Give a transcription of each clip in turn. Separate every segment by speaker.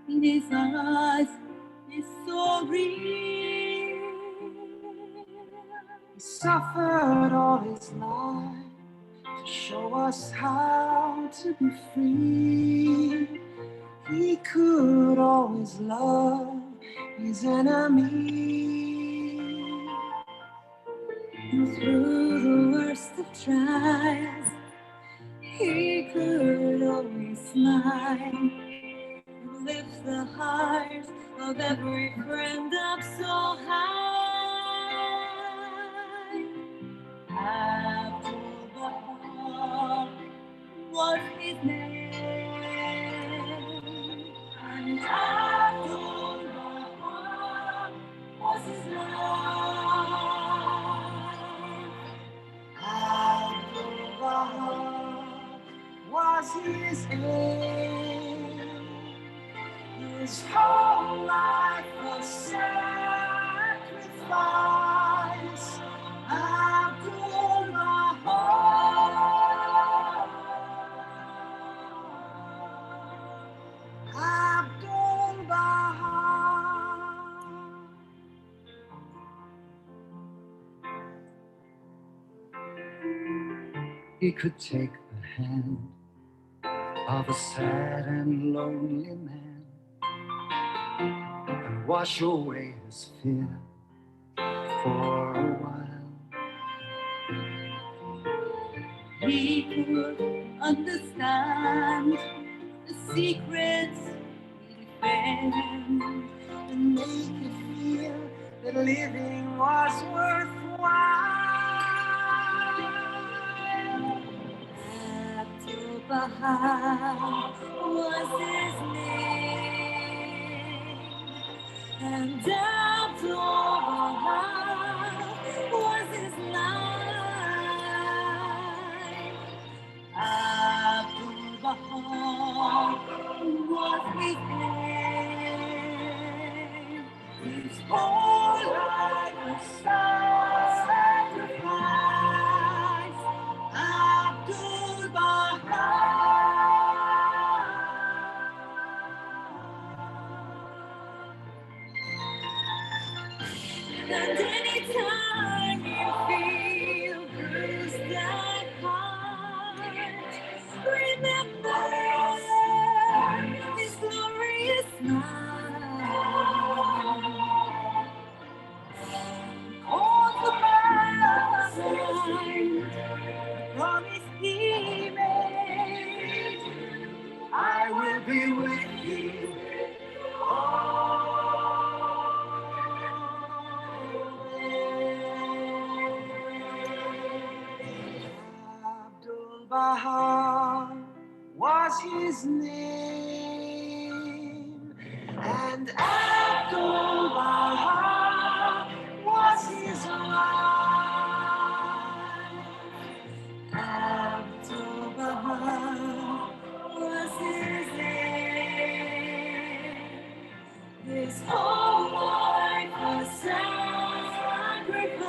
Speaker 1: in his eyes is so real.
Speaker 2: He suffered all his life to show us how to be free. He could always love his enemy.
Speaker 1: And through the worst of trials, he could always smile and lift the heart of every friend up so high. Abdul-Bahar was his name, and Abdul-Bahar was his life.
Speaker 2: Abdul-Bahar was his aim. His whole life was sacrifice. Abdul-Bahar, Abdul-Bahar. He could take the hand of a sad and lonely man and wash away his fear for a while.
Speaker 1: He could understand the secrets we defend
Speaker 2: And make you feel that living was worthwhile.
Speaker 1: Abdul-Bahar was his name, and Abdul-Bahar was his life. Abdul-Bahar was his name. His whole life was sacrifice. And anytime you feel bruised at heart, remember His glorious smile.
Speaker 2: Hold the sign, the promise He made. I will be with you Abdul-Bahar was his name, and Abdul-Bahar was his life.
Speaker 1: Abdul-Bahar was his name. His whole life was sacrifice.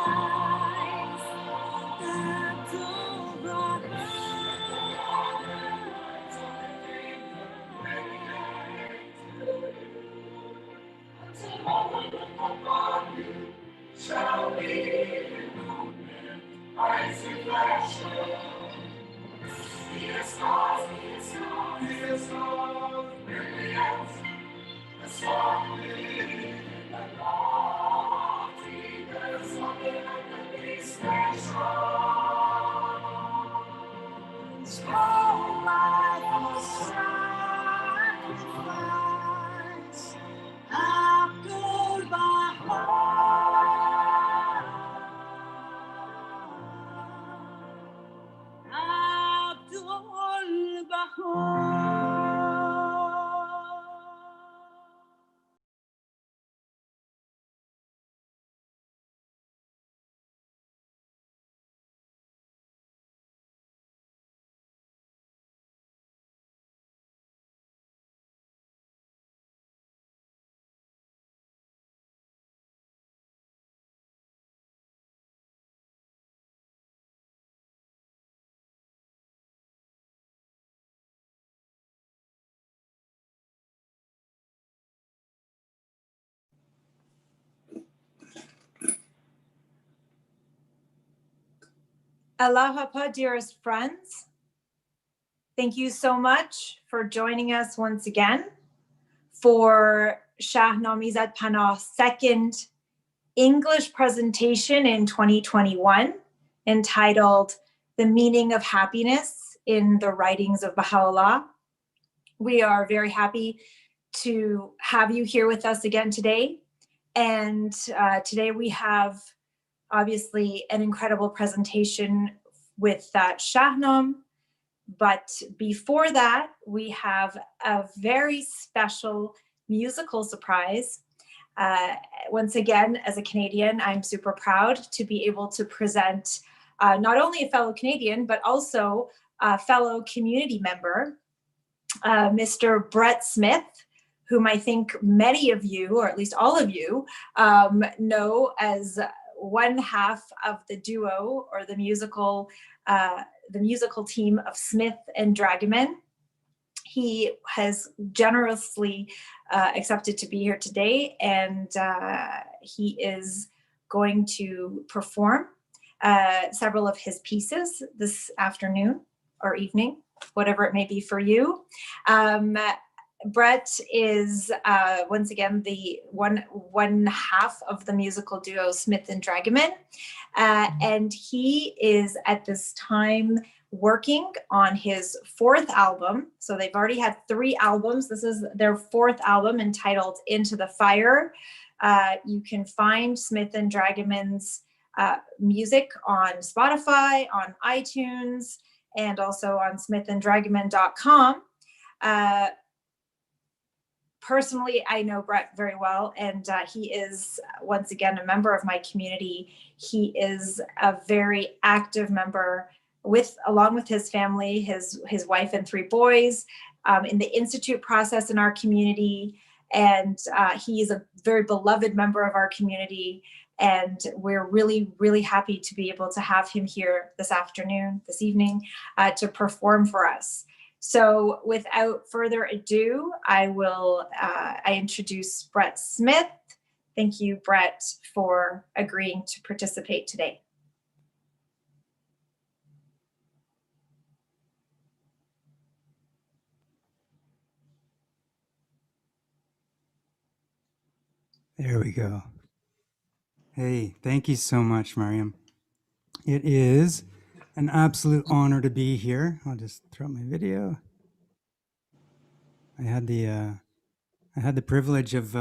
Speaker 2: Shall be Christ's reflection. He is lost, he is lost, he is lost. Brilliant, the song in the lofty, there's something like the beast and strong. His whole life was sacrifice. Abdul-Bahar,
Speaker 1: Abdul-Bahar. Aloha, dearest friends. Thank you so much for joining us once again for Shahnam ENGLISH's second English presentation in 2021 entitled The Meaning of Happiness in the Writings of Baha'u'llah. We are very happy to have you here with us again today. And today we have obviously an incredible presentation with Shahnam. But before that, we have a very special musical surprise. Once again, as a Canadian, I'm super proud to be able to present not only a fellow Canadian, but also a fellow community member, Mr. Brett Smith, whom I think many of you, or at least all of you, know as one half of the duo or the musical team of Smith and Dragoman. He has generously accepted to be here today, and he is going to perform several of his pieces this afternoon or evening, whatever it may be for you. Brett is once again the one half of the musical duo Smith and Dragoman, and he is at this time working on his fourth album. So they've already had 3 albums. This is their 4th album entitled Into the Fire. You can find Smith and Dragoman's music on Spotify, on iTunes, and also on smithanddragoman.com. Personally, I know Brett very well, and he is, once again, a member of my community. He is a very active member along with his family, his wife and 3 boys, in the institute process in our community. And he is a very beloved member of our community. And we're really, really happy to be able to have him here this evening, to perform for us. So without further ado, I introduce Brett Smith. Thank you, Brett, for agreeing to participate today.
Speaker 3: There we go. Hey, thank you so much, Mariam. It is an absolute honor to be here. I'll just throw up my video. I had the privilege of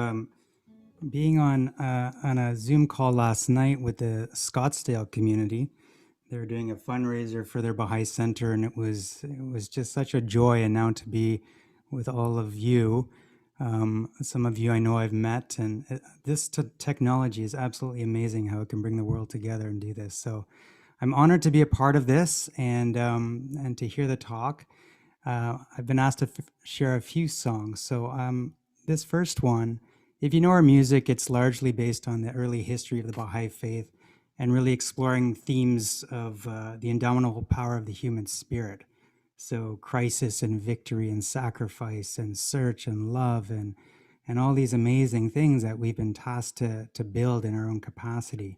Speaker 3: being on a Zoom call last night with the Scottsdale community. They were doing a fundraiser for their Baha'i Center, and it was just such a joy. And now to be with all of you. Some of you I know I've met, and this technology is absolutely amazing how it can bring the world together and do this. So I'm honored to be a part of this and to hear the talk. I've been asked to share a few songs. So this first one, if you know our music, it's largely based on the early history of the Baha'i faith and really exploring themes of the indomitable power of the human spirit. So crisis and victory and sacrifice and search and love and all these amazing things that we've been tasked to build in our own capacity.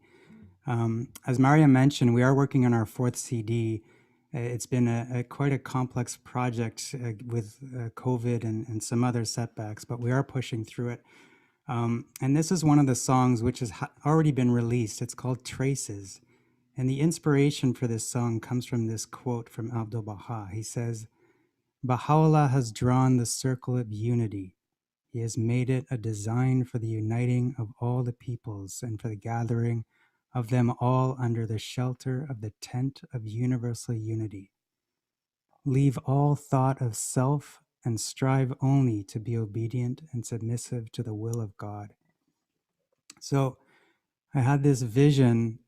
Speaker 3: As Maria mentioned, we are working on our 4th CD. It's been quite a complex project with COVID and some other setbacks, but we are pushing through it. And this is one of the songs which has already been released. It's called Traces. And the inspiration for this song comes from this quote from Abdul Baha. He says, Baha'u'llah has drawn the circle of unity. He has made it a design for the uniting of all the peoples and for the gathering of them all under the shelter of the tent of universal unity. Leave all thought of self and strive only to be obedient and submissive to the will of God. So I had this vision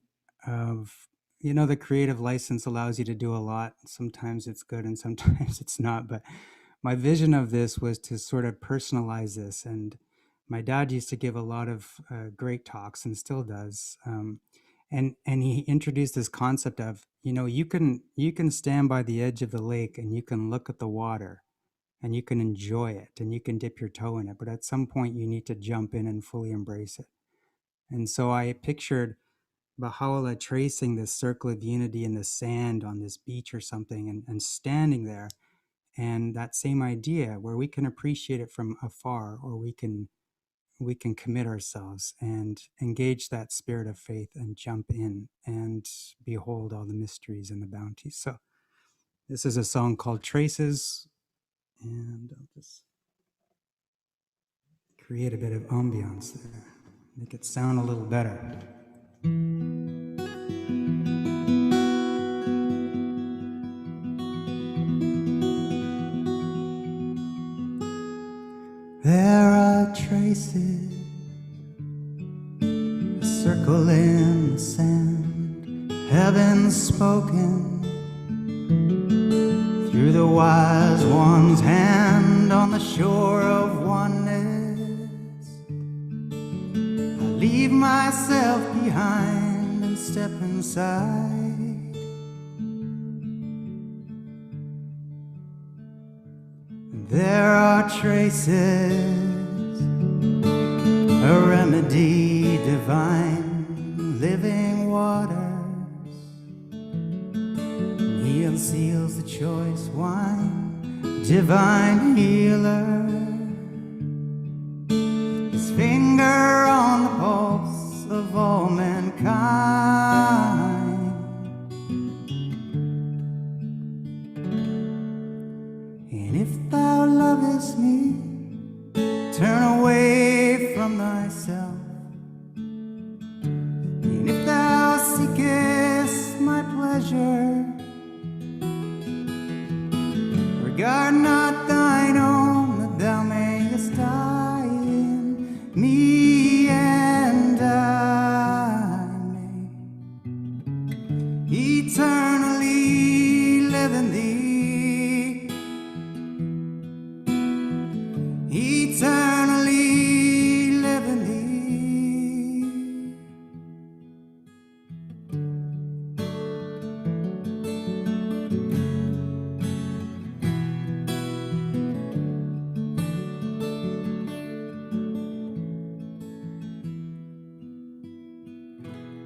Speaker 3: of, the creative license allows you to do a lot. Sometimes it's good and sometimes it's not. But my vision of this was to sort of personalize this. And my dad used to give a lot of great talks and still does. And he introduced this concept of, you can stand by the edge of the lake and you can look at the water and you can enjoy it and you can dip your toe in it. But at some point you need to jump in and fully embrace it. And so I pictured Baha'u'llah tracing this circle of unity in the sand on this beach or something, and standing there. And that same idea where we can appreciate it from afar, or we can commit ourselves and engage that spirit of faith and jump in and behold all the mysteries and the bounties. So this is a song called Traces, and I'll just create a bit of ambiance there, make it sound a little better. There are traces, a circle in the sand, heaven spoken through the wise one's hand on the shore of oneness. I leave myself behind and step inside. There are traces, a remedy divine, living waters. He unseals the choice wine, divine healer. His finger on the pulse of all mankind. And if thou lovest me, turn away from thyself. And if thou seekest my pleasure, regard not thine own, that thou mayest die in me, and I may eternally live in thee. Eternally live in thee.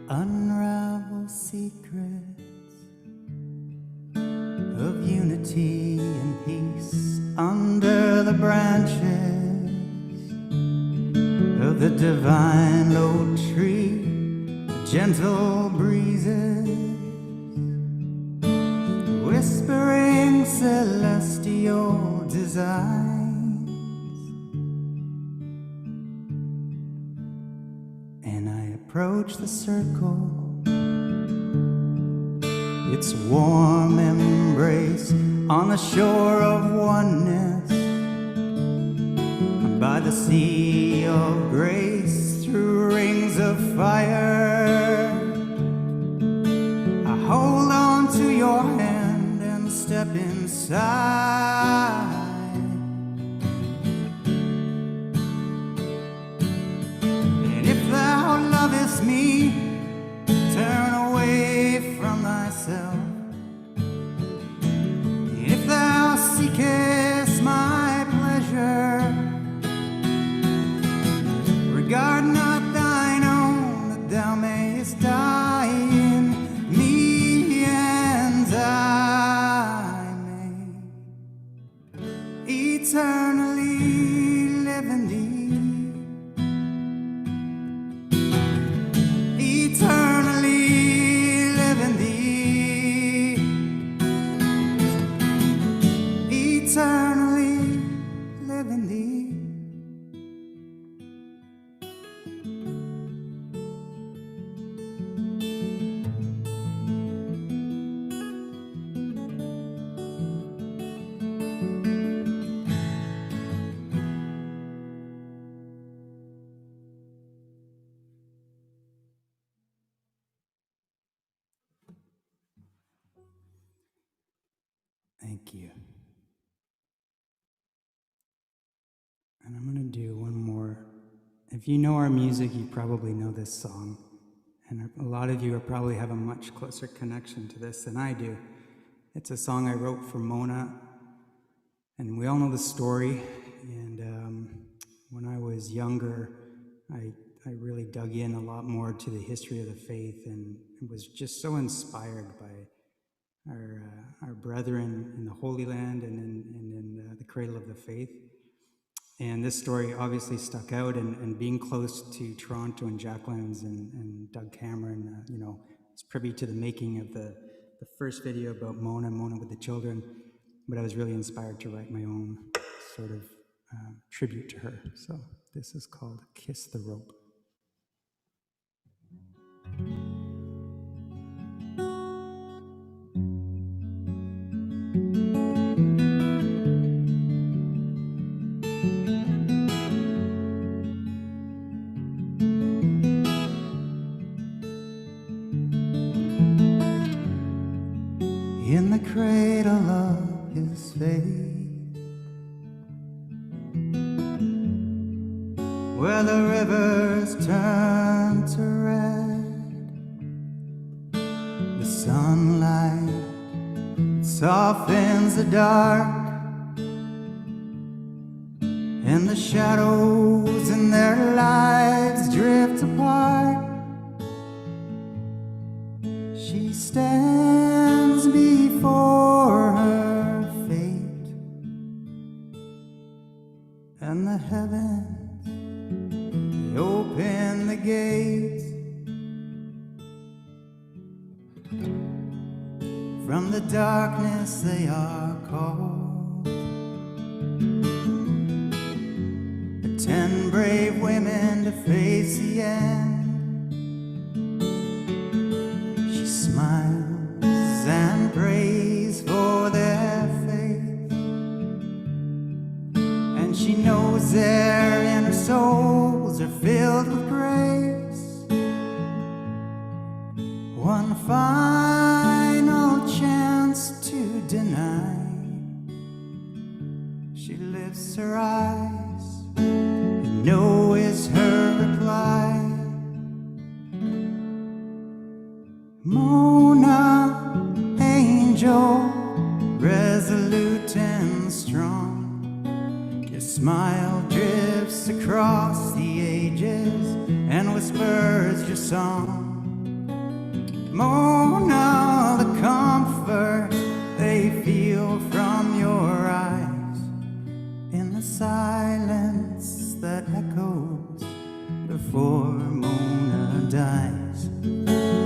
Speaker 3: Unravel secrets of unity and peace under the branches of the divine oak tree, gentle breezes whispering celestial designs. And I approach the circle, its warm embrace on the shore of oneness, by the sea of grace, through rings of fire. I hold on to your hand and step inside. And if thou lovest me, turn away from thyself. And if thou seekest my pleasure, regard not thine own, that thou mayest die in me, and I may eternally live in thee. Eternally live in thee. Eternally live in thee. Thank you. And I'm going to do one more. If you know our music, you probably know this song. And a lot of you probably have a much closer connection to this than I do. It's a song I wrote for Mona. And we all know the story. And when I was younger, I I really dug in a lot more to the history of the faith and was just so inspired by our brethren in the Holy Land and in the cradle of the faith. And this story obviously stuck out, and being close to Toronto and Jack Lens and Doug Cameron, was privy to the making of the first video about Mona with the children, but I was really inspired to write my own sort of tribute to her. So this is called Kiss the Rope. In the cradle of his faith, where the rivers turn to red, the sunlight softens the dark, and the shadows in their lives drift apart. She stands before her fate, and the heavens, they open the gates. From the darkness they are called, the 10 brave women to face the end. She smiles and prays for their faith, and she knows their inner souls are filled with grace. One final chance to deny. She lifts her eyes, and no is her reply. Mona, angel, resolute and strong, your smile drifts across the ages and whispers your song. Mona, the comfort they feel from your eyes, in the silence that echoes before Mona dies,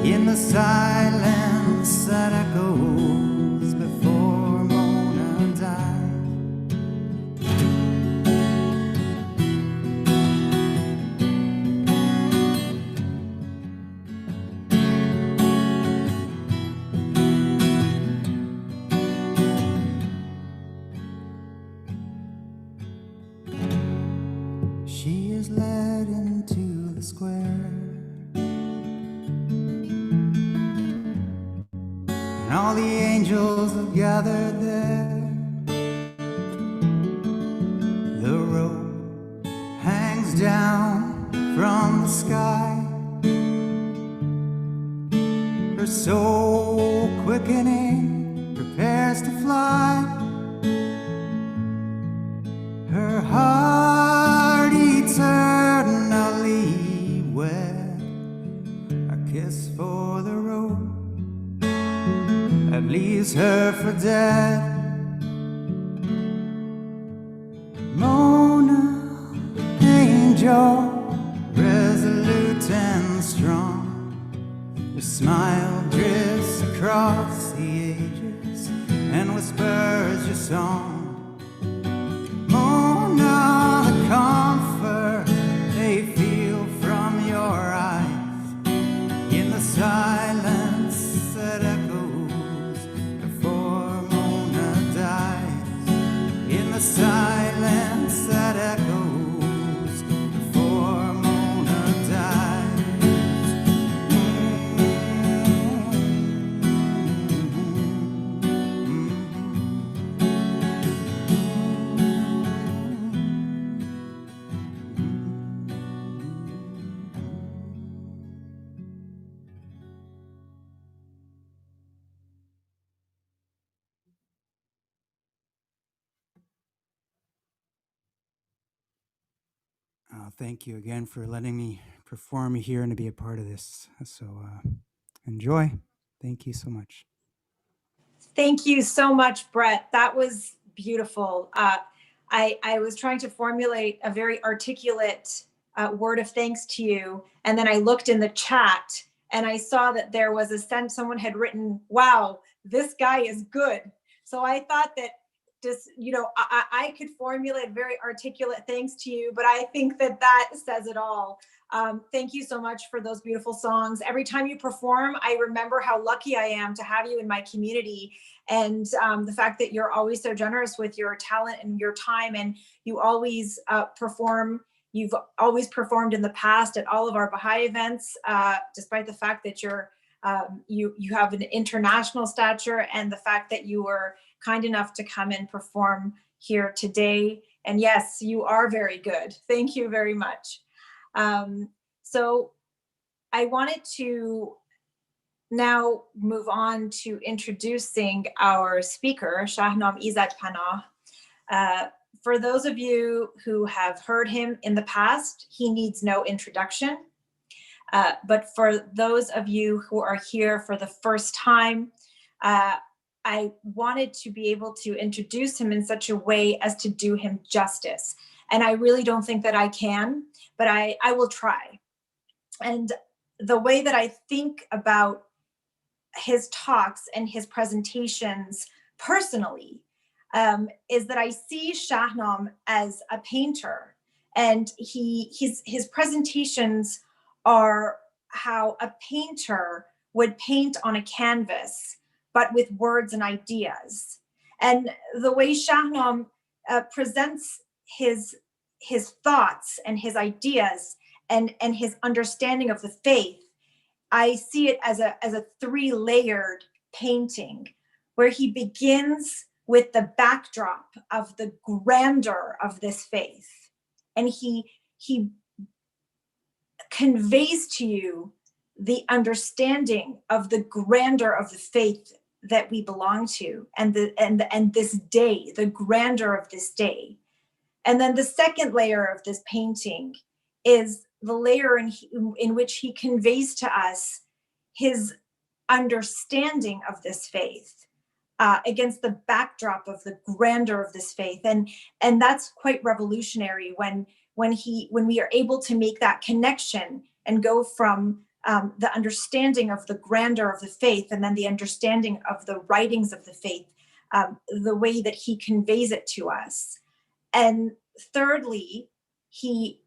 Speaker 3: in the silence that echoes before Mona dies. She is led into the square, and all the angels have gathered there. The rope hangs down from the sky, her soul quickening prepares to fly. Her heart eternally wed, a kiss for the rope that leaves her for dead. Mona, angel, resolute and strong, your smile drifts across the ages and whispers your song. Mona, the comfort they feel from your eyes, in the silence that echoes before Mona dies, in the silence that echoes before Mona dies. Thank you again for letting me perform here and to be a part of this. So enjoy. Thank you so much.
Speaker 4: Thank you so much, Brett. That was beautiful. I was trying to formulate a very articulate word of thanks to you. And then I looked in the chat and I saw that there was a sentence someone had written, wow, this guy is good. So I thought that just, I could formulate very articulate thanks to you, but I think that says it all. Thank you so much for those beautiful songs. Every time you perform, I remember how lucky I am to have you in my community, and the fact that you're always so generous with your talent and your time, and you always perform. You've always performed in the past at all of our Baha'i events, despite the fact that you have an international stature, and the fact that you were kind enough to come and perform here today. And yes, you are very good. Thank you very much. So I wanted to now move on to introducing our speaker, Shahnam ENGLISH. For those of you who have heard him in the past, he needs no introduction. But for those of you who are here for the first time, I wanted to be able to introduce him in such a way as to do him justice. And I really don't think that I can, but I will try. And the way that I think about his talks and his presentations personally is that I see Shahnam as a painter, and his presentations are how a painter would paint on a canvas, but with words and ideas. And the way Shahnam presents his thoughts and his ideas and his understanding of the faith, I see it as a three-layered painting, where he begins with the backdrop of the grandeur of this faith, and he conveys to you the understanding of the grandeur of the faith that we belong to, and this day, the grandeur of this day. And then the second layer of this painting is the layer in which he conveys to us his understanding of this faith against the backdrop of the grandeur of this faith. And that's quite revolutionary when we are able to make that connection and go from the understanding of the grandeur of the faith, and then the understanding of the writings of the faith, the way that he conveys it to us. And thirdly, he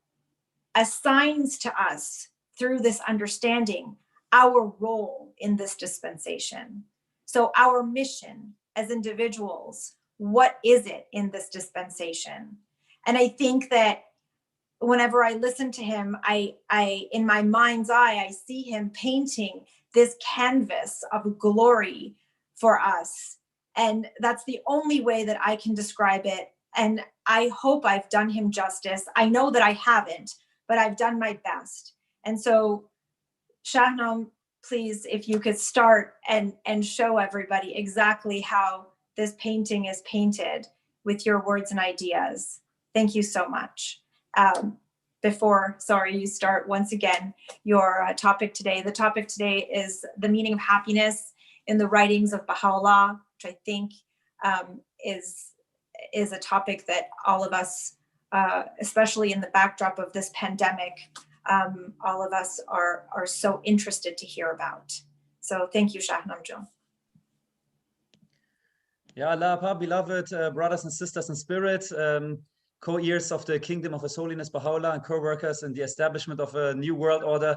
Speaker 4: assigns to us through this understanding our role in this dispensation. So our mission as individuals, what is it in this dispensation? And I think that whenever I listen to him, I in my mind's eye, I see him painting this canvas of glory for us. And that's the only way that I can describe it. And I hope I've done him justice. I know that I haven't, but I've done my best. And so, Shahnam, please, if you could start and show everybody exactly how this painting is painted with your words and ideas. Thank you so much. Before you start, once again, your topic today. The topic today is the meaning of happiness in the writings of Baha'u'llah, which I think is a topic that all of us, especially in the backdrop of this pandemic, all of us are so interested to hear about. So thank you, Shahnam John.
Speaker 5: Yeah, Allah, beloved brothers and sisters in spirit, co-heirs of the kingdom of His Holiness Baha'u'llah and co-workers in the establishment of a new world order.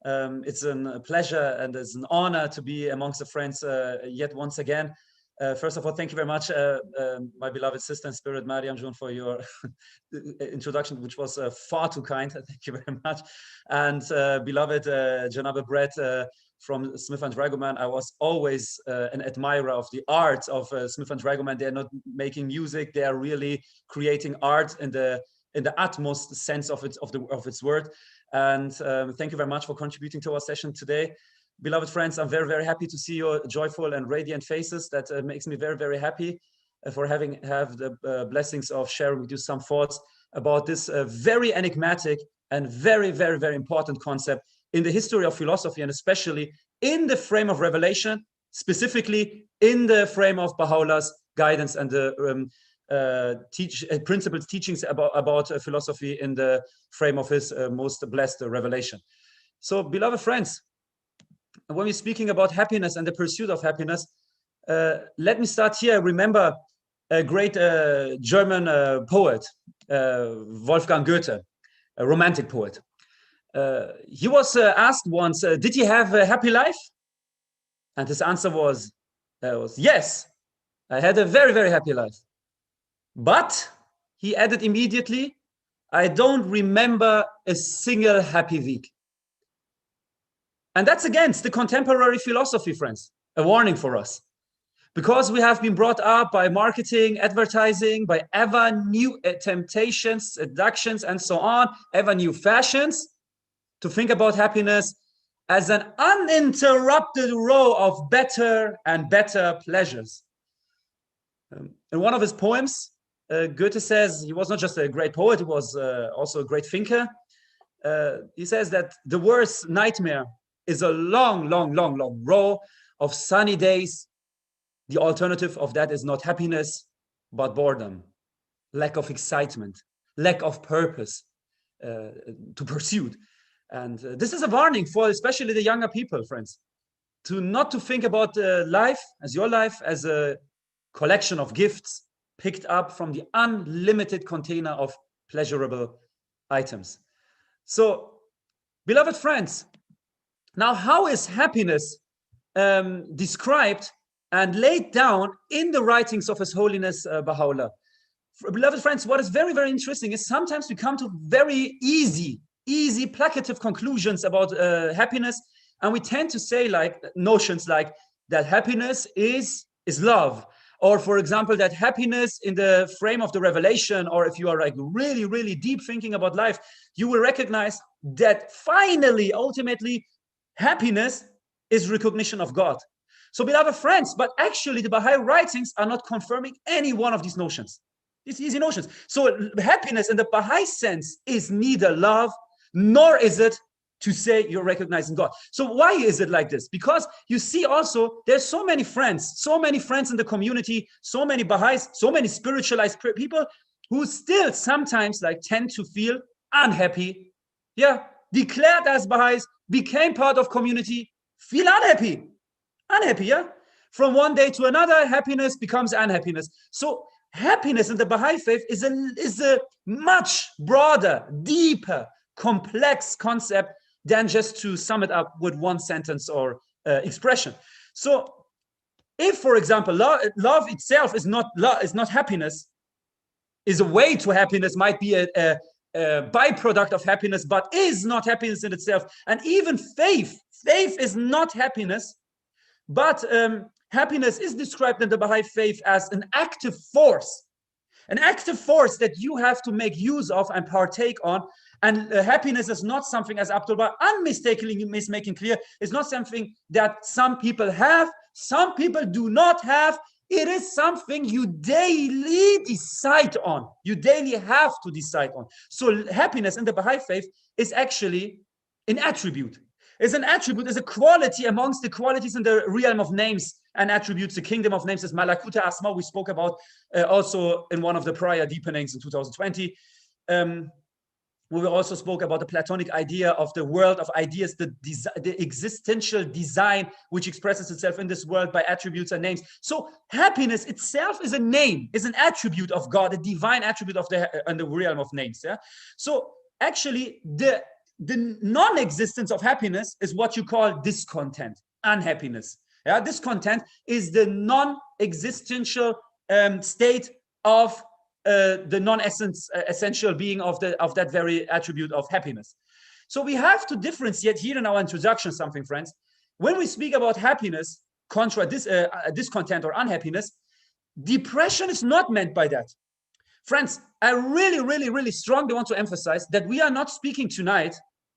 Speaker 5: It's a pleasure and it's an honor to be amongst the friends yet once again. First of all, thank you very much, my beloved sister in spirit, Mariam Jun, for your introduction, which was far too kind. Thank you very much. And beloved Janab Brett from Smith and Dragoman, I was always an admirer of the art of Smith and Dragoman. They're not making music; they are really creating art in the utmost sense of its word. And thank you very much for contributing to our session today. Beloved friends, I'm very, very happy to see your joyful and radiant faces. That makes me very, very happy for have the blessings of sharing with you some thoughts about this very enigmatic and very, very, very important concept in the history of philosophy, and especially in the frame of revelation, specifically in the frame of Baha'u'llah's guidance and the principles, teachings about philosophy in the frame of his most blessed revelation. So, beloved friends, when we're speaking about happiness and the pursuit of happiness, let me start here. Remember a great German poet, Wolfgang Goethe, a romantic poet. He was asked once, did he have a happy life? And his answer was yes, I had a very, very happy life. But he added immediately, I don't remember a single happy week. And that's against the contemporary philosophy, friends, a warning for us. Because we have been brought up by marketing, advertising, by ever new temptations, seductions, and so on, ever new fashions, to think about happiness as an uninterrupted row of better and better pleasures. In one of his poems, Goethe says he was not just a great poet, he was also a great thinker. He says that the worst nightmare is a long, long, long, long row of sunny days. The alternative of that is not happiness, but boredom, lack of excitement, lack of purpose to pursue. And this is a warning for especially the younger people, friends, not to think about life as your life as a collection of gifts picked up from the unlimited container of pleasurable items. So, beloved friends, now how is happiness described and laid down in the writings of His Holiness Baha'u'llah? Beloved friends, what is very, very interesting is sometimes we come to very easy, placative conclusions about happiness, and we tend to say like notions like that happiness is love, or for example, that happiness in the frame of the revelation, or if you are like really, really deep thinking about life, you will recognize that finally, ultimately, happiness is recognition of God. So, beloved friends, but actually the Baha'i writings are not confirming any one of these notions, these easy notions. So happiness in the Baha'i sense is neither love, nor is it to say you're recognizing God. So why is it like this? Because you see also, there's so many friends in the community, so many Baha'is, so many spiritualized people who still sometimes like tend to feel unhappy. Yeah, declared as Baha'is, became part of community, feel unhappy, yeah? From one day to another, happiness becomes unhappiness. So happiness in the Baha'i faith is a much broader, deeper, complex concept than just to sum it up with one sentence or expression. So if, for example, love itself is not happiness, is a way to happiness, might be a byproduct of happiness, but is not happiness in itself. And even faith is not happiness, but happiness is described in the Baha'i faith as an active force that you have to make use of and partake on. And happiness is not something, as Abdullah unmistakably is making clear, is not something that some people have, some people do not have. It is something you daily decide on. You daily have to decide on. So happiness in the Baha'i faith is actually an attribute. Is an attribute, is a quality amongst the qualities in the realm of names and attributes. The kingdom of names is Malakuta Asma. We spoke about also in one of the prior deepenings in 2020. We also spoke about the Platonic idea of the world of ideas, the existential design, which expresses itself in this world by attributes and names. So happiness itself is a name, is an attribute of God, a divine attribute of the realm of names. Yeah. So actually, the non-existence of happiness is what you call discontent, unhappiness. Yeah, discontent is the non-existential state of the non-essential being of that very attribute of happiness. So we have to differentiate here in our introduction something, friends. When we speak about happiness, contra discontent or unhappiness, depression is not meant by that. Friends, I really, really, really strongly want to emphasize that we are not speaking tonight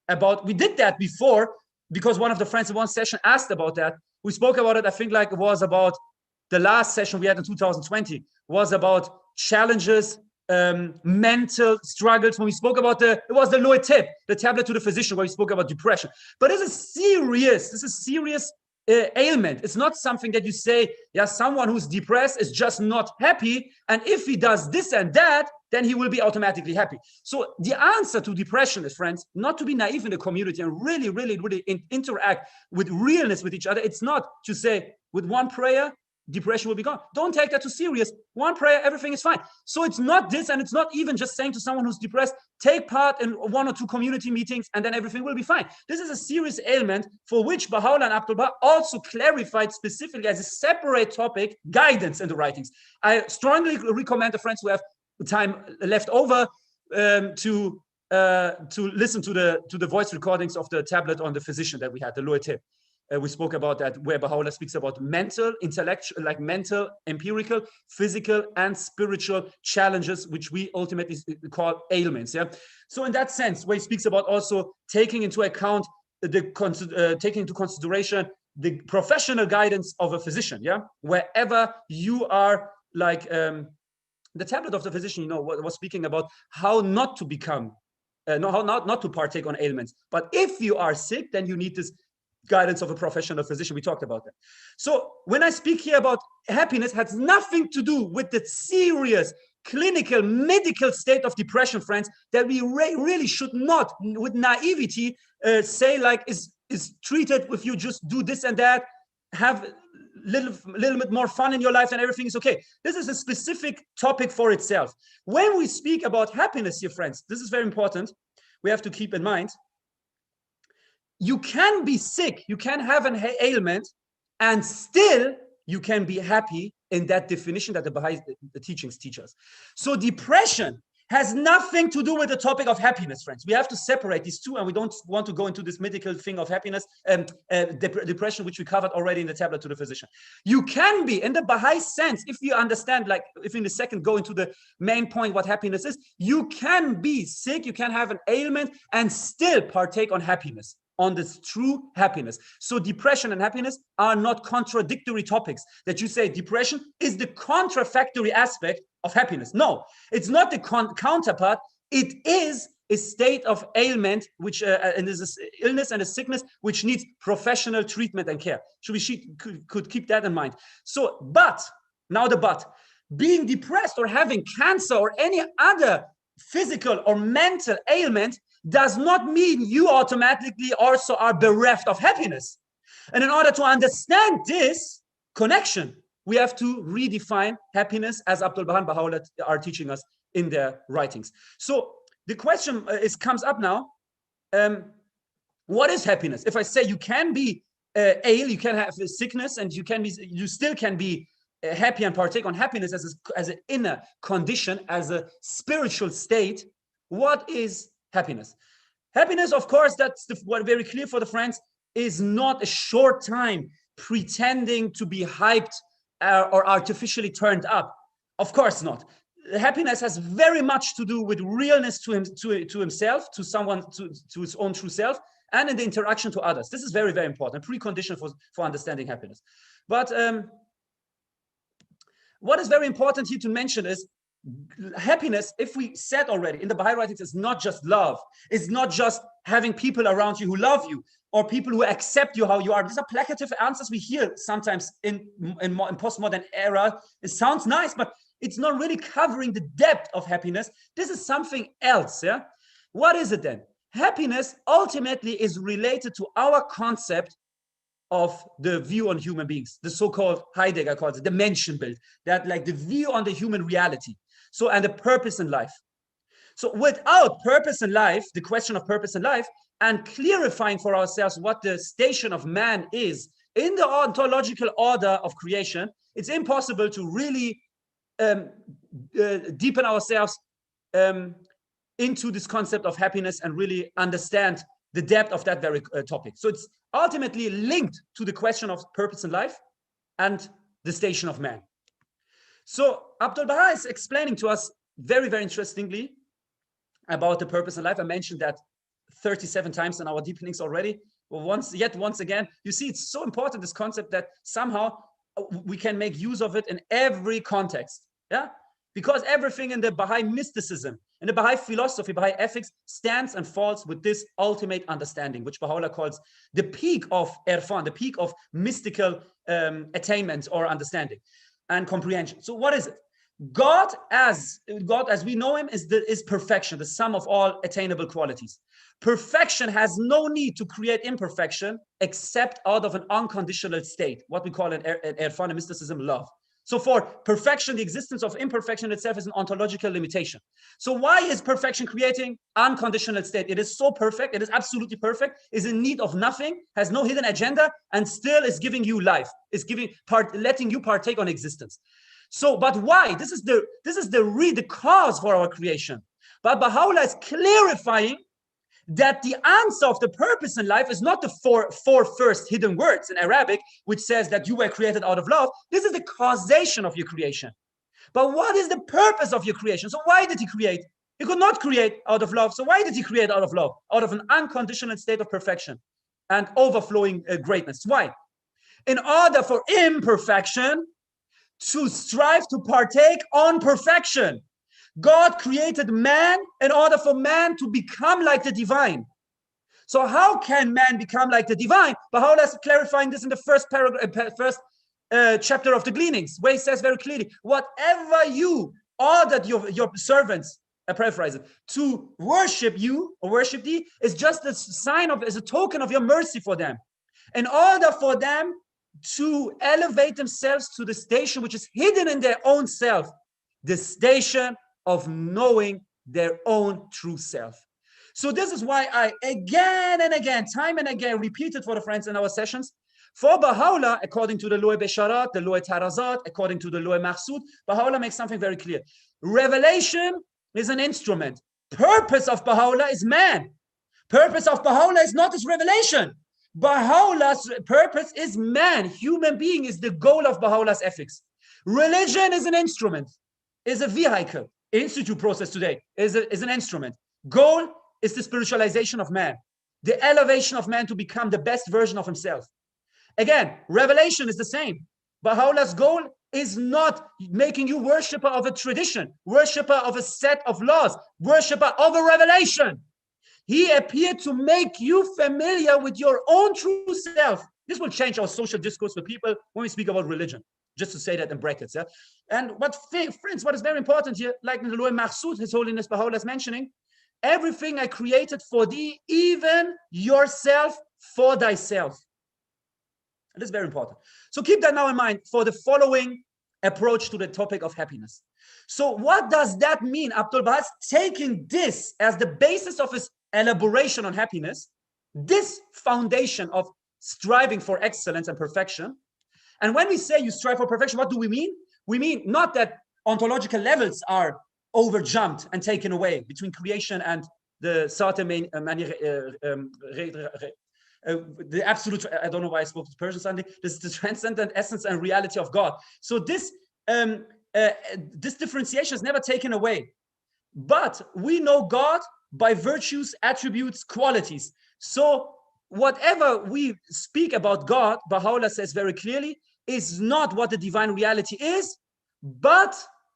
Speaker 5: about, we did that before because one of the friends in one session asked about that. We spoke about it, I think like it was about the last session we had in 2020, was about challenges mental struggles. When we spoke about it was the lower tip, the tablet to the physician, where we spoke about depression. But this is serious ailment. It's not something that you say, yeah, someone who's depressed is just not happy, and if he does this and that, then he will be automatically happy. So the answer to depression is, friends, not to be naive in the community and really interact with realness with each other. It's not to say with one prayer depression will be gone. Don't take that too serious. One prayer, everything is fine. So it's not this, and it's not even just saying to someone who's depressed, take part in 1 or 2 community meetings and then everything will be fine. This is a serious ailment for which Baha'u'llah and Abdul Baha also clarified specifically as a separate topic, guidance in the writings. I strongly recommend the friends who have time left over to listen to the voice recordings of the tablet on the physician that we had, the lower tip. We spoke about that, where Baha'u'llah speaks about mental, intellectual, like mental, empirical, physical, and spiritual challenges, which we ultimately call ailments. Yeah. So in that sense, where he speaks about also taking into account taking into consideration the professional guidance of a physician. Yeah. Wherever you are, like the tablet of the physician, was speaking about how not to become, how not to partake on ailments. But if you are sick, then you need this guidance of a professional physician. We talked about that. So when I speak here about happiness, it has nothing to do with the serious clinical medical state of depression, friends, that we really should not with naivety say like is treated if you just do this and that, have little bit more fun in your life and everything is okay. This is a specific topic for itself. When we speak about happiness here, friends, this is very important. We have to keep in mind, you can be sick, you can have an ailment, and still you can be happy in that definition that the Baha'i teachings teach us. So depression has nothing to do with the topic of happiness, friends. We have to separate these two, and we don't want to go into this mythical thing of happiness and depression, which we covered already in the tablet to the physician. You can be, in the Baha'i sense, if you understand, like if in a second go into the main point what happiness is, you can be sick, you can have an ailment, and still partake on happiness, on this true happiness. So depression and happiness are not contradictory topics, that you say depression is the contrafactory aspect of happiness. No, it's not the counterpart. It is a state of ailment, which and is this illness and a sickness which needs professional treatment and care. So we could keep that in mind. So, but being depressed or having cancer or any other physical or mental ailment does not mean you automatically also are bereft of happiness. And in order to understand this connection, we have to redefine happiness, as Abdul Baha and Baha'u'llah are teaching us in their writings. So the question comes up now, what is happiness? If I say you can be ill, you can have a sickness, and you still can be happy and partake on happiness as an inner condition, as a spiritual state, what is happiness? Happiness, of course, that's what very clear for the friends, is not a short time pretending to be hyped or artificially turned up. Of course not. Happiness has very much to do with realness to himself, to someone, to his own true self, and in the interaction to others. This is very, very important, a precondition for understanding happiness. But what is very important here to mention is happiness, if we said already in the Baha'i writings, is not just love. It's not just having people around you who love you or people who accept you how you are. These are placative answers we hear sometimes in postmodern era. It sounds nice, but it's not really covering the depth of happiness. This is something else. Yeah. What is it then? Happiness ultimately is related to our concept of the view on human beings, the so-called, Heidegger calls it, the Menschenbild, that like the view on the human reality. So, and the purpose in life. So without purpose in life, the question of purpose in life, and clarifying for ourselves what the station of man is in the ontological order of creation, it's impossible to really deepen ourselves into this concept of happiness and really understand the depth of that very topic. So it's ultimately linked to the question of purpose in life and the station of man. So Abdul Baha is explaining to us very, very interestingly about the purpose in life. I mentioned that 37 times in our deepenings already. Well, once again, you see, it's so important, this concept, that somehow we can make use of it in every context. Yeah. because everything in the Baha'i mysticism, in the Baha'i philosophy, Baha'i ethics, stands and falls with this ultimate understanding, which Baha'u'llah calls the peak of irfan, the peak of mystical attainment or understanding and comprehension. So what is it? God as we know him is perfection, the sum of all attainable qualities. Perfection has no need to create imperfection except out of an unconditional state, what we call in irfan and mysticism, love. So for perfection, the existence of imperfection itself is an ontological limitation. So why is perfection creating unconditional state? It is so perfect, it is absolutely perfect, is in need of nothing, has no hidden agenda, and still is giving you life, is letting you partake on existence. So, but why? This is the cause for our creation. But Baha'u'llah is clarifying that the answer of the purpose in life is not the four first hidden words in Arabic, which says that you were created out of love. This is the causation of your creation. But what is the purpose of your creation? So why did he create? He could not create out of love. So why did he create out of love? Out of an unconditional state of perfection and overflowing greatness. Why? In order for imperfection to strive to partake on perfection. God created man in order for man to become like the divine. So how can man become like the divine? Baha'u'llah is clarifying this in the first chapter of the Gleanings, where he says very clearly, whatever you ordered your servants, I paraphrase it, to worship you or worship thee, is just a sign of, is a token of your mercy for them. In order for them to elevate themselves to the station which is hidden in their own self, the station of knowing their own true self. So this is why I again and again, time and again, repeated for the friends in our sessions. For Baha'u'llah, according to the Loe Besharat, the Loe Tarazat, according to the Loe Mahsud, Baha'u'llah makes something very clear. Revelation is an instrument. Purpose of Baha'u'llah is man. Purpose of Baha'u'llah is not his revelation. Baha'u'llah's purpose is man. Human being is the goal of Baha'u'llah's ethics. Religion is an instrument, is a vehicle. Institute process today is an instrument. Goal is the spiritualization of man, the elevation of man to become the best version of himself. Again, revelation is the same. Baha'u'llah's goal is not making you worshiper of a tradition, worshiper of a set of laws, worshiper of a revelation. He appeared to make you familiar with your own true self. This will change our social discourse with people when we speak about religion. Just to say that in brackets, yeah. And friends, what is very important here, like in the Loe Mahsud, His Holiness Baha'u'llah is mentioning, everything I created for thee, even yourself for thyself. And this is very important. So keep that now in mind for the following approach to the topic of happiness. So what does that mean? Abdul Baha is taking this as the basis of his elaboration on happiness, this foundation of striving for excellence and perfection. And when we say you strive for perfection, what do we mean? We mean not that ontological levels are overjumped and taken away between creation and the the absolute, I don't know why I spoke to Persian Sunday, this is the transcendent essence and reality of God. So this differentiation is never taken away. But we know God by virtues, attributes, qualities. So whatever we speak about God, Baha'u'llah says very clearly, is not what the divine reality is, but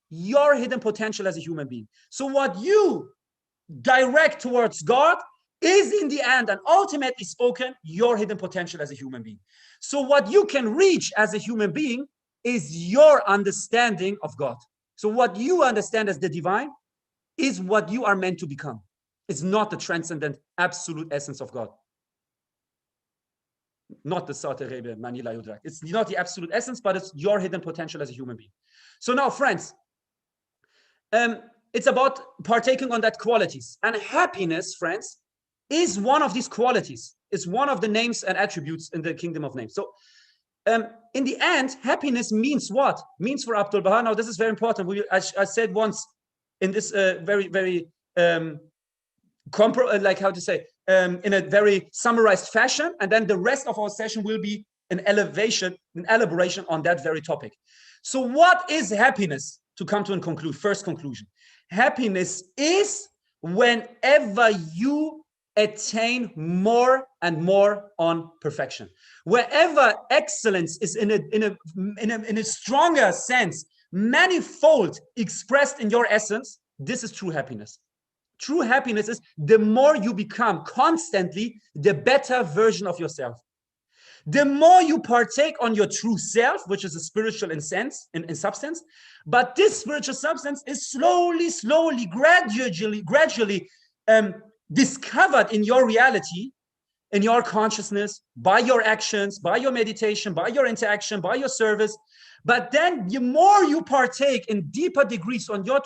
Speaker 5: your hidden potential as a human being. So what you direct towards God is in the end and ultimately spoken your hidden potential as a human being. So what you can reach as a human being is your understanding of God. So what you understand as the divine is what you are meant to become. It's not the transcendent absolute essence of God. Not the Sate Rebe Manila Yudrak. It's not the absolute essence, but it's your hidden potential as a human being. So now, friends, it's about partaking on that qualities. And happiness, friends, is one of these qualities. It's one of the names and attributes in the kingdom of names. So in the end, happiness means what? Means for Abdul Baha. Now, this is very important. I said once in this very in a very summarized fashion, and then the rest of our session will be an elaboration on that very topic. So what is happiness? To come to a first conclusion. Happiness is whenever you attain more and more on perfection. Wherever excellence is in a stronger sense manifold expressed in your essence, this is true happiness. True happiness is the more you become constantly the better version of yourself. The more you partake on your true self, which is a spiritual in sense, in substance, but this spiritual substance is slowly, gradually discovered in your reality, in your consciousness, by your actions, by your meditation, by your interaction, by your service. But then the more you partake in deeper degrees on your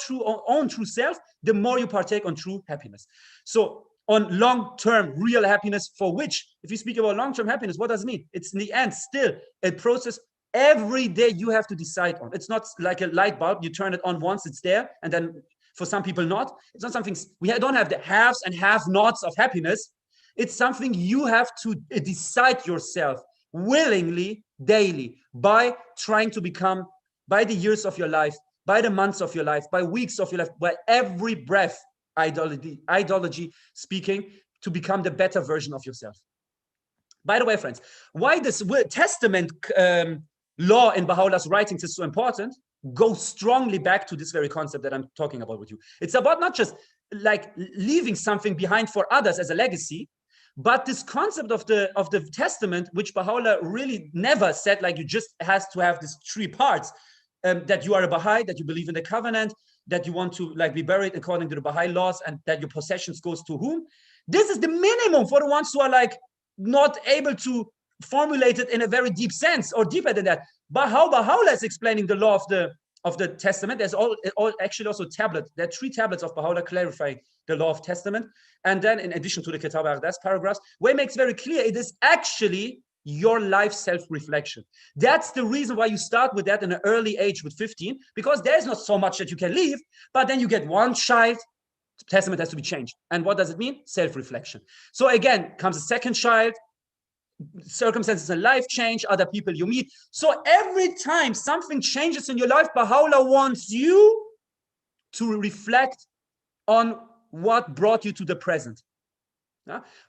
Speaker 5: own true self, the more you partake on true happiness. So on long-term real happiness, for which, if you speak about long-term happiness, what does it mean? It's in the end still a process every day you have to decide on. It's not like a light bulb, you turn it on once, it's there, and then for some people not. It's not something, we don't have the haves and have-nots of happiness. It's something you have to decide yourself willingly, daily, by trying to become, by the years of your life, by the months of your life, by weeks of your life, by every breath, ideology speaking, to become the better version of yourself. By the way, friends, why this testament law in Baha'u'llah's writings is so important goes strongly back to this very concept that I'm talking about with you. It's about not just like leaving something behind for others as a legacy, but this concept of the testament, which Baha'u'llah really never said, like you just has to have these three parts, that you are a Baha'i, that you believe in the covenant, that you want to like be buried according to the Baha'i laws, and that your possessions goes to whom. This is the minimum for the ones who are like not able to formulate it in a very deep sense or deeper than that. But how Baha'u'llah is explaining the law of the testament, there's actually also tablet. There are 3 tablets of Baha'u'llah clarifying the law of testament. And then in addition to the Kitab al-Aqdas paragraphs, where it makes very clear it is actually your life self-reflection. That's the reason why you start with that in an early age with 15, because there's not so much that you can leave, but then you get one child, testament has to be changed. And what does it mean? Self-reflection. So again, comes a second child, circumstances in life change, other people you meet. So every time something changes in your life, Baha'u'llah wants you to reflect on what brought you to the present.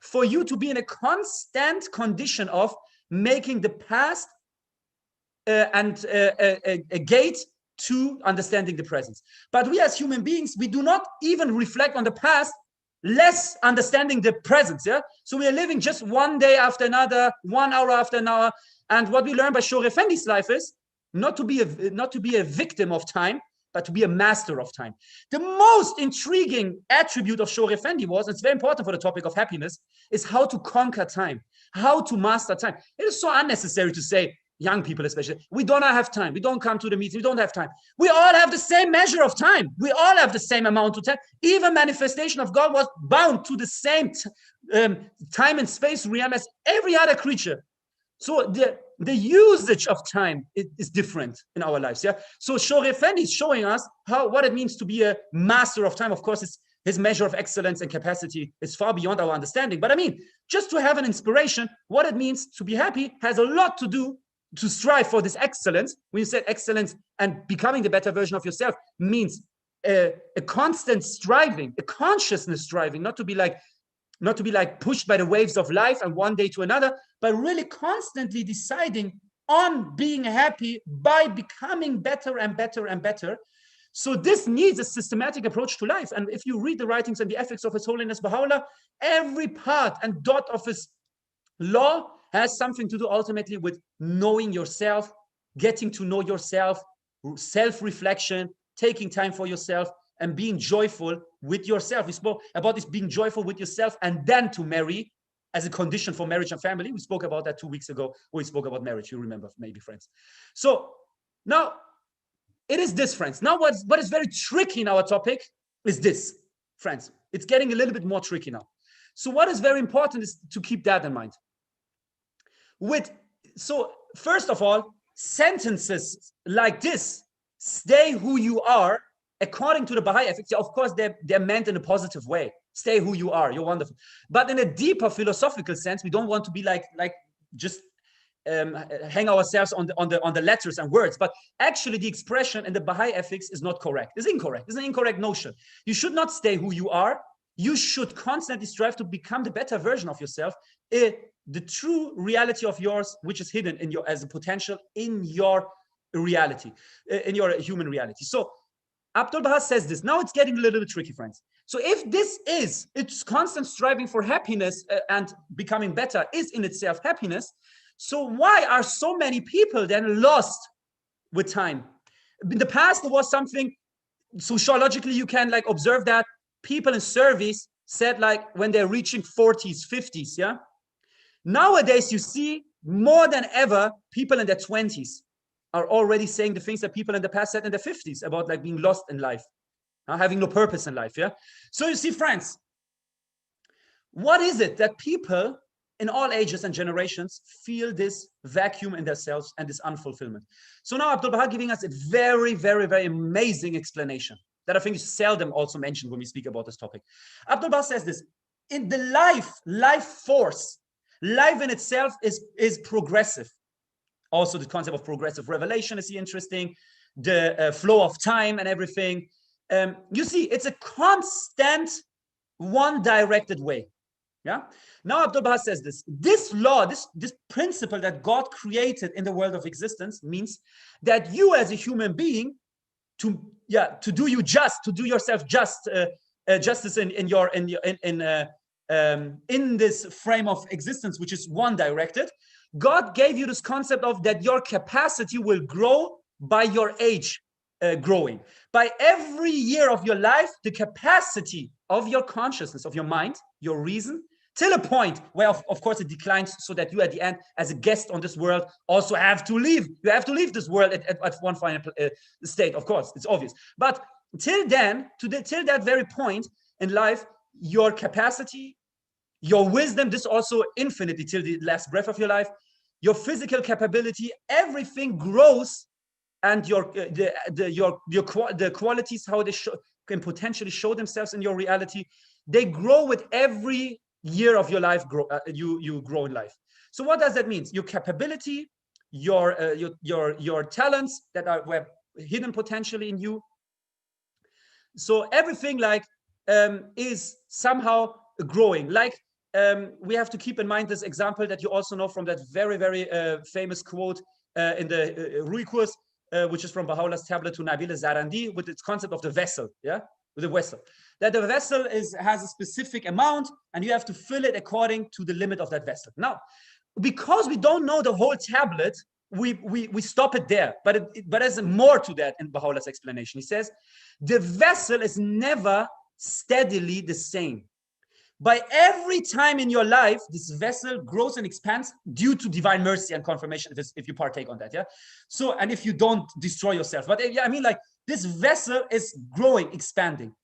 Speaker 5: For you to be in a constant condition of making the past a gate to understanding the present. But we as human beings, we do not even reflect on the past, less understanding the present. Yeah. So we are living just one day after another, 1 hour after another. And what we learn by Shor Effendi's life is not to be a victim of time, but to be a master of time. The most intriguing attribute of Shor Effendi was, it's very important for the topic of happiness, is how to conquer time, how to master time. It is so unnecessary to say, young people especially, we don't have time, we don't come to the meeting, we don't have time. We all have the same measure of time. We all have the same amount of time. Even manifestation of God was bound to the same time and space realm as every other creature. So the usage of time is different in our lives. Yeah. So Shor Effendi is showing us what it means to be a master of time. Of course, his measure of excellence and capacity is far beyond our understanding. But I mean, just to have an inspiration, what it means to be happy has a lot to do to strive for this excellence. When you say excellence and becoming the better version of yourself means a constant striving, a consciousness striving, not to be like pushed by the waves of life and one day to another, but really constantly deciding on being happy by becoming better and better and better. So this needs a systematic approach to life. And if you read the writings and the ethics of His Holiness Baha'u'llah, every part and dot of his law has something to do ultimately with knowing yourself, getting to know yourself, self-reflection, taking time for yourself, and being joyful with yourself. We spoke about this, being joyful with yourself, and then to marry as a condition for marriage and family. We spoke about that 2 weeks ago. We spoke about marriage, you remember, maybe, friends. So now it is this, friends. Now what is very tricky in our topic is this, friends. It's getting a little bit more tricky now. So what is very important is to keep that in mind. So first of all, sentences like this, stay who you are, according to the Baha'i ethics, of course, they're meant in a positive way. Stay who you are, you're wonderful. But in a deeper philosophical sense, we don't want to be like just hang ourselves on the letters and words. But actually, the expression in the Baha'i ethics is not correct. It's incorrect. It's an incorrect notion. You should not stay who you are. You should constantly strive to become the better version of yourself. The true reality of yours, which is hidden in your as a potential in your reality, in your human reality. So Abdul Baha says this. Now it's getting a little bit tricky, friends. So if this is, it's constant striving for happiness and becoming better is in itself happiness, so why are so many people then lost with time? In the past, there was something, sociologically, you can like observe that people in surveys said like when they're reaching 40s, 50s, yeah? Nowadays, you see more than ever, people in their 20s are already saying the things that people in the past said in their 50s about like being lost in life, having no purpose in life, yeah? So you see, friends, what is it that people in all ages and generations feel this vacuum in themselves and this unfulfillment? So now Abdul Baha giving us a very, very, very amazing explanation that I think is seldom also mentioned when we speak about this topic. Abdul Baha says this: in the life force, life in itself is progressive. Also, the concept of progressive revelation is interesting. The flow of time and everything. You see, it's a constant, one-directed way. Yeah. Now Abdul Baha says this law, this principle that God created in the world of existence means that you as a human being, to do yourself justice in this frame of existence, which is one directed. God gave you this concept of that your capacity will grow by your age growing. By every year of your life, the capacity of your consciousness, of your mind, your reason, till a point where, of course, it declines, so that you at the end, as a guest on this world, also have to leave. You have to leave this world at one final state, of course, it's obvious. But till then, till that very point in life, your capacity, your wisdom, this also infinity till the last breath of your life, your physical capability, everything grows, and the qualities, how they can potentially show themselves in your reality, they grow with every year of your life. You grow in life. So what does that mean? Your capability, your talents that were hidden potentially in you. So everything like is somehow growing. Like we have to keep in mind this example that you also know from that very, very famous quote in the Rui course, which is from Baha'u'llah's tablet to Nabil Zarandi, with its concept of the vessel, yeah, with the vessel. That the vessel has a specific amount, and you have to fill it according to the limit of that vessel. Now, because we don't know the whole tablet, we stop it there. But there's more to that in Baha'u'llah's explanation. He says, the vessel is never steadily the same. By every time in your life, this vessel grows and expands due to divine mercy and confirmation, if you partake on that, yeah? So, and if you don't destroy yourself. But yeah, I mean, like, this vessel is growing, expanding.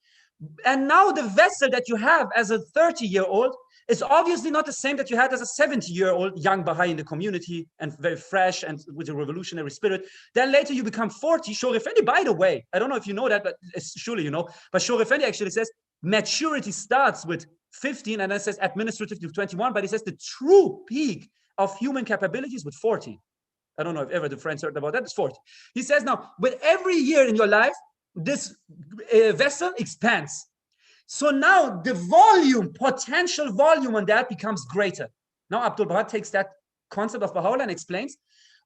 Speaker 5: And now the vessel that you have as a 30-year-old is obviously not the same that you had as a 70-year-old young Baha'i in the community and very fresh and with a revolutionary spirit. Then later you become 40. Shaykh Effendi, by the way, I don't know if you know that, but surely you know, but Shaykh Effendi actually says maturity starts with 15 and then says administrative to 21, but he says the true peak of human capabilities with 40. I don't know if ever the friends heard about that. It's 40. He says now, with every year in your life, this vessel expands. So now the volume, potential volume on that becomes greater. Now Abdul Baha takes that concept of Baha'u'llah and explains,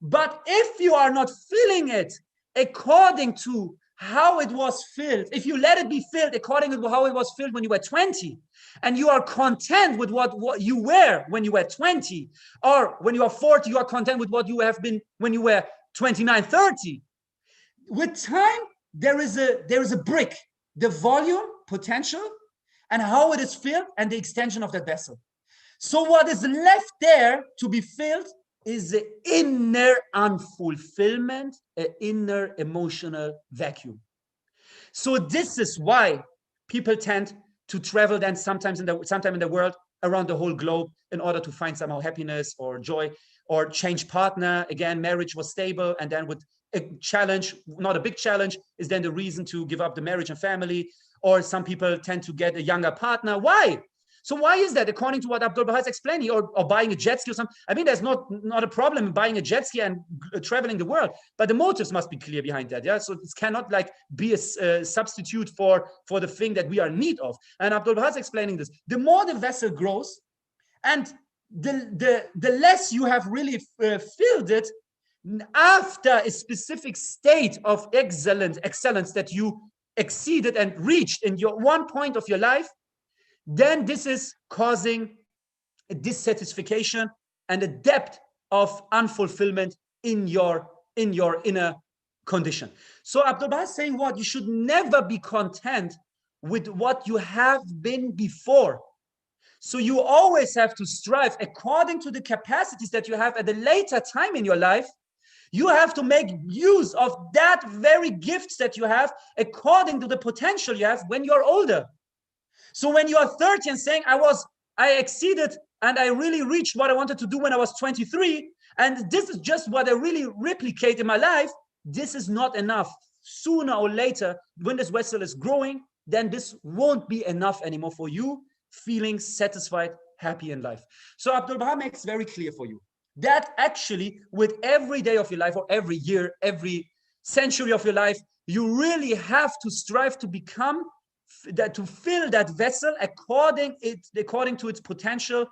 Speaker 5: but if you are not filling it according to how it was filled, if you let it be filled according to how it was filled when you were 20, and you are content with what you were when you were 20, or when you are 40, you are content with what you have been when you were 29, 30. With time, there is a brick, the volume, potential, and how it is filled, and the extension of that vessel. So what is left there to be filled is the inner unfulfillment, an inner emotional vacuum. So this is why people tend to travel then sometime in the world around the whole globe in order to find somehow happiness or joy, or change partner. Again, marriage was stable, and then with a challenge, not a big challenge, is then the reason to give up the marriage and family. Or some people tend to get a younger partner. Why? So why is that? According to what Abdul Baha is explaining, or buying a jet ski or something. I mean, there's not a problem in buying a jet ski and traveling the world, but the motives must be clear behind that. Yeah, so it cannot like be a substitute for the thing that we are in need of. And Abdul Baha is explaining this. The more the vessel grows, and the less you have really filled it, After a specific state of excellence that you exceeded and reached in your one point of your life, then this is causing a dissatisfaction and a depth of unfulfillment in your inner condition. So Abdul Baha is saying what? You should never be content with what you have been before. So you always have to strive according to the capacities that you have at a later time in your life. You have to make use of that very gifts that you have according to the potential you have when you're older. So when you are 30 and saying, I exceeded and I really reached what I wanted to do when I was 23, and this is just what I really replicate in my life, this is not enough. Sooner or later, when this vessel is growing, then this won't be enough anymore for you feeling satisfied, happy in life. So Abdul Baha makes very clear for you that actually with every day of your life or every year, every century of your life, you really have to strive to become that, to fill that vessel according to its potential,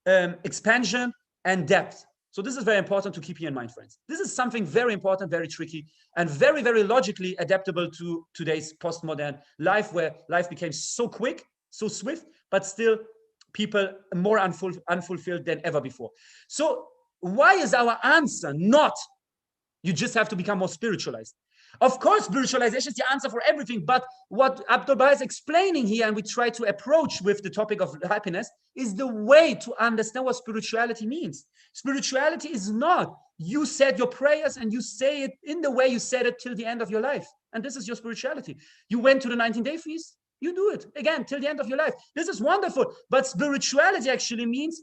Speaker 5: expansion and depth. So this is very important to keep here in mind, friends. This is something very important, very tricky, and very, very logically adaptable to today's postmodern life, where life became so quick, so swift, but still people more unfulfilled than ever before. So why is our answer not, you just have to become more spiritualized? Of course, spiritualization is the answer for everything, but what Abdul Baha is explaining here, and we try to approach with the topic of happiness, is the way to understand what spirituality means. Spirituality is not, you said your prayers and you say it in the way you said it till the end of your life. And this is your spirituality. You went to the 19-day feast, you do it again till the end of your life. This is wonderful. But spirituality actually means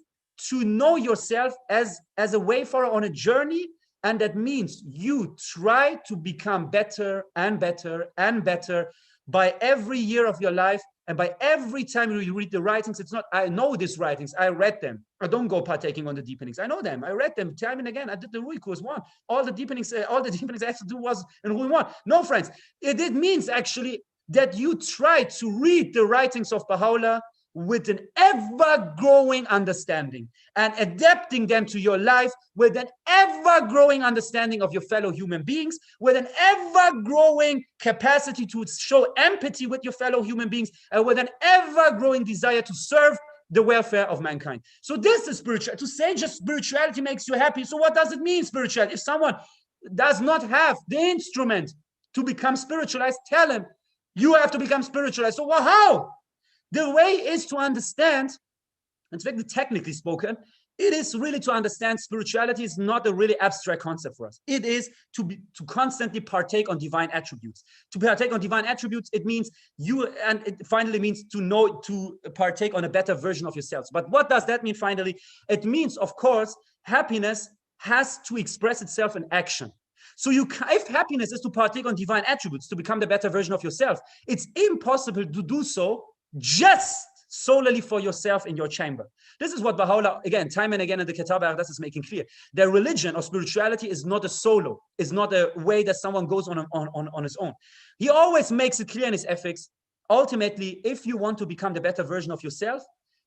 Speaker 5: to know yourself as a wayfarer on a journey. And that means you try to become better and better and better by every year of your life. And by every time you read the writings, it's not, I know these writings, I read them. I don't go partaking on the deepenings. I know them. I read them time and again. I did the Rui course 1. All the deepenings I had to do was in Rui 1. No, friends, it means actually that you try to read the writings of Baha'u'llah with an ever-growing understanding and adapting them to your life with an ever-growing understanding of your fellow human beings, with an ever-growing capacity to show empathy with your fellow human beings, and with an ever-growing desire to serve the welfare of mankind. So this is spiritual. To say just spirituality makes you happy. So what does it mean, spirituality? If someone does not have the instrument to become spiritualized, tell him, you have to become spiritualized. So well, how? The way is to understand, it's very technically spoken, it is really to understand spirituality is not a really abstract concept for us. It is to constantly partake on divine attributes. To partake on divine attributes, it means and it finally means to partake on a better version of yourselves. But what does that mean finally? It means, of course, happiness has to express itself in action. So if happiness is to partake on divine attributes, to become the better version of yourself, it's impossible to do so just solely for yourself in your chamber. This is what Baha'u'llah, again, time and again in the Kitab al-Aqdas is making clear. Their religion or spirituality is not a solo, is not a way that someone goes on his own. He always makes it clear in his ethics. Ultimately, if you want to become the better version of yourself,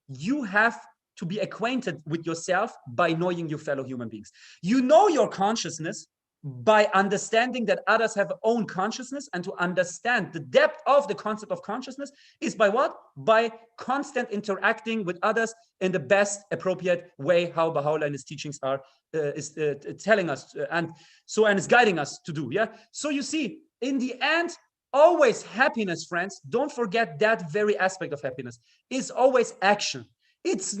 Speaker 5: you have to be acquainted with yourself by knowing your fellow human beings. You know your consciousness by understanding that others have their own consciousness, and to understand the depth of the concept of consciousness is by what? By constant interacting with others in the best appropriate way, how Baha'u'llah and his teachings are telling us and is guiding us to do. Yeah. So you see, in the end, always happiness, friends, don't forget that very aspect of happiness is always action. It's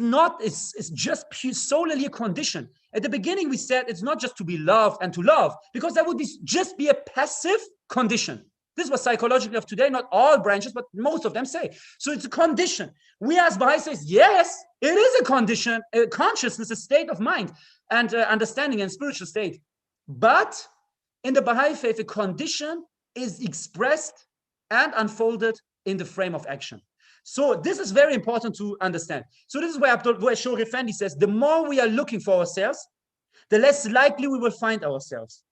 Speaker 5: just solely a condition. At the beginning, we said it's not just to be loved and to love, because that would just be a passive condition. This was psychologically of today, not all branches, but most of them say. So it's a condition. We as Baha'i says, yes, it is a condition, a consciousness, a state of mind and understanding and spiritual state. But in the Baha'i faith, a condition is expressed and unfolded in the frame of action. So this is very important to understand. So this is where Shaykh Effendi says, the more we are looking for ourselves, the less likely we will find ourselves.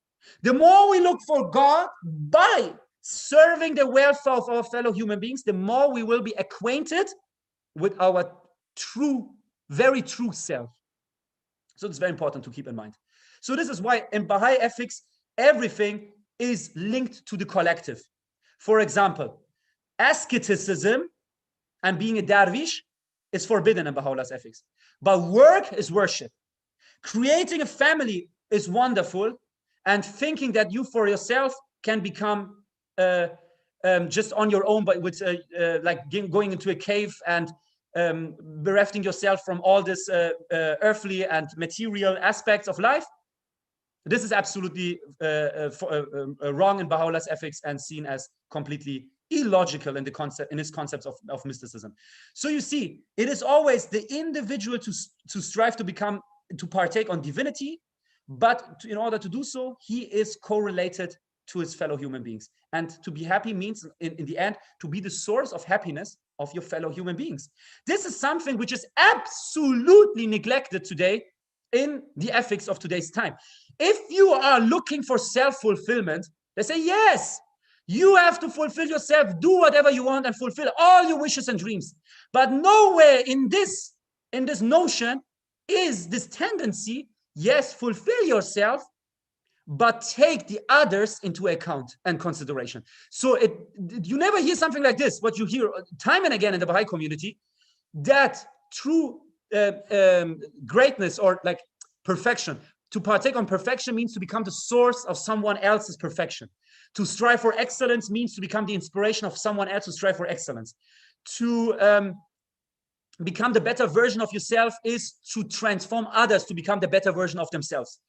Speaker 5: The more we look for God by serving the welfare of our fellow human beings, the more we will be acquainted with our true, very true self. So it's very important to keep in mind. So this is why in Baha'i ethics, everything is linked to the collective. For example, asceticism and being a dervish is forbidden in Baha'u'llah's ethics. But work is worship. Creating a family is wonderful, and thinking that you for yourself can become just on your own, but with like going into a cave and berefting yourself from all this earthly and material aspects of life. This is absolutely wrong in Baha'u'llah's ethics and seen as completely illogical in the concept, in his concepts of mysticism. So you see, it is always the individual to strive to partake on divinity, but in order to do so, he is correlated to his fellow human beings. And to be happy means, in the end, to be the source of happiness of your fellow human beings. This is something which is absolutely neglected today in the ethics of today's time. If you are looking for self-fulfillment, they say, yes, you have to fulfill yourself, do whatever you want and fulfill all your wishes and dreams. But nowhere in this notion is this tendency, yes, fulfill yourself, but take the others into account and consideration. So you never hear something like this, what you hear time and again in the Baha'i community, that true greatness or like perfection, to partake on perfection means to become the source of someone else's perfection. To strive for excellence means to become the inspiration of someone else to strive for excellence. To become the better version of yourself is to transform others to become the better version of themselves.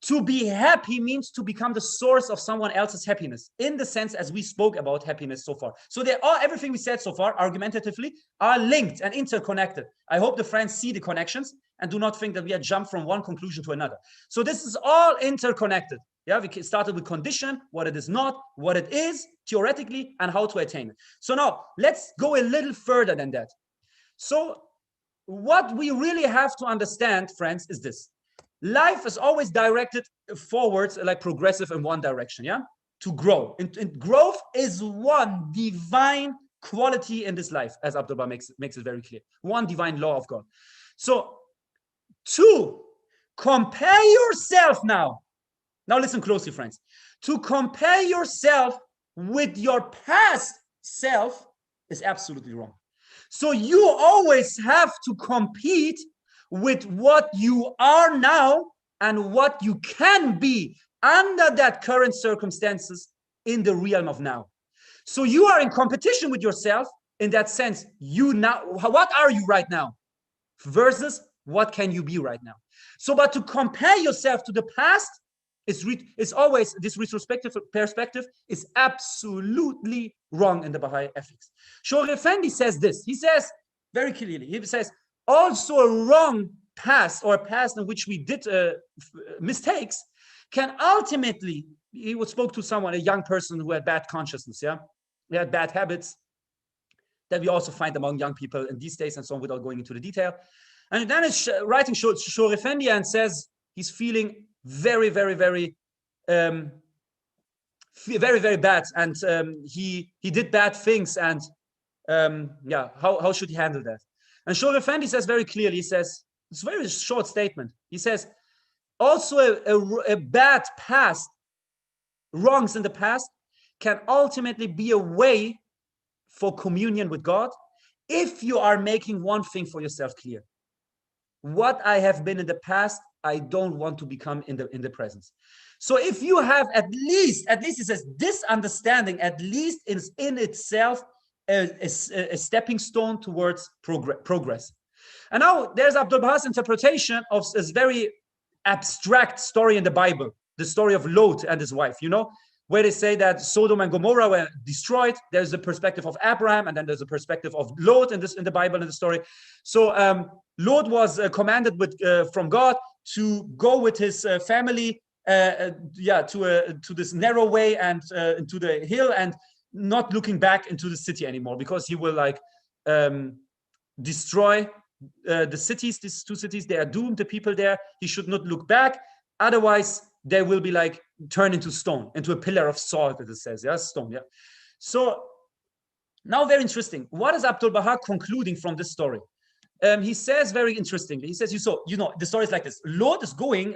Speaker 5: To be happy means to become the source of someone else's happiness, in the sense as we spoke about happiness so far. So everything we said so far, argumentatively, are linked and interconnected. I hope the friends see the connections and do not think that we have jumped from one conclusion to another. So this is all interconnected. Yeah, we started with condition, what it is not, what it is, theoretically, and how to attain it. So now, let's go a little further than that. So what we really have to understand, friends, is this. Life is always directed forwards, like progressive in one direction, yeah? To grow. And growth is one divine quality in this life, as Abdullah makes it very clear. One divine law of God. So, to compare yourself now listen closely, friends. To compare yourself with your past self is absolutely wrong. So you always have to compete with what you are now and what you can be under that current circumstances in the realm of now. So you are in competition with yourself in that sense. What are you right now versus what can you be right now? So, but to compare yourself to the past is always, this retrospective perspective is absolutely wrong in the Baha'i ethics. Shahr Effendi says this. He says very clearly, he says, also a wrong past, or a past in which we did mistakes, can ultimately, he spoke to someone, a young person who had bad consciousness, yeah? They had bad habits that we also find among young people in these days and so on, without going into the detail. And then it's writing Shahr Effendi and says he's feeling very, very, very, very, very bad, and he did bad things, and yeah, how should he handle that? And Shahr Effendi says very clearly, he says, it's a very short statement. He says, also a bad past, wrongs in the past, can ultimately be a way for communion with God if you are making one thing for yourself clear. What I have been in the past, I don't want to become in the present. So if you have at least he says, this understanding at least is in itself a stepping stone towards progress. And now there's Abdul Baha's interpretation of this very abstract story in the Bible, the story of Lot and his wife, where they say that Sodom and Gomorrah were destroyed. There's a perspective of Abraham, and then there's a perspective of Lot in the Bible, in the story. So Lot was commanded from God to go with his family to this narrow way and into the hill, and not looking back into the city anymore, because he will destroy the cities, these two cities. They are doomed, the people there. He should not look back, otherwise they will be turned into stone, into a pillar of salt, as it says, stone. So now, very interesting, what is Abdul Baha concluding from this story? he says very interestingly, he says, the story is like this. Lot is going,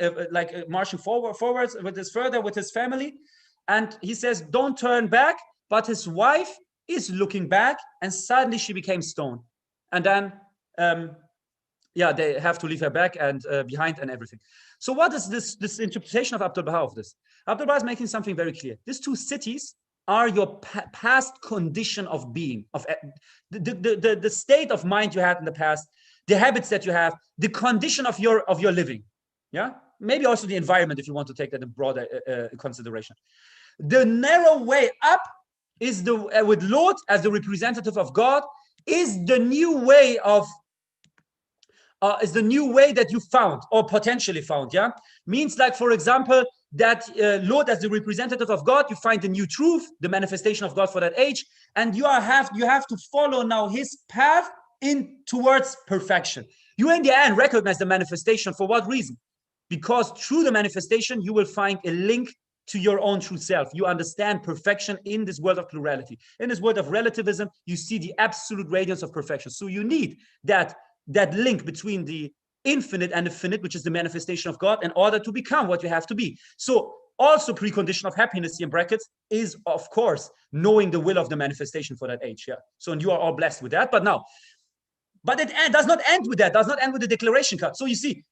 Speaker 5: marching forwards with his family. And he says, don't turn back. But his wife is looking back, and suddenly she became stone. And then, they have to leave her back and behind and everything. So what is this interpretation of Abdul Baha of this? Abdul Baha is making something very clear. These two cities are your past condition of being, of the state of mind you had in the past, the habits that you have, the condition of your living. Yeah, maybe also the environment, if you want to take that in broader consideration. The narrow way up is with Lord as the representative of God, is the new way that you found or potentially found. Yeah, means like, for example, that Lord as the representative of God, you find the new truth, the manifestation of God for that age, and you have to follow now his path in towards perfection. You in the end recognize the manifestation. For what reason? Because through the manifestation you will find a link to your own true self. You understand perfection in this world of plurality. In this world of relativism, you see the absolute radiance of perfection. So you need that link between the infinite and the finite, which is the manifestation of God, in order to become what you have to be. So also precondition of happiness, in brackets, is of course knowing the will of the manifestation for that age. Yeah. So, and you are all blessed with that. But it does not end with that. Does not end with the declaration card. So you see,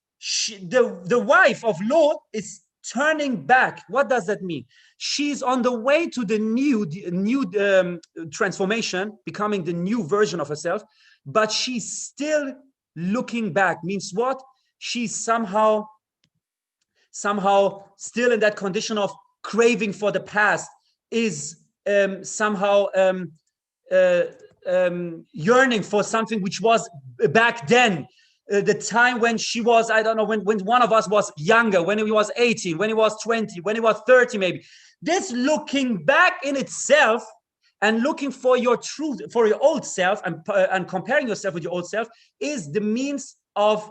Speaker 5: the wife of Lot is turning back. What does that mean? She's on the way to the new transformation, becoming the new version of herself, but she's still looking back. Means what? She's somehow still in that condition of craving for the past, is somehow yearning for something which was back then. The time when she was, I don't know, when one of us was younger, when he was 18, when he was 20, when he was 30 maybe. This looking back in itself and looking for your truth, for your old self, and comparing yourself with your old self, is the means of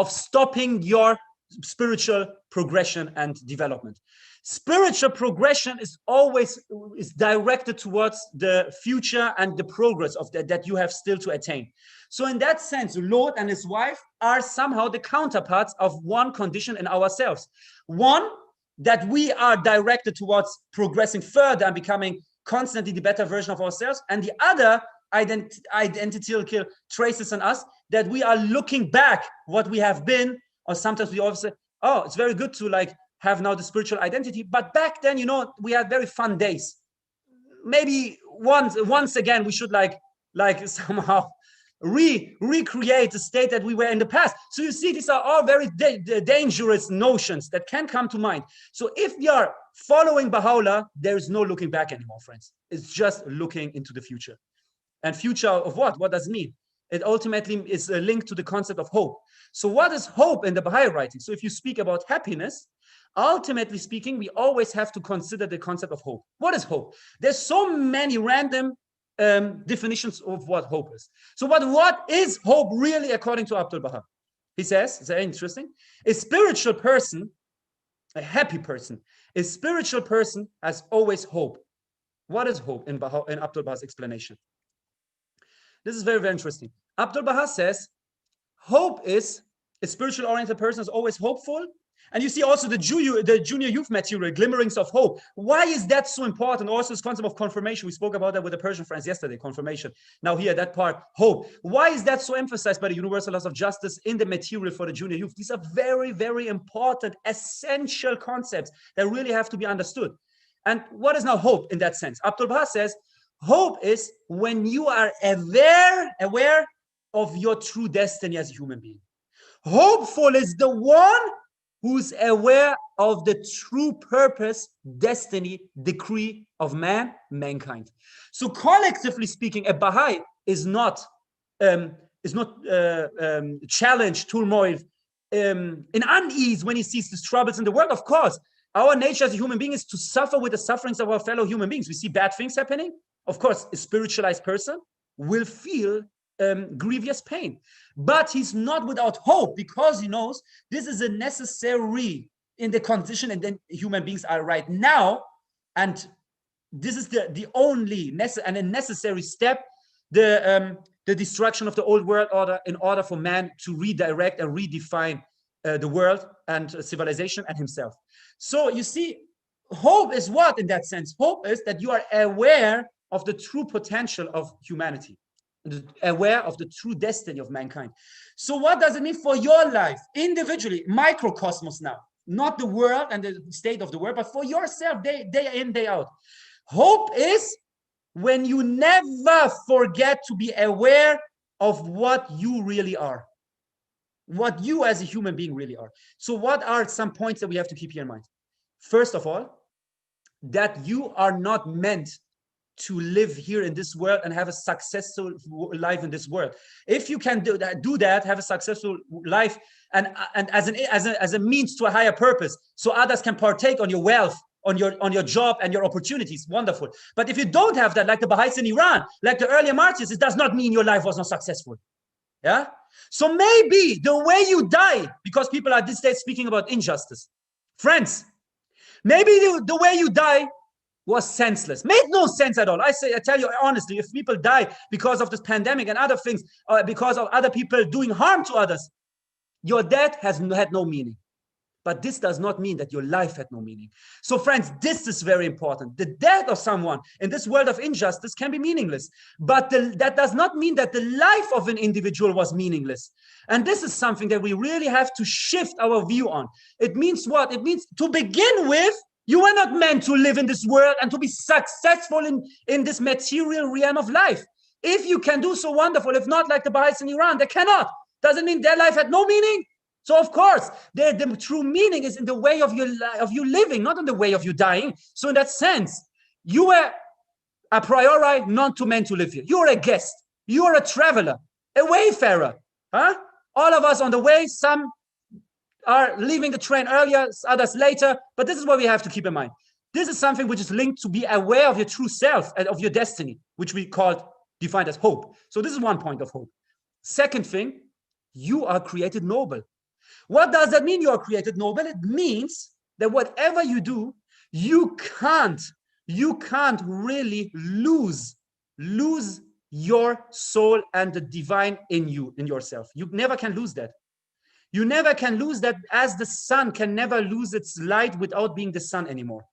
Speaker 5: stopping your spiritual progression and development. Spiritual progression is always directed towards the future and the progress of that you have still to attain. So in that sense, Lord and his wife are somehow the counterparts of one condition in ourselves. One, that we are directed towards progressing further and becoming constantly the better version of ourselves. And the other identical traces in us, that we are looking back what we have been, or sometimes we also say, oh, it's very good to have now the spiritual identity, but back then, we had very fun days. Maybe once again, we should somehow recreate the state that we were in the past. So you see, these are all very dangerous notions that can come to mind. So if we are following Baha'u'llah, there is no looking back anymore, friends. It's just looking into the future. And future of what? What does it mean? It ultimately is a link to the concept of hope. So what is hope in the Baha'i writing? So if you speak about happiness, ultimately speaking, we always have to consider the concept of hope. What is hope? There's so many random definitions of what hope is. So what is hope really according to Abdul Baha? He says, it's very interesting, a spiritual person, a happy person, a spiritual person has always hope. What is hope in Abdul Baha's explanation? This is very, very interesting. Abdul Baha says, hope is, a spiritual oriented person is always hopeful. And you see also the junior youth material, glimmerings of hope. Why is that so important? Also this concept of confirmation. We spoke about that with the Persian friends yesterday, confirmation. Now here, that part, hope. Why is that so emphasized by the universal laws of justice in the material for the junior youth? These are very, very important, essential concepts that really have to be understood. And what is now hope in that sense? Abdul Baha says, hope is when you are aware of your true destiny as a human being. Hopeful is the one who's aware of the true purpose, destiny, decree of mankind. So collectively speaking, a Baha'i is not challenged, turmoil, in unease when he sees these troubles in the world. Of course, our nature as a human being is to suffer with the sufferings of our fellow human beings. We see bad things happening. Of course, a spiritualized person will feel grievous pain, but he's not without hope, because he knows this is a necessary in the condition and then human beings are right now, and this is the only necessary step, the the destruction of the old world order in order for man to redirect and redefine the world and civilization and himself. So you see, hope is what in that sense? Hope is that you are aware of the true potential of humanity, aware of the true destiny of mankind. So what does it mean for your life individually, microcosmos now, not the world and the state of the world, but for yourself, day in, day out? Hope is when you never forget to be aware of what you really are, what you as a human being really are. So what are some points that we have to keep here in mind? First of all, that you are not meant to live here in this world and have a successful life in this world. If you can do that, have a successful life, and as a means to a higher purpose, so others can partake on your wealth, on your job and your opportunities, wonderful. But if you don't have that, like the Baha'is in Iran, like the earlier martyrs, it does not mean your life was not successful. Yeah. So maybe the way you die, because people are these days speaking about injustice, friends, maybe the way you die was senseless, made no sense at all. I tell you honestly, if people die because of this pandemic and other things, because of other people doing harm to others, your death had no meaning. But this does not mean that your life had no meaning. So friends, this is very important. The death of someone in this world of injustice can be meaningless, but that does not mean that the life of an individual was meaningless. And this is something that we really have to shift our view on. It means what? It means to begin with, you were not meant to live in this world and to be successful in this material realm of life. If you can do so, wonderful. If not, like the Baha'is in Iran, they cannot. Doesn't mean their life had no meaning. So of course, the true meaning is in the way of you living, not in the way of you dying. So in that sense, you were a priori not meant to live here. You're a guest. You're a traveler, a wayfarer. Huh? All of us on the way, some are leaving the train earlier, others later. But this is what we have to keep in mind. This is something which is linked to be aware of your true self and of your destiny, which we defined as hope. So this is one point of hope. Second thing, you are created noble. What does that mean, you are created noble? It means that whatever you do, you can't really lose your soul and the divine in you, in yourself. You never can lose that. You never can lose that, as the sun can never lose its light without being the sun anymore.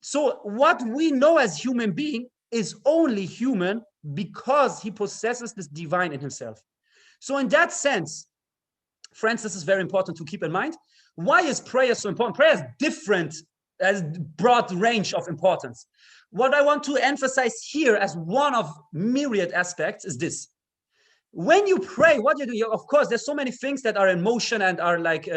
Speaker 5: So what we know as human being is only human because he possesses this divine in himself. So in that sense, friends, this is very important to keep in mind. Why is prayer so important? Prayer is different, has broad range of importance. What I want to emphasize here as one of myriad aspects is this. When you pray, what you do, of course, there's so many things that are in motion and are like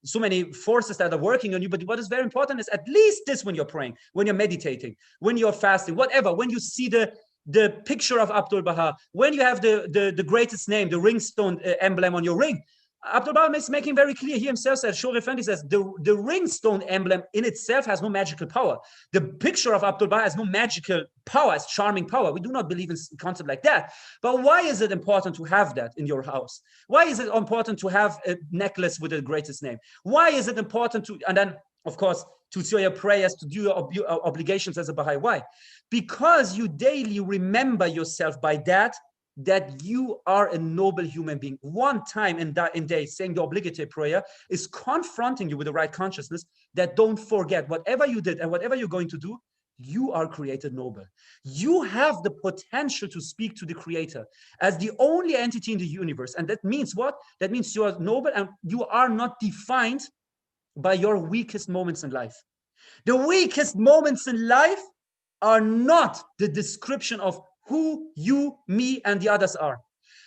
Speaker 5: so many forces that are working on you. But what is very important is at least this: when you're praying, when you're meditating, when you're fasting, whatever, when you see the picture of Abdul Baha, when you have the greatest name, the ringstone emblem on your ring. Abdul Baha is making very clear. He himself says, Shahnam Effendi says, the ringstone emblem in itself has no magical power. The picture of Abdul Baha has no magical power, it's charming power. We do not believe in a concept like that. But why is it important to have that in your house? Why is it important to have a necklace with the greatest name? Why is it important to, and then, of course, to say your prayers, to do your obligations as a Baha'i? Why? Because you daily remember yourself by that you are a noble human being. One time in day, saying the obligatory prayer is confronting you with the right consciousness that don't forget whatever you did and whatever you're going to do, you are created noble. You have the potential to speak to the Creator as the only entity in the universe. And that means what? That means you are noble and you are not defined by your weakest moments in life. The weakest moments in life are not the description of who you, me, and the others are.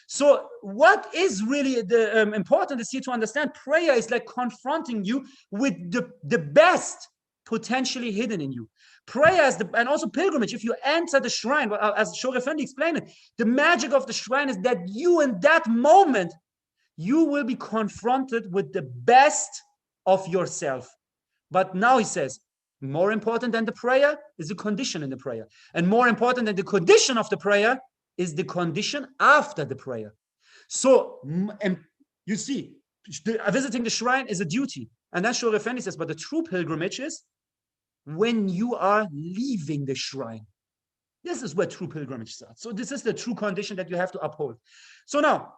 Speaker 5: So what is really the important is here to understand prayer is like confronting you with the best potentially hidden in you. Prayer is and also pilgrimage. If you enter the shrine, as Shahnam Effendi explained it, the magic of the shrine is that you in that moment, you will be confronted with the best of yourself. But now he says, more important than the prayer is the condition in the prayer. And more important than the condition of the prayer is the condition after the prayer. So, and you see, visiting the shrine is a duty. And then Shahnam Effendi says, but the true pilgrimage is when you are leaving the shrine. This is where true pilgrimage starts. So this is the true condition that you have to uphold. So now,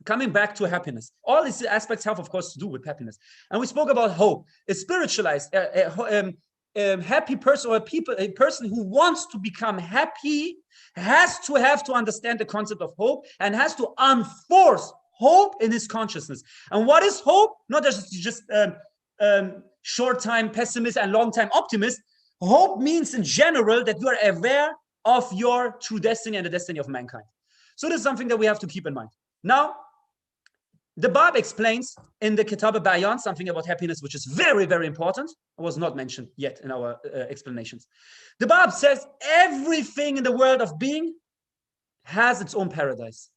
Speaker 5: coming back to happiness, all these aspects have, of course, to do with happiness. And we spoke about hope. A spiritualized, happy person, or a person who wants to become happy has to understand the concept of hope and has to enforce hope in his consciousness. And what is hope? Not just short-time pessimist and long-time optimist. Hope means in general that you are aware of your true destiny and the destiny of mankind. So this is something that we have to keep in mind. Now, the Bab explains in the Kitab al-Bayan something about happiness, which is very, very important. It was not mentioned yet in our explanations. The Bab says everything in the world of being has its own paradise.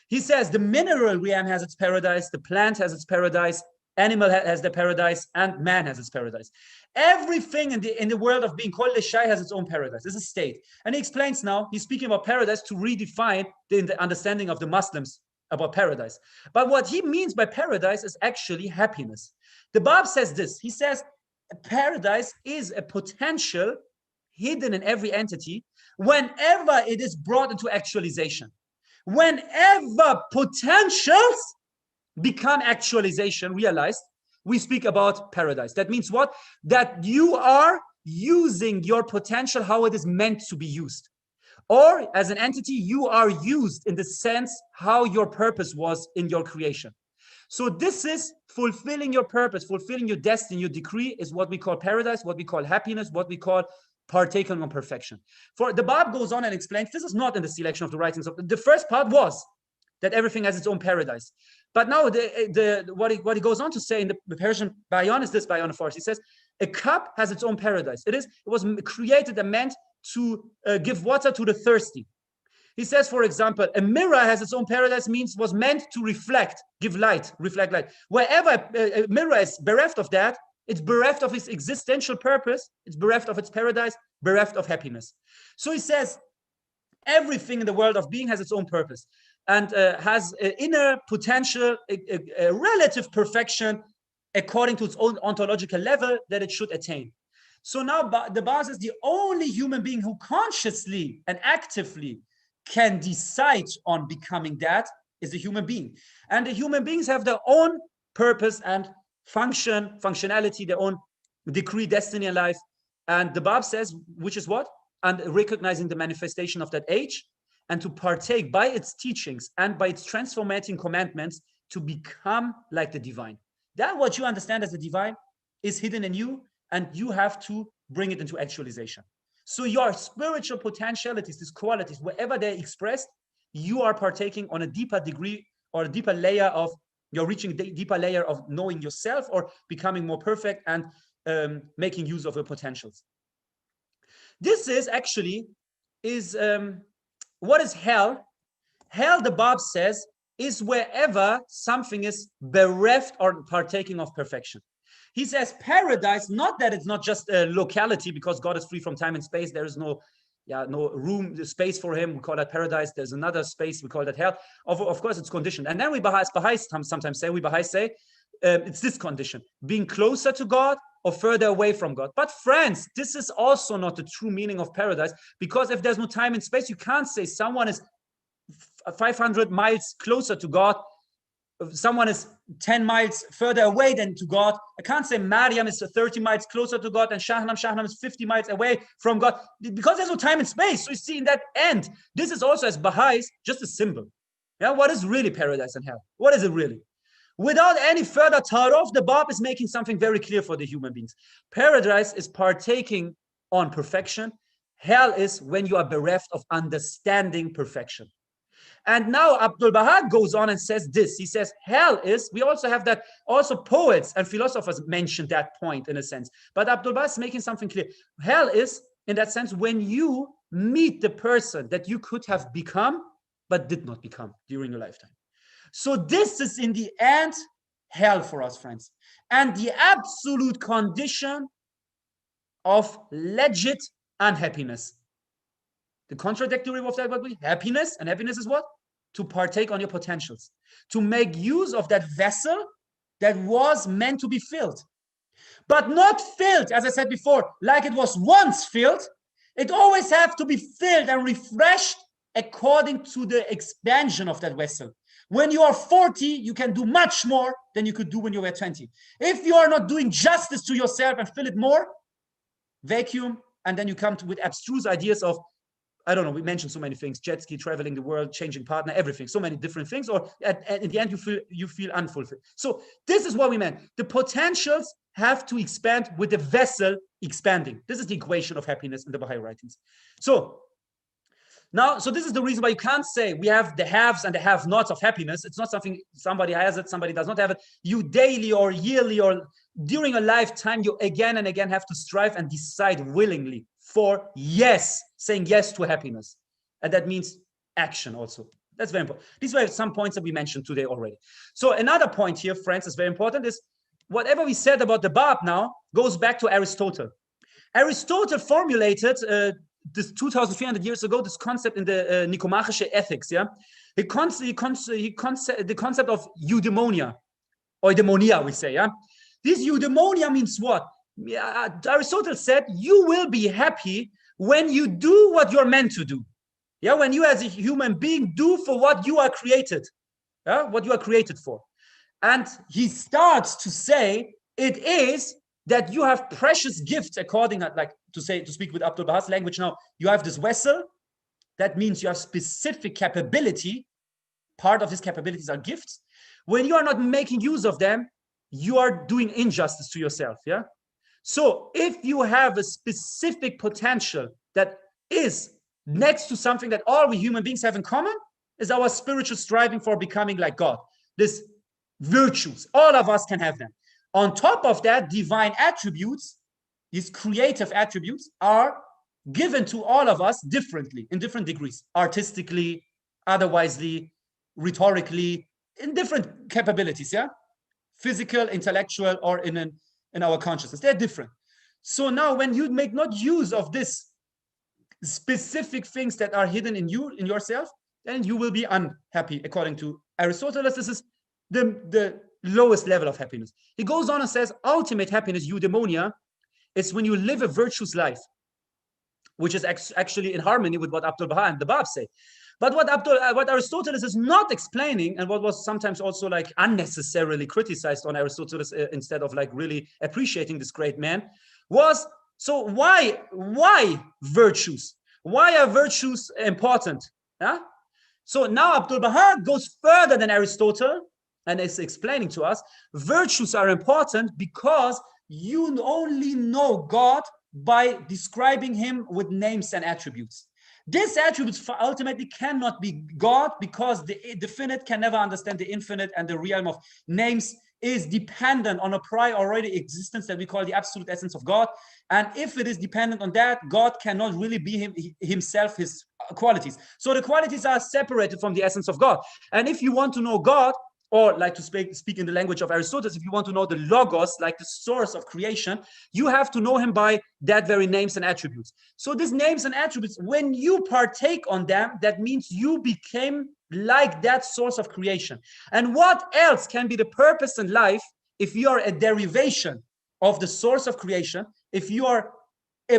Speaker 5: He says the mineral realm has its paradise, the plant has its paradise, animal has their paradise, and man has its paradise. Everything in the world of being called Shai has its own paradise. This is a state. And he explains now, he's speaking about paradise to redefine the understanding of the Muslims about paradise. But what he means by paradise is actually happiness. The Bab says this. He says paradise is a potential hidden in every entity whenever it is brought into actualization. Whenever potentials become actualization, realized, we speak about paradise. That means what? That you are using your potential how it is meant to be used. Or as an entity, you are used in the sense how your purpose was in your creation. So this is fulfilling your purpose, fulfilling your destiny, your decree is what we call paradise, what we call happiness, what we call partaking on perfection. For the Bab goes on and explains, this is not in the selection of the writings of the first part was that everything has its own paradise. But now what he goes on to say in the Persian Bayan is this, Bayan of Farsi. He says, a cup has its own paradise. It was created and meant to give water to the thirsty. He says, for example, a mirror has its own paradise, was meant to reflect, give light, reflect light. Wherever a mirror is bereft of that, it's bereft of its existential purpose, it's bereft of its paradise, bereft of happiness. So he says, everything in the world of being has its own purpose and has an inner potential, a relative perfection according to its own ontological level that it should attain. So now the Bab is the only human being who consciously and actively can decide on becoming that is a human being. And the human beings have their own purpose and functionality, their own decree, destiny, and life. And the Bab says, which is what? And recognizing the manifestation of that age and to partake by its teachings and by its transformating commandments to become like the divine. That what you understand as the divine is hidden in you, and you have to bring it into actualization. So your spiritual potentialities, these qualities, wherever they're expressed, you are partaking on a deeper degree or a deeper layer of, you're reaching a deeper layer of knowing yourself or becoming more perfect and making use of your potentials. This is actually, what is hell? Hell, the Bab says, is wherever something is bereft or partaking of perfection. He says paradise, not that it's not just a locality because God is free from time and space. There is no room, space for him. We call that paradise. There's another space. We call that hell. Of course, it's conditioned. And then we Baha'is sometimes say, it's this condition, being closer to God or further away from God. But friends, this is also not the true meaning of paradise, because if there's no time and space, you can't say someone is 500 miles closer to God, someone is 10 miles further away than to God. I can't say Maryam is 30 miles closer to God and Shahnam is 50 miles away from God, because there's no time and space. So you see in that end, this is also as Baha'is just a symbol. Yeah, what is really paradise and hell? What is it really? Without any further ta'aruf, the Bab is making something very clear for the human beings. Paradise is partaking on perfection. Hell is when you are bereft of understanding perfection. And now Abdul Baha goes on and says this. He says, hell is, we also have that, also poets and philosophers mentioned that point in a sense. But Abdul Baha is making something clear. Hell is, in that sense, when you meet the person that you could have become, but did not become during your lifetime. So this is in the end, hell for us, friends. And the absolute condition of legit unhappiness. The contradictory of that, what we happiness, and happiness is what? To partake on your potentials, to make use of that vessel that was meant to be filled, but not filled, as I said before, like it was once filled, It always has to be filled and refreshed according to the expansion of that vessel. When you are 40, you can do much more than you could do when you were 20. If you are not doing justice to yourself and fill it more, vacuum, and then you come with abstruse ideas of, I don't know, we mentioned so many things: jet ski, traveling the world, changing partner, everything, so many different things, or in the end you feel unfulfilled. So this is what we meant. The potentials have to expand with the vessel expanding. This is the equation of happiness in the Baha'i writings. So now, so this is the reason why you can't say we have the haves and the have-nots of happiness. It's not something somebody has it, somebody does not have it. You daily or yearly or during a lifetime, you again and again have to strive and decide willingly for yes, saying yes to happiness. And that means action also. That's very important. These were some points that we mentioned today already. So another point here, friends, is very important, is whatever we said about the Bab now goes back to Aristotle. Aristotle formulated this 2,300 years ago, this concept in the Nicomachische Ethics, yeah? The concept of eudaimonia, or eudaimonia, we say, yeah? This eudaimonia means what? Aristotle said, you will be happy when you do what you're meant to do. Yeah, when you as a human being do for what you are created, yeah, what you are created for. And he starts to say, it is that you have precious gifts, according, like to speak with Abdul Baha's language now, you have this vessel. That means you have specific capability. Part of these capabilities are gifts. When you are not making use of them, you are doing injustice to yourself, yeah? So if you have a specific potential that is next to something that all we human beings have in common, is our spiritual striving for becoming like God. This virtues, all of us can have them. On top of that, divine attributes, these creative attributes, are given to all of us differently, in different degrees, artistically, otherwisely, rhetorically, in different capabilities, yeah? Physical, intellectual, or in our consciousness. They're different. So now when you make not use of this specific things that are hidden in you, in yourself, then you will be unhappy. According to Aristotle, this is the lowest level of happiness. He goes on and says, ultimate happiness, eudaimonia, is when you live a virtuous life, which is actually in harmony with what Abdul Baha and the Bab say. But what Aristotle is not explaining, and what was sometimes also like unnecessarily criticized on Aristotle instead of like really appreciating this great man, was, so why virtues? Why are virtues important? Yeah? So now Abdul Baha goes further than Aristotle and is explaining to us, virtues are important because you only know God by describing him with names and attributes. These attributes ultimately cannot be God, because the definite can never understand the infinite, and the realm of names is dependent on a prior already existence that we call the absolute essence of God. And if it is dependent on that, God cannot really be himself, his qualities. So the qualities are separated from the essence of God. And if you want to know God, or like to speak in the language of Aristotle, if you want to know the logos, like the source of creation, you have to know him by that very names and attributes. So these names and attributes, when you partake on them, that means you became like that source of creation. And what else can be the purpose in life if you are a derivation of the source of creation? If you are a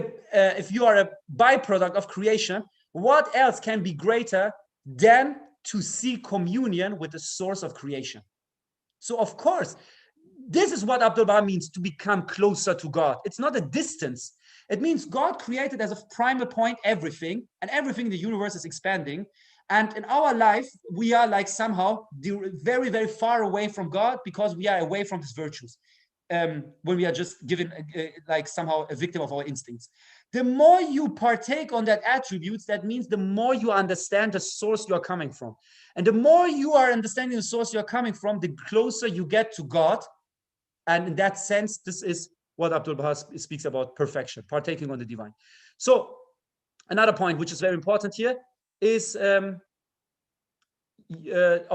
Speaker 5: byproduct of creation, what else can be greater than to see communion with the source of creation? So of course, this is what Abdul Baha means, to become closer to God. It's not a distance. It means God created as a primal point everything, and everything in the universe is expanding. And in our life, we are like somehow very, very far away from God, because we are away from his virtues. When we are just given like somehow a victim of our instincts. The more you partake on that attributes, that means the more you understand the source you are coming from. And the more you are understanding the source you are coming from, the closer you get to God. And in that sense, this is what Abdul Baha speaks about perfection, partaking on the divine. So another point, which is very important here, is, of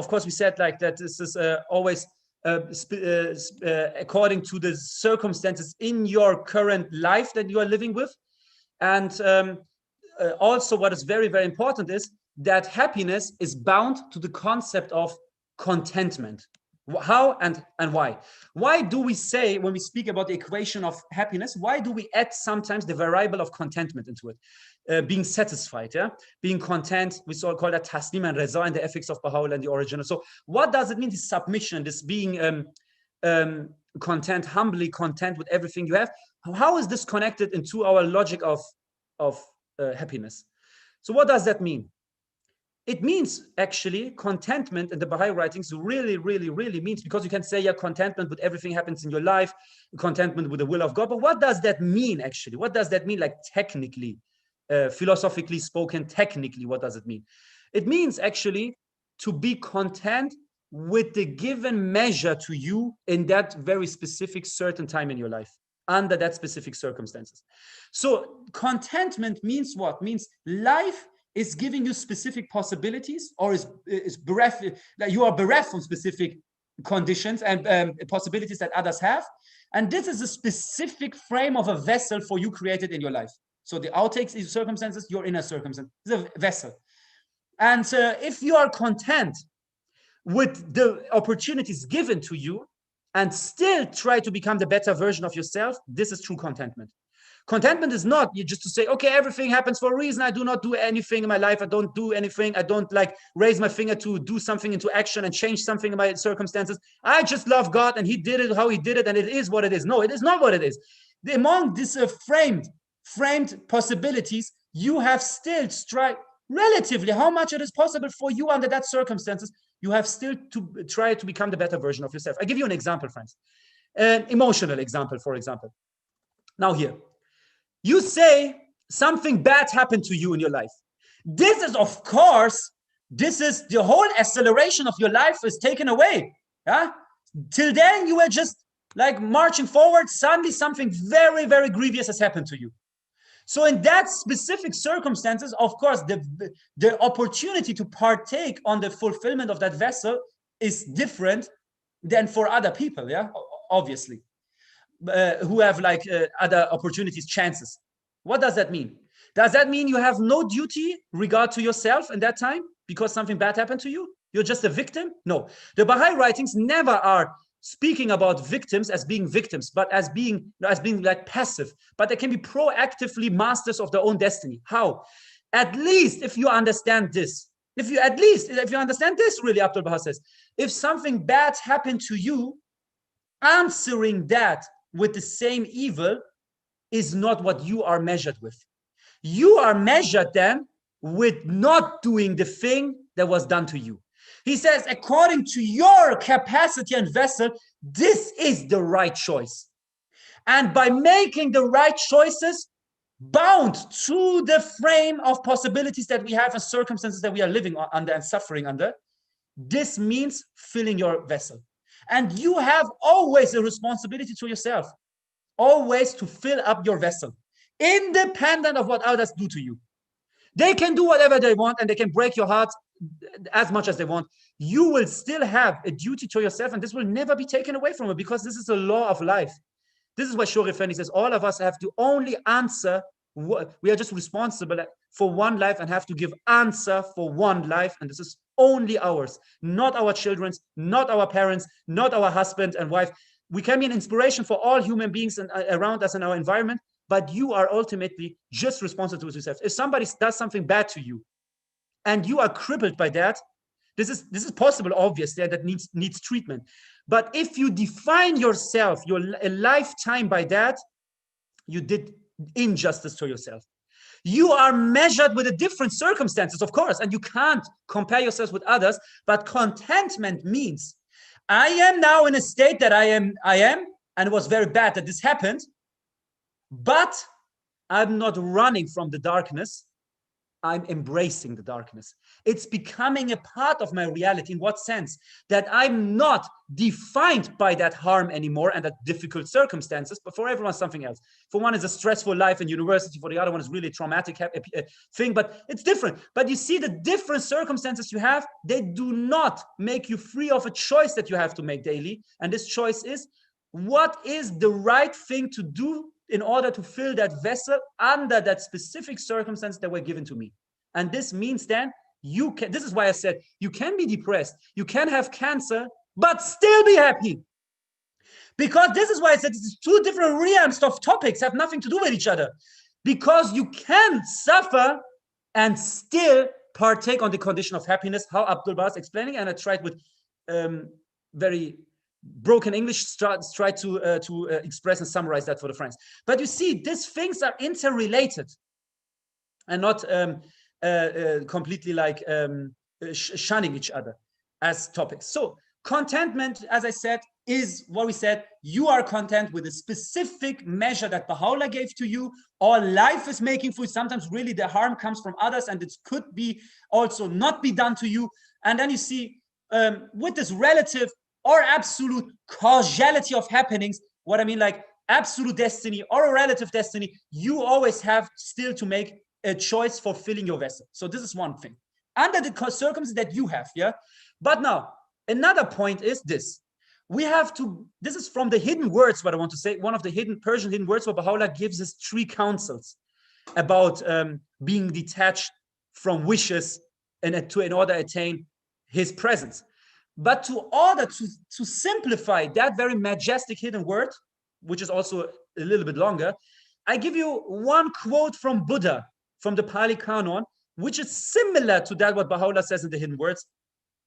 Speaker 5: course, we said like that this is always according to the circumstances in your current life that you are living with. And also what is very, very important is that happiness is bound to the concept of contentment. How and why? Why do we say, when we speak about the equation of happiness, why do we add sometimes the variable of contentment into it? Being satisfied, yeah, being content. We call that taslim and reza in the ethics of Baha'u'llah and the original. So what does it mean, this submission, this being content, humbly content with everything you have? How is this connected into our logic of happiness? So what does that mean? It means actually contentment in the Baha'i writings really means, because you can say, yeah, contentment with everything happens in your life, contentment with the will of God. But what does that mean actually? What does that mean, like technically, philosophically spoken, technically, what does it mean? It means actually to be content with the given measure to you in that very specific certain time in your life, under that specific circumstances. So contentment means what? Means life is giving you specific possibilities, or is bereft, that you are bereft from specific conditions and possibilities that others have. And this is a specific frame of a vessel for you created in your life. So the outtakes is circumstances, your inner circumstance is a vessel. And if you are content with the opportunities given to you and still try to become the better version of yourself, this is true contentment. Contentment is not you just to say, okay, everything happens for a reason. I do not do anything in my life. I don't do anything. I don't like raise my finger to do something into action and change something in my circumstances. I just love God and he did it how he did it and it is what it is. No, it is not what it is. Among these framed possibilities, you have still relatively how much it is possible for you under that circumstances. You have still to try to become the better version of yourself. I give you an example, friends. An emotional example, for example. Now here. You say something bad happened to you in your life. This is, of course, this is the whole acceleration of your life is taken away. Yeah. Till then, you were just like marching forward. Suddenly, something very grievous has happened to you. So, in that specific circumstances, of course, the opportunity to partake on the fulfillment of that vessel is different than for other people. Yeah, obviously. Who have like other opportunities, chances. What does that mean? Does that mean you have no duty regard to yourself in that time because something bad happened to you? You're just a victim? No. The Baha'i writings never are speaking about victims as being victims, but as being like passive. But they can be proactively masters of their own destiny. How? At least if you understand this. If you understand this, really, Abdul Baha says, if something bad happened to you, answering that with the same evil is not what you are measured with. You are measured then with not doing the thing that was done to you. He says, according to your capacity and vessel, this is the right choice. And by making the right choices, bound to the frame of possibilities that we have and circumstances that we are living under and suffering under, this means filling your vessel. And you have always a responsibility to yourself, always to fill up your vessel, independent of what others do to you. They can do whatever they want and they can break your heart as much as they want. You will still have a duty to yourself, and this will never be taken away from you, because this is a law of life. This is why Shor Effendi says all of us have to only answer. We are just responsible for one life and have to give answer for one life, and this is only ours, not our children's, not our parents, not our husband and wife. We can be an inspiration for all human beings around us in our environment, but you are ultimately just responsible to yourself. If somebody does something bad to you and you are crippled by that, this is possible, obviously, that needs treatment. But if you define yourself, your lifetime by that, you did injustice to yourself. You are measured with the different circumstances, of course, and you can't compare yourselves with others. But contentment means I am now in a state that I am, and it was very bad that this happened, but I'm not running from the darkness. I'm embracing the darkness. It's becoming a part of my reality. In what sense? That I'm not defined by that harm anymore and that difficult circumstances, but for everyone, something else. For one, is a stressful life in university. For the other one, is really a traumatic thing, but it's different. But you see, the different circumstances you have, they do not make you free of a choice that you have to make daily. And this choice is, what is the right thing to do in order to fill that vessel under that specific circumstance that were given to me. And this means then you can, this is why I said, you can be depressed, you can have cancer, but still be happy. Because this is why I said it's two different realms of topics, have nothing to do with each other. Because you can suffer and still partake on the condition of happiness, how Abdul Baha is explaining, and I tried with very broken English, try to express and summarize that for the friends. But you see, these things are interrelated and not completely like shunning each other as topics. So contentment, as I said, is what we said. You are content with a specific measure that Baha'u'llah gave to you, or life is making for you. Sometimes really the harm comes from others, and it could be also not be done to you. And then you see with this relative or absolute causality of happenings, what I mean, like absolute destiny or a relative destiny, you always have still to make a choice for filling your vessel. So this is one thing under the circumstances that you have. Yeah. But now another point is this. We have to, this is from the hidden words, what I want to say, one of the hidden Persian hidden words where Baha'u'llah gives us 3 counsels about being detached from wishes and in order to attain his presence. But to simplify that very majestic hidden word, which is also a little bit longer, I give you one quote from Buddha, from the Pali Canon, which is similar to that what Baha'u'llah says in the hidden words.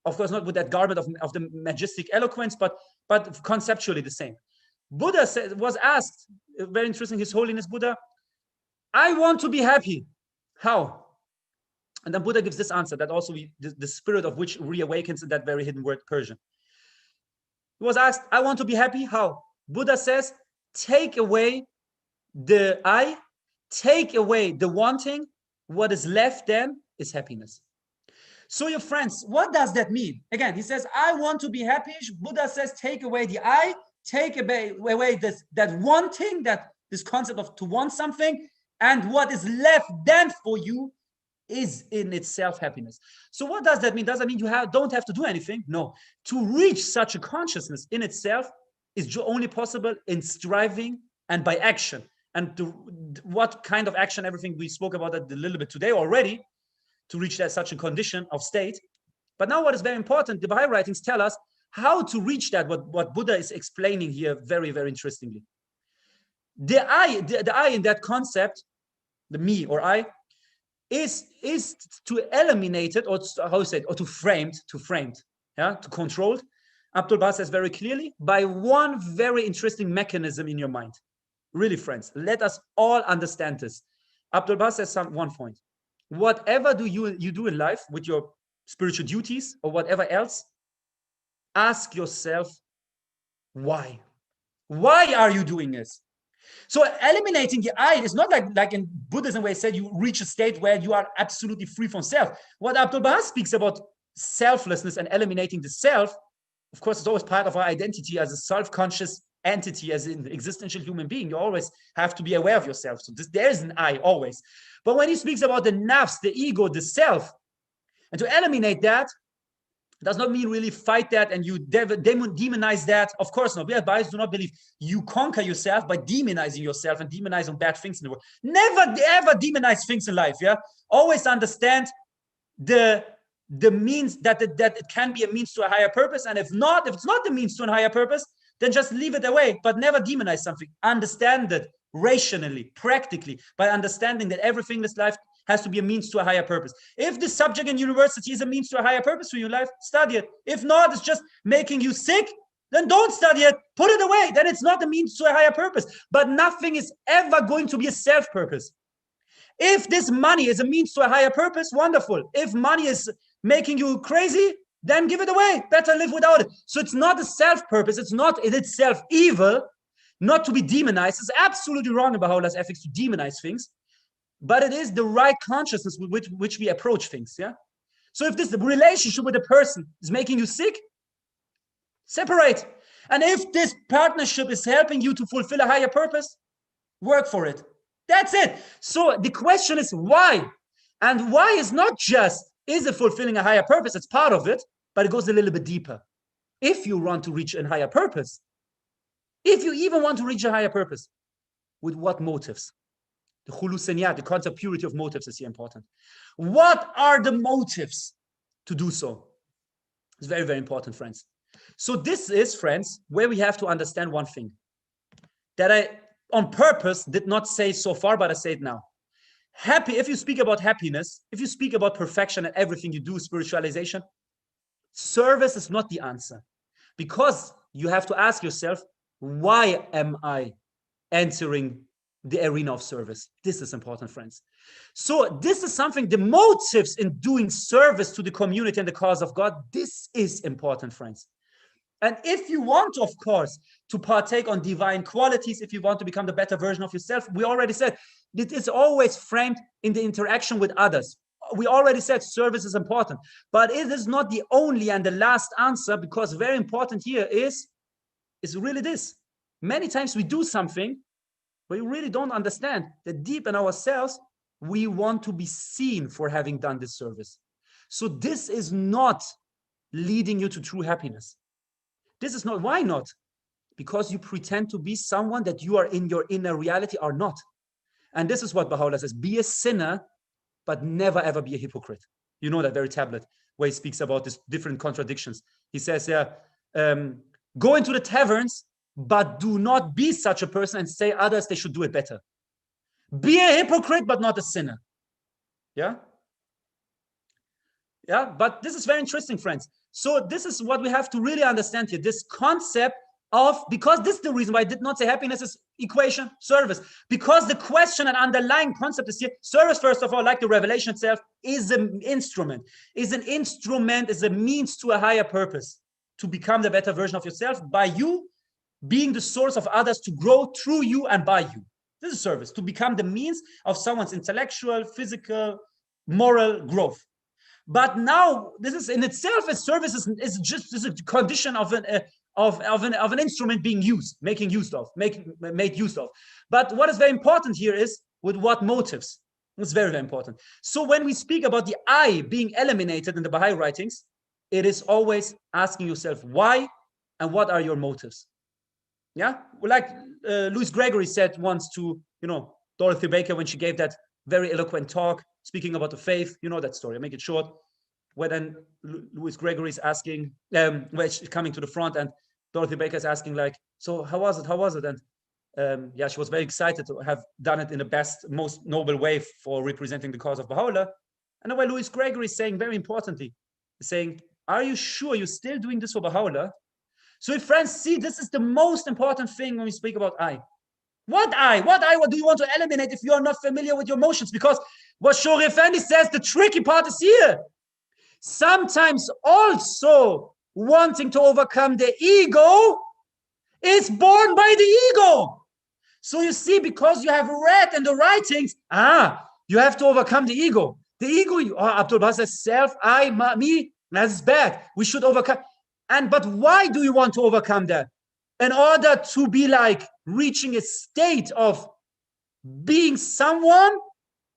Speaker 5: Of course, not with that garment of the majestic eloquence, but conceptually the same. Buddha was asked, very interesting, His Holiness Buddha, I want to be happy. How? And then Buddha gives this answer that also the spirit of which reawakens in that very hidden word Persian. He was asked, I want to be happy. How? Buddha says, take away the I, take away the wanting. What is left then is happiness. So your friends, what does that mean? Again, he says, I want to be happy. Buddha says, take away the I, take away that wanting, this concept of to want something, and what is left then for you is in itself happiness. So what does that mean? Does that mean you don't have to do anything? No. To reach such a consciousness in itself is only possible in striving and by action. And what kind of action, everything we spoke about that a little bit today already, to reach such a condition of state. But now what is very important, the Baha'i writings tell us how to reach that, what Buddha is explaining here very, very interestingly. The I in that concept, the me or I, is to eliminate it, or how you say it, or to framed, yeah, to controlled. Abdul Baha says very clearly, by one very interesting mechanism in your mind. Really, friends, let us all understand this. Abdul Baha says one point. Whatever you do in life with your spiritual duties or whatever else, ask yourself, why? Why are you doing this? So eliminating the I is not like in Buddhism where it said you reach a state where you are absolutely free from self. What Abdul Baha speaks about selflessness and eliminating the self, of course, it's always part of our identity as a self-conscious entity, as an existential human being. You always have to be aware of yourself. So there is an I always. But when he speaks about the nafs, the ego, the self, and to eliminate that, does not mean really fight that and you demonize that. Of course not. We as Baha'is do not believe you conquer yourself by demonizing yourself and demonizing bad things in the world. Never ever demonize things in life. Yeah. Always understand the means that it can be a means to a higher purpose. And if it's not the means to a higher purpose, then just leave it away. But never demonize something. Understand it rationally, practically, by understanding that everything in this life has to be a means to a higher purpose. If the subject in university is a means to a higher purpose for your life, study it. If not, it's just making you sick, then don't study it. Put it away. Then it's not a means to a higher purpose. But nothing is ever going to be a self-purpose. If this money is a means to a higher purpose, wonderful. If money is making you crazy, then give it away. Better live without it. So it's not a self-purpose. It's not in itself evil, not to be demonized. It's absolutely wrong in Baha'u'llah's ethics to demonize things. But it is the right consciousness with which we approach things, yeah? So if this relationship with a person is making you sick, separate. And if this partnership is helping you to fulfill a higher purpose, work for it. That's it. So the question is why? And why is not just, is it fulfilling a higher purpose? It's part of it, but it goes a little bit deeper. If you want to reach a higher purpose, if you even want to reach a higher purpose, with what motives? The khulusaniyat, the concept of purity of motives is here important. What are the motives to do so? It's very, very important, friends. So this is, friends, where we have to understand one thing that I on purpose did not say so far, but I say it now. If you speak about happiness, if you speak about perfection and everything you do, spiritualization, service is not the answer, because you have to ask yourself, why am I entering the arena of service? This is important, friends. So this is something, the motives in doing service to the community and the cause of God, this is important, friends. And if you want, of course, to partake on divine qualities, if you want to become the better version of yourself, we already said it is always framed in the interaction with others. We already said service is important, but it is not the only and the last answer, because very important here is really this. Many times we do something, but we really don't understand that deep in ourselves, we want to be seen for having done this service. So this is not leading you to true happiness. This is not. Why not? Because you pretend to be someone that you are in your inner reality are not. And this is what Baha'u'llah says: be a sinner, but never ever be a hypocrite. You know that very tablet where he speaks about these different contradictions. He says, go into the taverns, but do not be such a person and say others they should do it better. Be a hypocrite, but not a sinner. Yeah? Yeah, but this is very interesting, friends. So this is what we have to really understand here. This concept of, because this is the reason why I did not say happiness is equation, service. Because the question and underlying concept is here, service, first of all, like the revelation itself, is an instrument, is a means to a higher purpose, to become the better version of yourself by you being the source of others to grow through you and by you. This is service, to become the means of someone's intellectual, physical, moral growth. But now this is in itself, a service is just a condition of an instrument being used, made use of. But what is very important here is with what motives. It's very, very important. So when we speak about the I being eliminated in the Baha'i writings, it is always asking yourself why and what are your motives. Yeah, like Louis Gregory said once to Dorothy Baker when she gave that very eloquent talk speaking about the faith. You know that story. I make it short. Where then Louis Gregory is asking, where she's coming to the front, and Dorothy Baker is asking, like, so how was it? How was it? And yeah, she was very excited to have done it in the best, most noble way for representing the cause of Baha'u'llah. And then where Louis Gregory is saying, very importantly, saying, are you sure you're still doing this for Baha'u'llah? So if friends see, this is the most important thing when we speak about I. What I? What do you want to eliminate if you are not familiar with your emotions? Because what Shori Effendi says, the tricky part is here. Sometimes also wanting to overcome the ego is born by the ego. So you see, because you have read in the writings, you have to overcome the ego. The ego, Abdul Baha says, self, I, me, that's bad. We should overcome. But why do you want to overcome that? In order to be like reaching a state of being someone,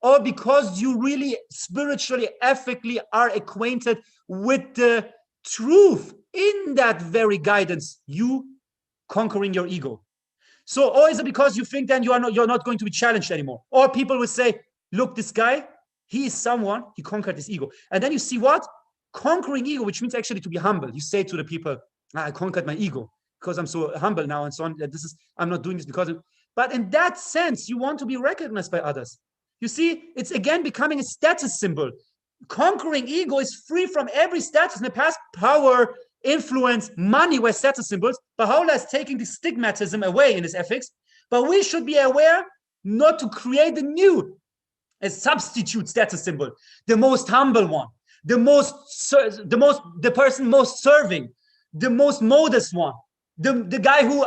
Speaker 5: or because you really spiritually, ethically are acquainted with the truth in that very guidance, you conquering your ego. So, or is it because you think then you're not going to be challenged anymore? Or people will say, look, this guy, he is someone, he conquered his ego. And then you see what? Conquering ego, which means actually to be humble. You say to the people, I conquered my ego because I'm so humble now and so on. I'm not doing this because but in that sense, you want to be recognized by others. You see, it's again becoming a status symbol. Conquering ego is free from every status in the past. Power, influence, money were status symbols. Baha'u'llah is taking the stigmatism away in his ethics. But we should be aware not to create a new, a substitute status symbol. The most humble one, the person most serving, the most modest one, the guy who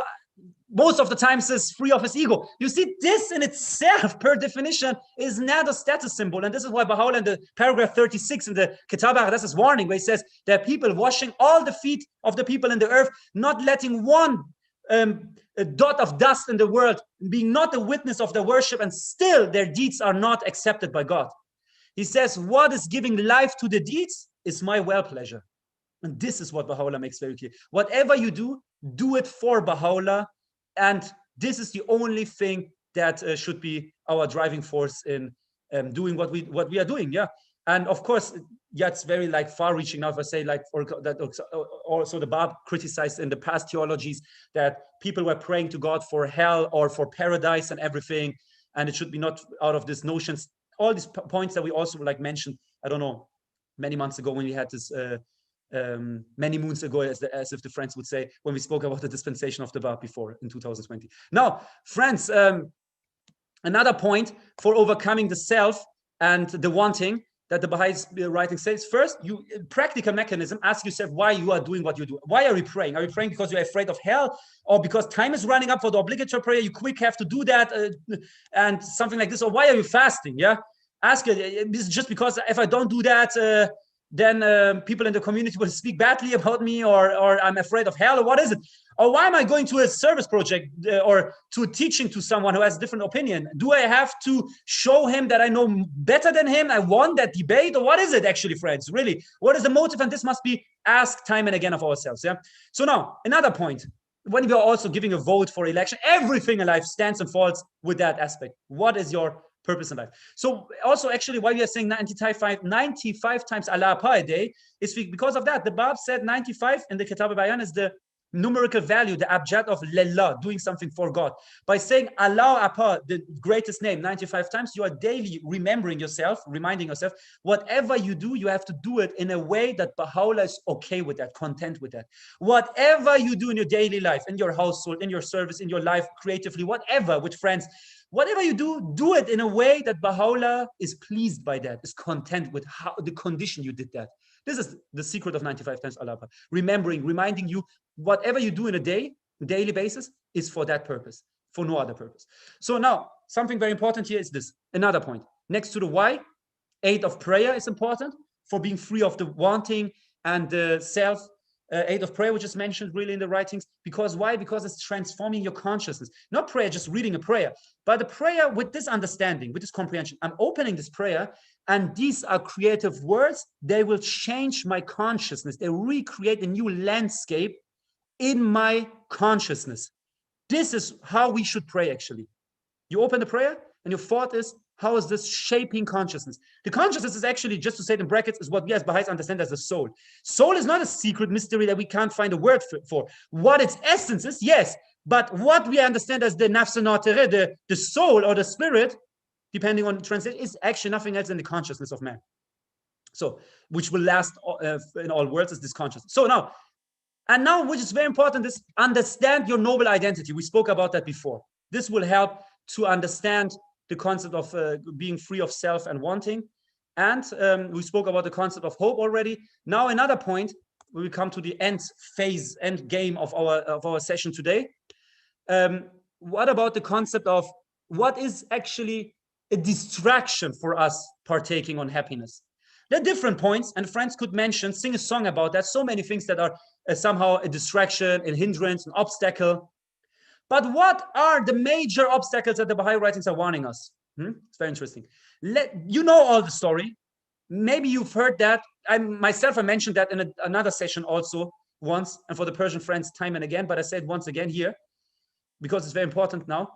Speaker 5: most of the times is free of his ego. You see, this in itself, per definition, is not a status symbol. And this is why Baha'u'llah in the paragraph 36 in the Kitab al-Aqdas is warning, where he says there are people washing all the feet of the people in the earth, not letting one a dot of dust in the world, being not a witness of their worship, and still their deeds are not accepted by God. He says, what is giving life to the deeds is my well pleasure. And this is what Baha'u'llah makes very clear. Whatever you do it for Baha'u'llah. And this is the only thing that should be our driving force in doing what we are doing. Yeah. And of course, yeah, it's very like far-reaching now. If I say like, or that also the Bab criticized in the past theologies that people were praying to God for hell or for paradise and everything, and it should be not out of these notions. All these points that we also like mentioned, I don't know, many months ago when we had this, many moons ago, as if the friends would say, when we spoke about the dispensation of the Bab before in 2020. Now, friends, another point for overcoming the self and the wanting that the Baha'i writing says, first, you practical mechanism, ask yourself why you are doing what you do. Why are you praying? Are you praying because you're afraid of hell, or because time is running up for the obligatory prayer, you quick have to do that, and something like this? Or why are you fasting? Yeah, ask it. This is just because if I don't do that, then people in the community will speak badly about me, or I'm afraid of hell, or what is it? Or why am I going to a service project or to teaching to someone who has a different opinion? Do I have to show him that I know better than him? I won that debate? Or what is it actually, friends? Really, what is the motive? And this must be asked time and again of ourselves. Yeah. So now, another point. When we are also giving a vote for election, everything in life stands and falls with that aspect. What is your purpose in life? So also actually why we are saying 95 times Allah a day is because of that. The Bab said 95 in the Kitab al-Bayan is the numerical value, the abjad of lillah, doing something for God. By saying Allah Apa, the greatest name, 95 times, you are daily remembering yourself, reminding yourself, whatever you do, you have to do it in a way that Baha'u'llah is okay with that, content with that. Whatever you do in your daily life, in your household, in your service, in your life, creatively, whatever, with friends, whatever you do, do it in a way that Baha'u'llah is pleased by that, is content with how the condition you did that. This is the secret of 95 times Allah. Reminding you, whatever you do in a daily basis, is for that purpose, for no other purpose. So now, something very important here is this. Another point. Next to the why, aid of prayer is important for being free of the wanting and the self. Aid of prayer, which is mentioned really in the writings. Because why? Because it's transforming your consciousness. Not prayer, just reading a prayer, but a prayer with this understanding, with this comprehension. I'm opening this prayer, and these are creative words. They will change my consciousness. They recreate a new landscape in my consciousness. This is how we should pray, actually. You open the prayer, and your thought is, how is this shaping consciousness? The consciousness is actually, just to say it in brackets, is what we as Baha'is understand as the soul. Soul is not a secret mystery that we can't find a word for. What its essence is, yes, but what we understand as the nafs natireh, the soul or the spirit, depending on the translation, is actually nothing else than the consciousness of man. So, which will last in all worlds, is this consciousness. So now, which is very important, is understand your noble identity. We spoke about that before. This will help to understand the concept of being free of self and wanting. And we spoke about the concept of hope already. Now another point, we come to the end game of our session today. What about the concept of what is actually a distraction for us partaking on happiness? There are different points, and friends could sing a song about that. So many things that are somehow a distraction, a hindrance, an obstacle. But what are the major obstacles that the Baha'i writings are warning us? It's very interesting. You know all the story. Maybe you've heard that. I mentioned that in another session also once, and for the Persian friends time and again, but I said once again here, because it's very important now.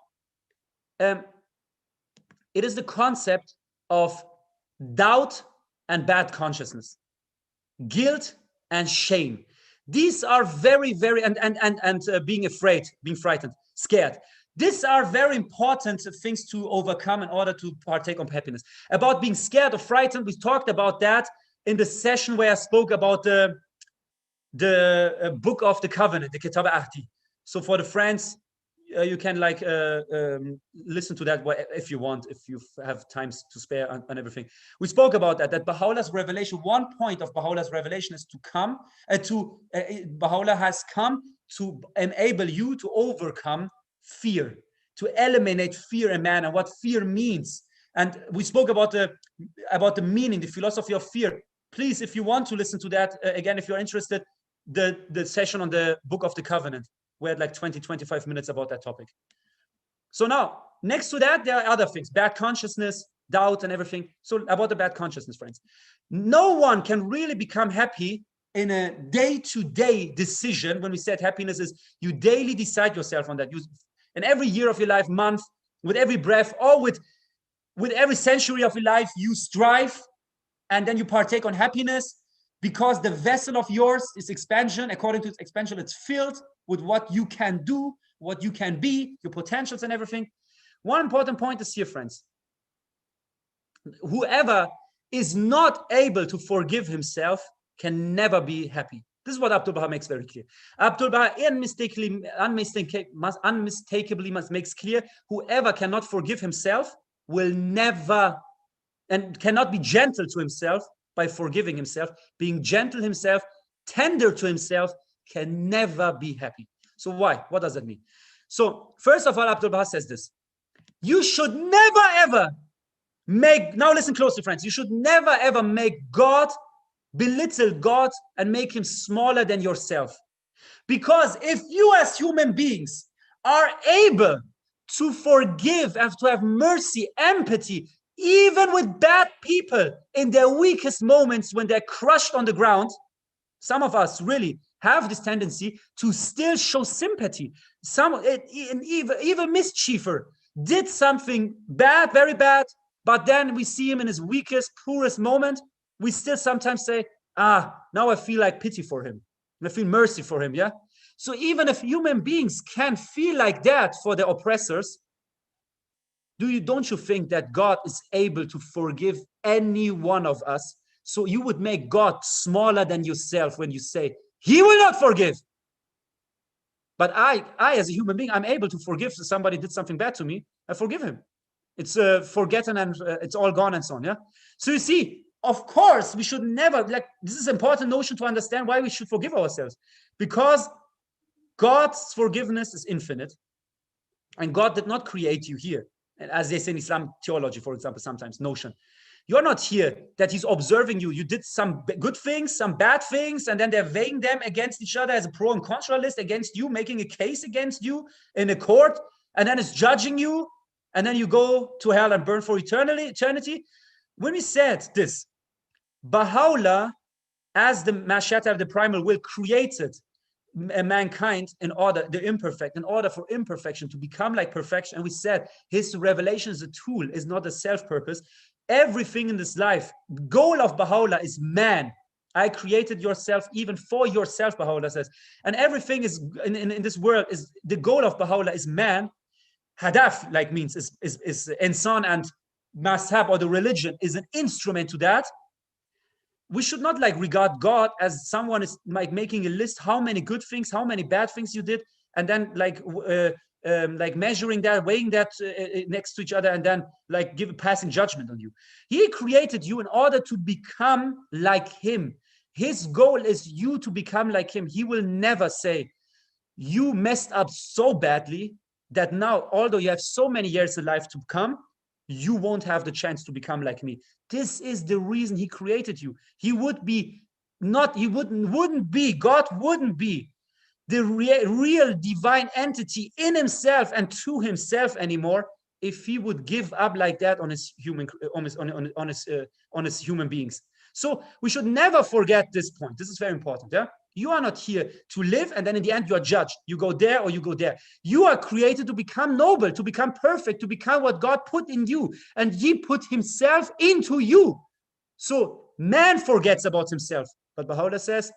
Speaker 5: It is the concept of doubt and bad consciousness, guilt and shame. These are very, very, and being afraid, being frightened, scared. These are very important things to overcome in order to partake of happiness. About being scared or frightened, we talked about that in the session where I spoke about the book of the covenant, the Kitab Ahdi. So for the friends, you can listen to that if you want, if you have times to spare and everything. We spoke about that Baha'u'llah's revelation, one point of Baha'u'llah's revelation is to come Baha'u'llah has come to enable you to overcome fear, to eliminate fear in man and what fear means. And we spoke about the meaning, the philosophy of fear. Please, if you want to listen to that, again, if you're interested, the session on the book of the covenant. We had 20-25 minutes about that topic. So now, next to that, there are other things, bad consciousness, doubt and everything. So about the bad consciousness, friends. No one can really become happy in a day-to-day decision. When we said happiness is, you daily decide yourself on that. In every year of your life, month, with every breath, or with every century of your life, you strive and then you partake on happiness because the vessel of yours is expansion. According to its expansion, it's filled with what you can do, what you can be, your potentials and everything. One important point is here, friends. Whoever is not able to forgive himself can never be happy. This is what Abdul Baha makes very clear. Abdul Baha unmistakably makes clear, whoever cannot forgive himself will never, and cannot be gentle to himself by forgiving himself. Being gentle himself, tender to himself, can never be happy. So why? What does that mean? So first of all, Abdul Baha says this. You should never ever now listen closely, friends. You should never ever belittle God and make him smaller than yourself. Because if you as human beings are able to forgive and to have mercy, empathy, even with bad people in their weakest moments when they're crushed on the ground, some of us really have this tendency to still show sympathy. An evil mischiever did something bad, very bad, but then we see him in his weakest, poorest moment. We still sometimes say, now I feel like pity for him. I feel mercy for him, yeah? So even if human beings can feel like that for their oppressors, don't you think that God is able to forgive any one of us? So you would make God smaller than yourself when you say, he will not forgive. But I as a human being, I'm able to forgive. If somebody did something bad to me, I forgive him. It's forgotten and it's all gone and so on, yeah? So you see, of course, we should never, this is an important notion to understand why we should forgive ourselves. Because God's forgiveness is infinite. And God did not create you here. And as they say in Islam theology, for example, sometimes notion. You're not here that he's observing you. You did some good things, some bad things, and then they're weighing them against each other as a pro and contra list against you, making a case against you in a court, and then it's judging you, and then you go to hell and burn for eternity. When we said this, Baha'u'llah, as the Mashiach, the primal will, created mankind in order for imperfection to become like perfection. And we said his revelation is a tool, is not a self-purpose. Everything in this life, goal of Baha'u'llah is man. I created yourself even for yourself, Baha'u'llah says. And everything is in this world, is the goal of Baha'u'llah is man. Hadaf means is insan, and mazhab or the religion is an instrument to that. We should not regard God as someone is making a list, how many good things, how many bad things you did, and then measuring that, weighing that next to each other, and then give a passing judgment on you. He created you in order to become like him. His goal is you to become like him. He will never say, you messed up so badly that now, although you have so many years of life to come, you won't have the chance to become like me. This is the reason he created you. God wouldn't be the real divine entity in himself and to himself anymore if he would give up like that on his human beings. So we should never forget this point. This is very important. Yeah? You are not here to live and then in the end you are judged. You go there or you go there. You are created to become noble, to become perfect, to become what God put in you. And he put himself into you. So man forgets about himself. But Baha'u'llah says,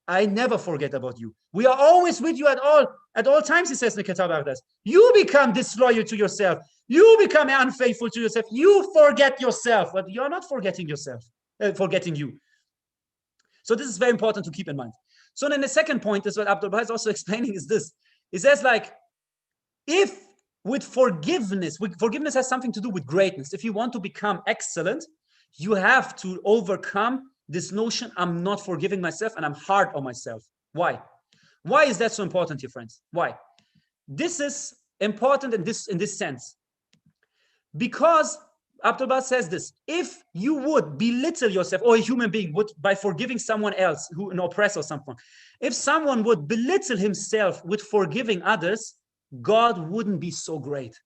Speaker 5: I never forget about you. We are always with you at all times, he says in the Kitab al-Aqdas. You become disloyal to yourself. You become unfaithful to yourself. You forget yourself, but you're not forgetting yourself, forgetting you. So this is very important to keep in mind. So then the second point is what Abdul Baha is also explaining is this. He says if with forgiveness has something to do with greatness. If you want to become excellent, you have to overcome this notion, I'm not forgiving myself and I'm hard on myself. Why? Why is that so important, dear friends? Why? This is important in this sense. Because Abdul Baha says this, if you would belittle yourself, or a human being would, by forgiving someone else, an oppressor or something, if someone would belittle himself with forgiving others, God wouldn't be so great.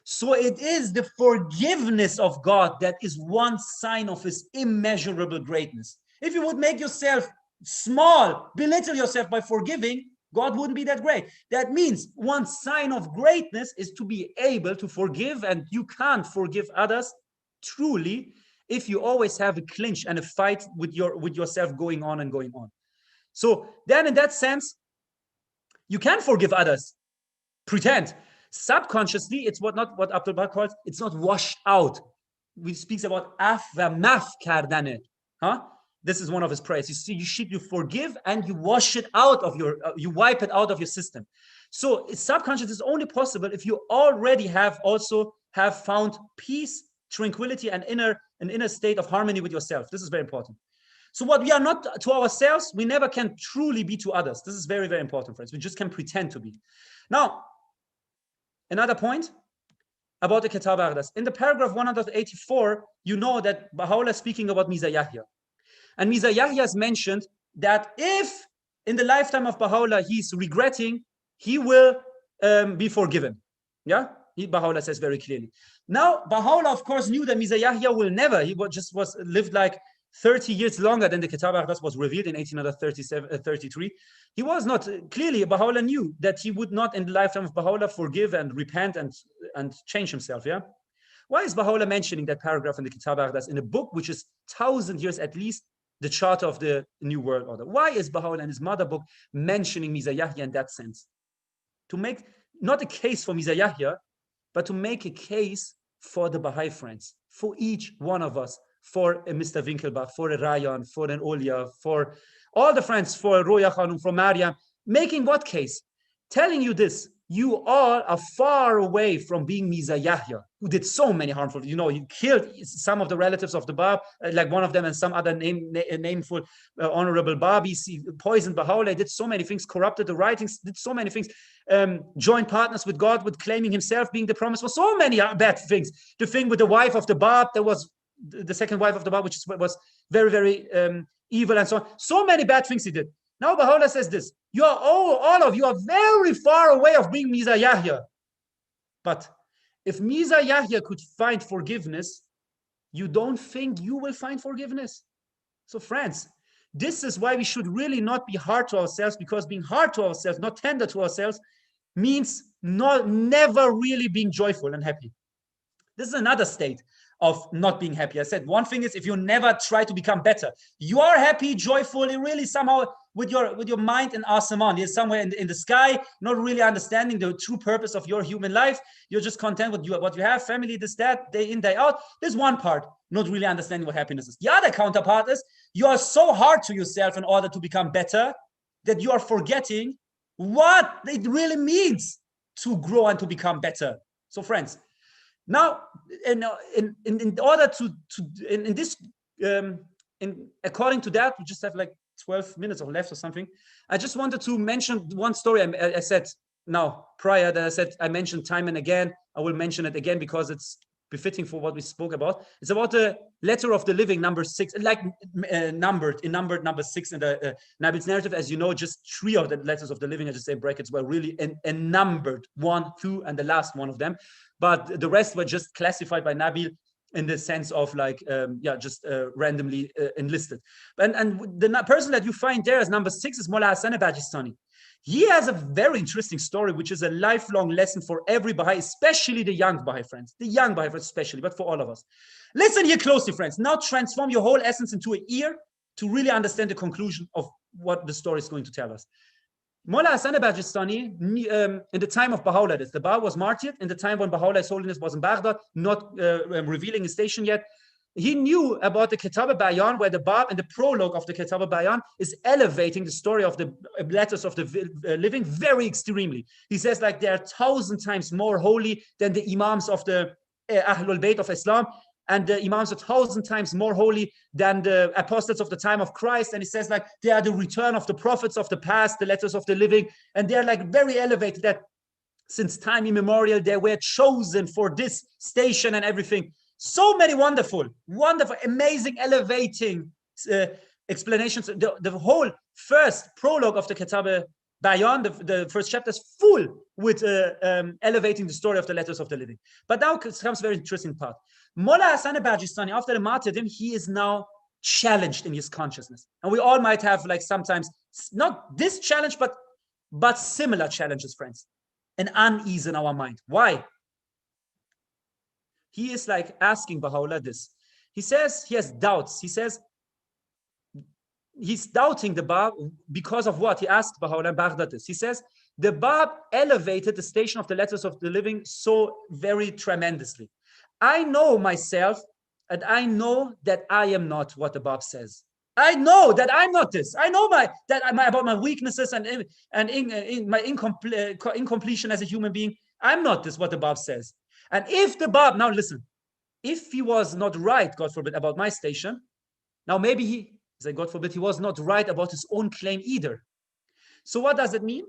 Speaker 5: So it is the forgiveness of God that is one sign of his immeasurable greatness. If you would make yourself small, belittle yourself by forgiving, God wouldn't be that great. That means one sign of greatness is to be able to forgive, and you can't forgive others truly if you always have a clinch and a fight with yourself going on and going on. So then in that sense, you can forgive others, pretend. Subconsciously, it's not what Abdul Baha calls, it's not washed out. We speaks about af va maf kardane. Huh? This is one of his prayers. You see, you forgive and you wash it out of you wipe it out of your system. So subconscious is only possible if you already have found peace, tranquility, and an inner state of harmony with yourself. This is very important. So what we are not to ourselves, we never can truly be to others. This is very, very important, friends. We just can pretend to be. Now, another point about the Kitab al-Aqdas. In the paragraph 184, you know that Baha'u'llah is speaking about Mirza Yahya. And Mirza Yahya has mentioned that if in the lifetime of Baha'u'llah he's regretting, he will be forgiven. Yeah? Baha'u'llah says very clearly. Now, Baha'u'llah, of course, knew that Mirza Yahya will never. He lived like 30 years longer than the Kitab al-Aqdas was revealed in 1833. He was not, clearly Baha'u'llah knew that he would not in the lifetime of Baha'u'llah forgive and repent and change himself, yeah? Why is Baha'u'llah mentioning that paragraph in the Kitab al-Aqdas in a book which is 1,000 years at least the charter of the New World Order? Why is Baha'u'llah in his mother book mentioning Mirza Yahya in that sense? To make not a case for Mirza Yahya, but to make a case for the Baha'i friends, for each one of us, for a Mr. Winkelbach, for a Rayan, for an Olia, for all the friends, for Roya Khanum, for Maryam, making what case? Telling you this, you all are far away from being Mirza Yahya, who did so many harmful, he killed some of the relatives of the Bab, like one of them and some other nameful honorable Babis. He poisoned Baha'u'llah, did so many things, corrupted the writings, did so many things, joined partners with God, with claiming himself being the promise, for so many bad things. The thing with the wife of the Bab, there was the second wife of the Bab, which was very, very evil and so on. So many bad things he did. Now Baha'u'llah says this, you are all of you are very far away of being Mirza Yahya. But if Mirza Yahya could find forgiveness, you don't think you will find forgiveness? So friends, this is why we should really not be hard to ourselves, because being hard to ourselves, not tender to ourselves, means never really being joyful and happy. This is another state of not being happy. I said one thing is if you never try to become better, you are happy, joyful, really somehow with your mind in Asaman. You're somewhere in the sky, not really understanding the true purpose of your human life. You're just content with what you have, family, this, that, day in, day out. There's one part, not really understanding what happiness is. The other counterpart is you are so hard to yourself in order to become better that you are forgetting what it really means to grow and to become better. So friends, now, in order according to that, we just have like 12 minutes or left or something. I just wanted to mention one story. I said now prior that I mentioned time and again. I will mention it again because it's befitting for what we spoke about. It's about the letter of the living, number 6, like numbered number 6 in the Nabil's narrative. As you know, just 3 of the letters of the living, I just say brackets, were really numbered, 1, 2, and the last one of them. But the rest were just classified by Nabil in the sense of like, just randomly enlisted. And the person that you find there as number 6 is Mullah Hassan Bajistani. He has a very interesting story, which is a lifelong lesson for every Baha'i, especially the young Baha'i friends. The young Baha'i friends especially, but for all of us. Listen here closely, friends. Now transform your whole essence into an ear to really understand the conclusion of what the story is going to tell us. Mullah Hassan Bajistani, in the time of Baha'u'llah, the Bab was martyred, in the time when Baha'u'llah, His Holiness, was in Baghdad, not revealing his station yet. He knew about the Kitab al-Bayan, where the Bab in the prologue of the Kitab al-Bayan is elevating the story of the letters of the living very extremely. He says like they are 1,000 times more holy than the Imams of the Ahlul Bayt of Islam, and the Imams are 1,000 times more holy than the apostles of the time of Christ. And he says like they are the return of the prophets of the past, the letters of the living, and they're like very elevated, that since time immemorial they were chosen for this station and everything. So many wonderful, amazing, elevating explanations. The whole first prologue of the Kitab Bayan, the first chapter, is full with elevating the story of the letters of the living. But now comes a very interesting part. Mullah Hassan Bajistani, after the martyrdom, he is now challenged in his consciousness. And we all might have like sometimes, not this challenge, but similar challenges, friends. An unease in our mind. Why? He is like asking Baha'u'llah this. He says he has doubts. He says he's doubting the Bab because of what? He asked Baha'u'llah Baghdadis. He says the Bab elevated the station of the letters of the living so very tremendously. I know myself, and I know that I am not what the Bab says. I know that I'm not this. I know about my weaknesses and in my incompletion as a human being. I'm not this, what the Bab says. And if the Bab, now listen, if he was not right, God forbid, about my station, now maybe he, God forbid, he was not right about his own claim either. So what does it mean?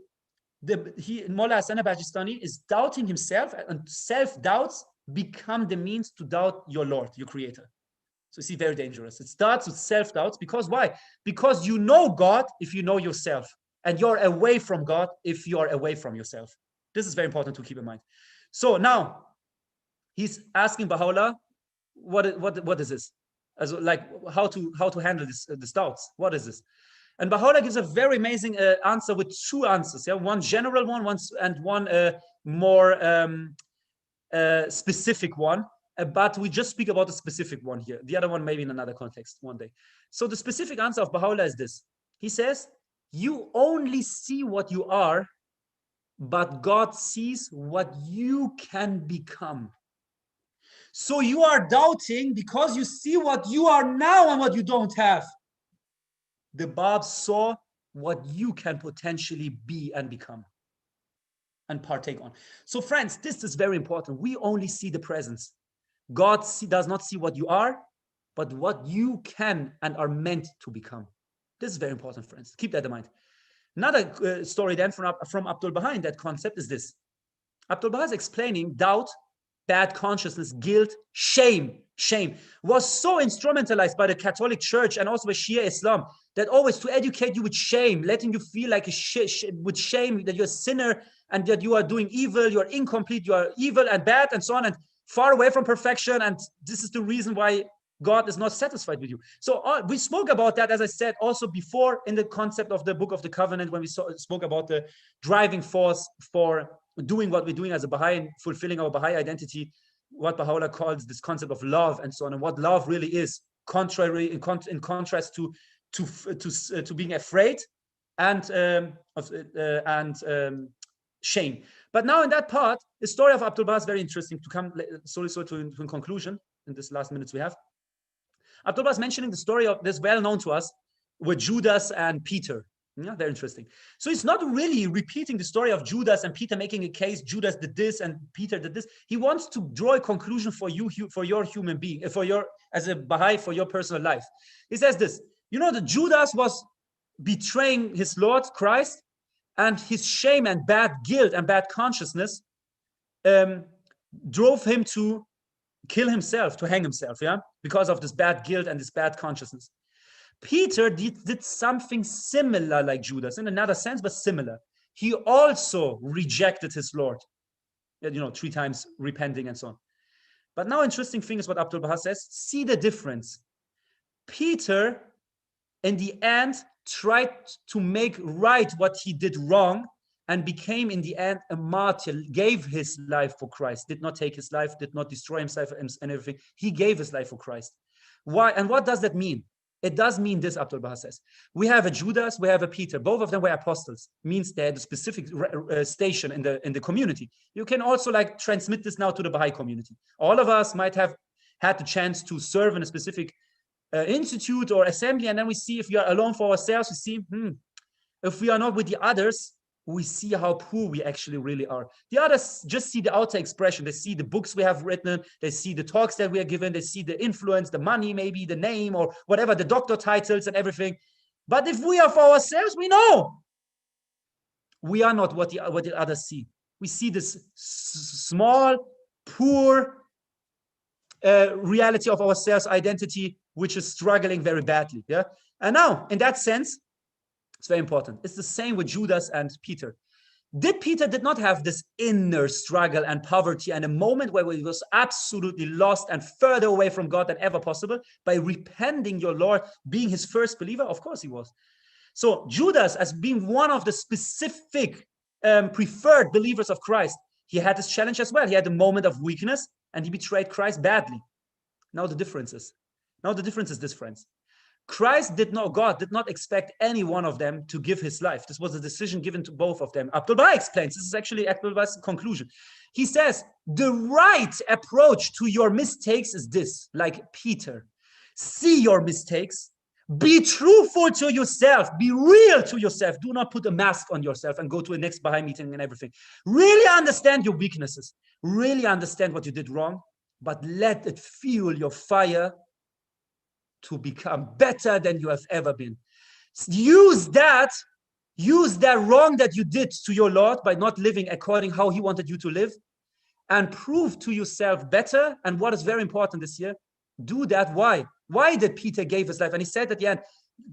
Speaker 5: Mullah Hassan Bajistani is doubting himself, and self-doubts become the means to doubt your Lord, your creator. So you see, very dangerous. It starts with self-doubts because why? Because you know God if you know yourself, and you're away from God if you're away from yourself. This is very important to keep in mind. So now he's asking Baha'u'llah, what is this? As like how to handle this doubts? What is this? And Baha'u'llah gives a very amazing answer with two answers. Yeah, one general one, and one more specific one. But we just speak about the specific one here. The other one maybe in another context one day. So the specific answer of Baha'u'llah is this. He says, you only see what you are, but God sees what you can become. So you are doubting because you see what you are now and what you don't have. The Bab saw what you can potentially be and become and partake on. So friends, this is very important. We only see the presence. God does not see what you are, but what you can and are meant to become. This is very important, friends. Keep that in mind. Another story then from Abdul Baha in that concept is this. Abdul Baha is explaining doubt, bad consciousness, guilt, shame was so instrumentalized by the Catholic Church and also by Shia Islam that always to educate you with shame, letting you feel like with shame that you're a sinner and that you are doing evil, you are incomplete, you are evil and bad and so on and far away from perfection. And this is the reason why God is not satisfied with you. So we spoke about that, as I said, also before in the concept of the Book of the Covenant, when we spoke about the driving force for doing what we're doing as a Baha'i, fulfilling our Baha'i identity, what Baha'u'llah calls this concept of love and so on, and what love really is, contrary in contrast to being afraid and shame. But now in that part, the story of Abdul Baha is very interesting to come to a conclusion in this last minutes we have. Abdul Baha is mentioning the story of this well known to us with Judas and Peter. Yeah, very interesting. So he's not really repeating the story of Judas and Peter making a case. Judas did this and Peter did this. He wants to draw a conclusion for you, for your human being, as a Baha'i, for your personal life. He says this, you know, that Judas was betraying his Lord Christ, and his shame and bad guilt and bad consciousness drove him to kill himself, to hang himself, yeah, because of this bad guilt and this bad consciousness. Peter did something similar like Judas, in another sense, but similar. He also rejected his Lord, 3 times repenting and so on. But now interesting thing is what Abdul Baha says, see the difference. Peter, in the end, tried to make right what he did wrong and became in the end a martyr, gave his life for Christ, did not take his life, did not destroy himself and everything. He gave his life for Christ. Why? And what does that mean? It does mean this, Abdul Baha says. We have a Judas, we have a Peter. Both of them were apostles. Means they had a specific station in the community. You can also transmit this now to the Baha'i community. All of us might have had the chance to serve in a specific institute or assembly, and then we see if we are alone for ourselves, we see, if we are not with the others, we see how poor we actually really are. The others just see the outer expression. They see the books we have written. They see the talks that we are given. They see the influence, the money, maybe the name or whatever, the doctor titles and everything. But if we are for ourselves, we know we are not what the others see. We see this small, poor reality of ourselves, identity, which is struggling very badly. Yeah. And now, in that sense, it's very important. It's the same with Judas and Peter. Peter did not have this inner struggle and poverty and a moment where he was absolutely lost and further away from God than ever possible by repenting your Lord, being his first believer? Of course he was. So Judas, as being one of the specific preferred believers of Christ, he had this challenge as well. He had a moment of weakness and he betrayed Christ badly. Now the difference is, Now the difference is this, friends. God did not expect any one of them to give his life. This was a decision given to both of them. Abdul-Baha explains, this is actually Abdul-Baha's conclusion. He says, the right approach to your mistakes is this, like Peter. See your mistakes, be truthful to yourself, be real to yourself. Do not put a mask on yourself and go to a next Baha'i meeting and everything. Really understand your weaknesses, really understand what you did wrong, but let it fuel your fire to become better than you have ever been. Use that wrong that you did to your Lord by not living according how he wanted you to live, and prove to yourself better. And what is very important this year, do that. Why did Peter give his life? And he said at the end,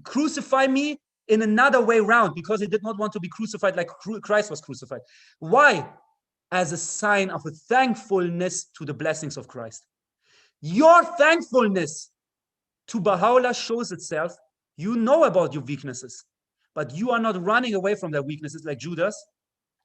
Speaker 5: crucify me in another way round, because he did not want to be crucified like Christ was crucified. Why? As a sign of a thankfulness to the blessings of Christ. Your thankfulness to Baha'u'llah shows itself. You know about your weaknesses, but you are not running away from their weaknesses like Judas,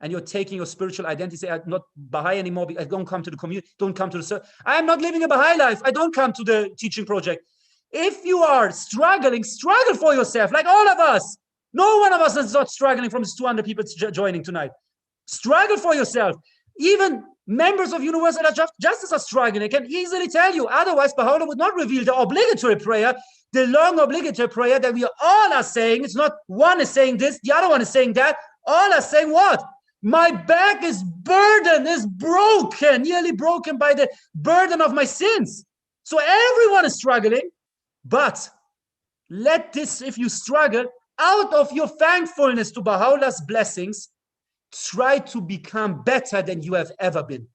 Speaker 5: and you're taking your spiritual identity, say, I'm not Baha'i anymore, I don't come to the community, don't come to the service. I am not living a Baha'i life, I don't come to the teaching project. If you are struggling, struggle for yourself, like all of us. No one of us is not struggling from these 200 people joining tonight. Struggle for yourself. Even members of Universal Justice are struggling. I can easily tell you. Otherwise, Baha'u'llah would not reveal the obligatory prayer, the long obligatory prayer that we all are saying. It's not one is saying this, the other one is saying that. All are saying what? My back is burdened, is broken, nearly broken by the burden of my sins. So everyone is struggling. But let this, if you struggle, out of your thankfulness to Baha'u'llah's blessings, try to become better than you have ever been.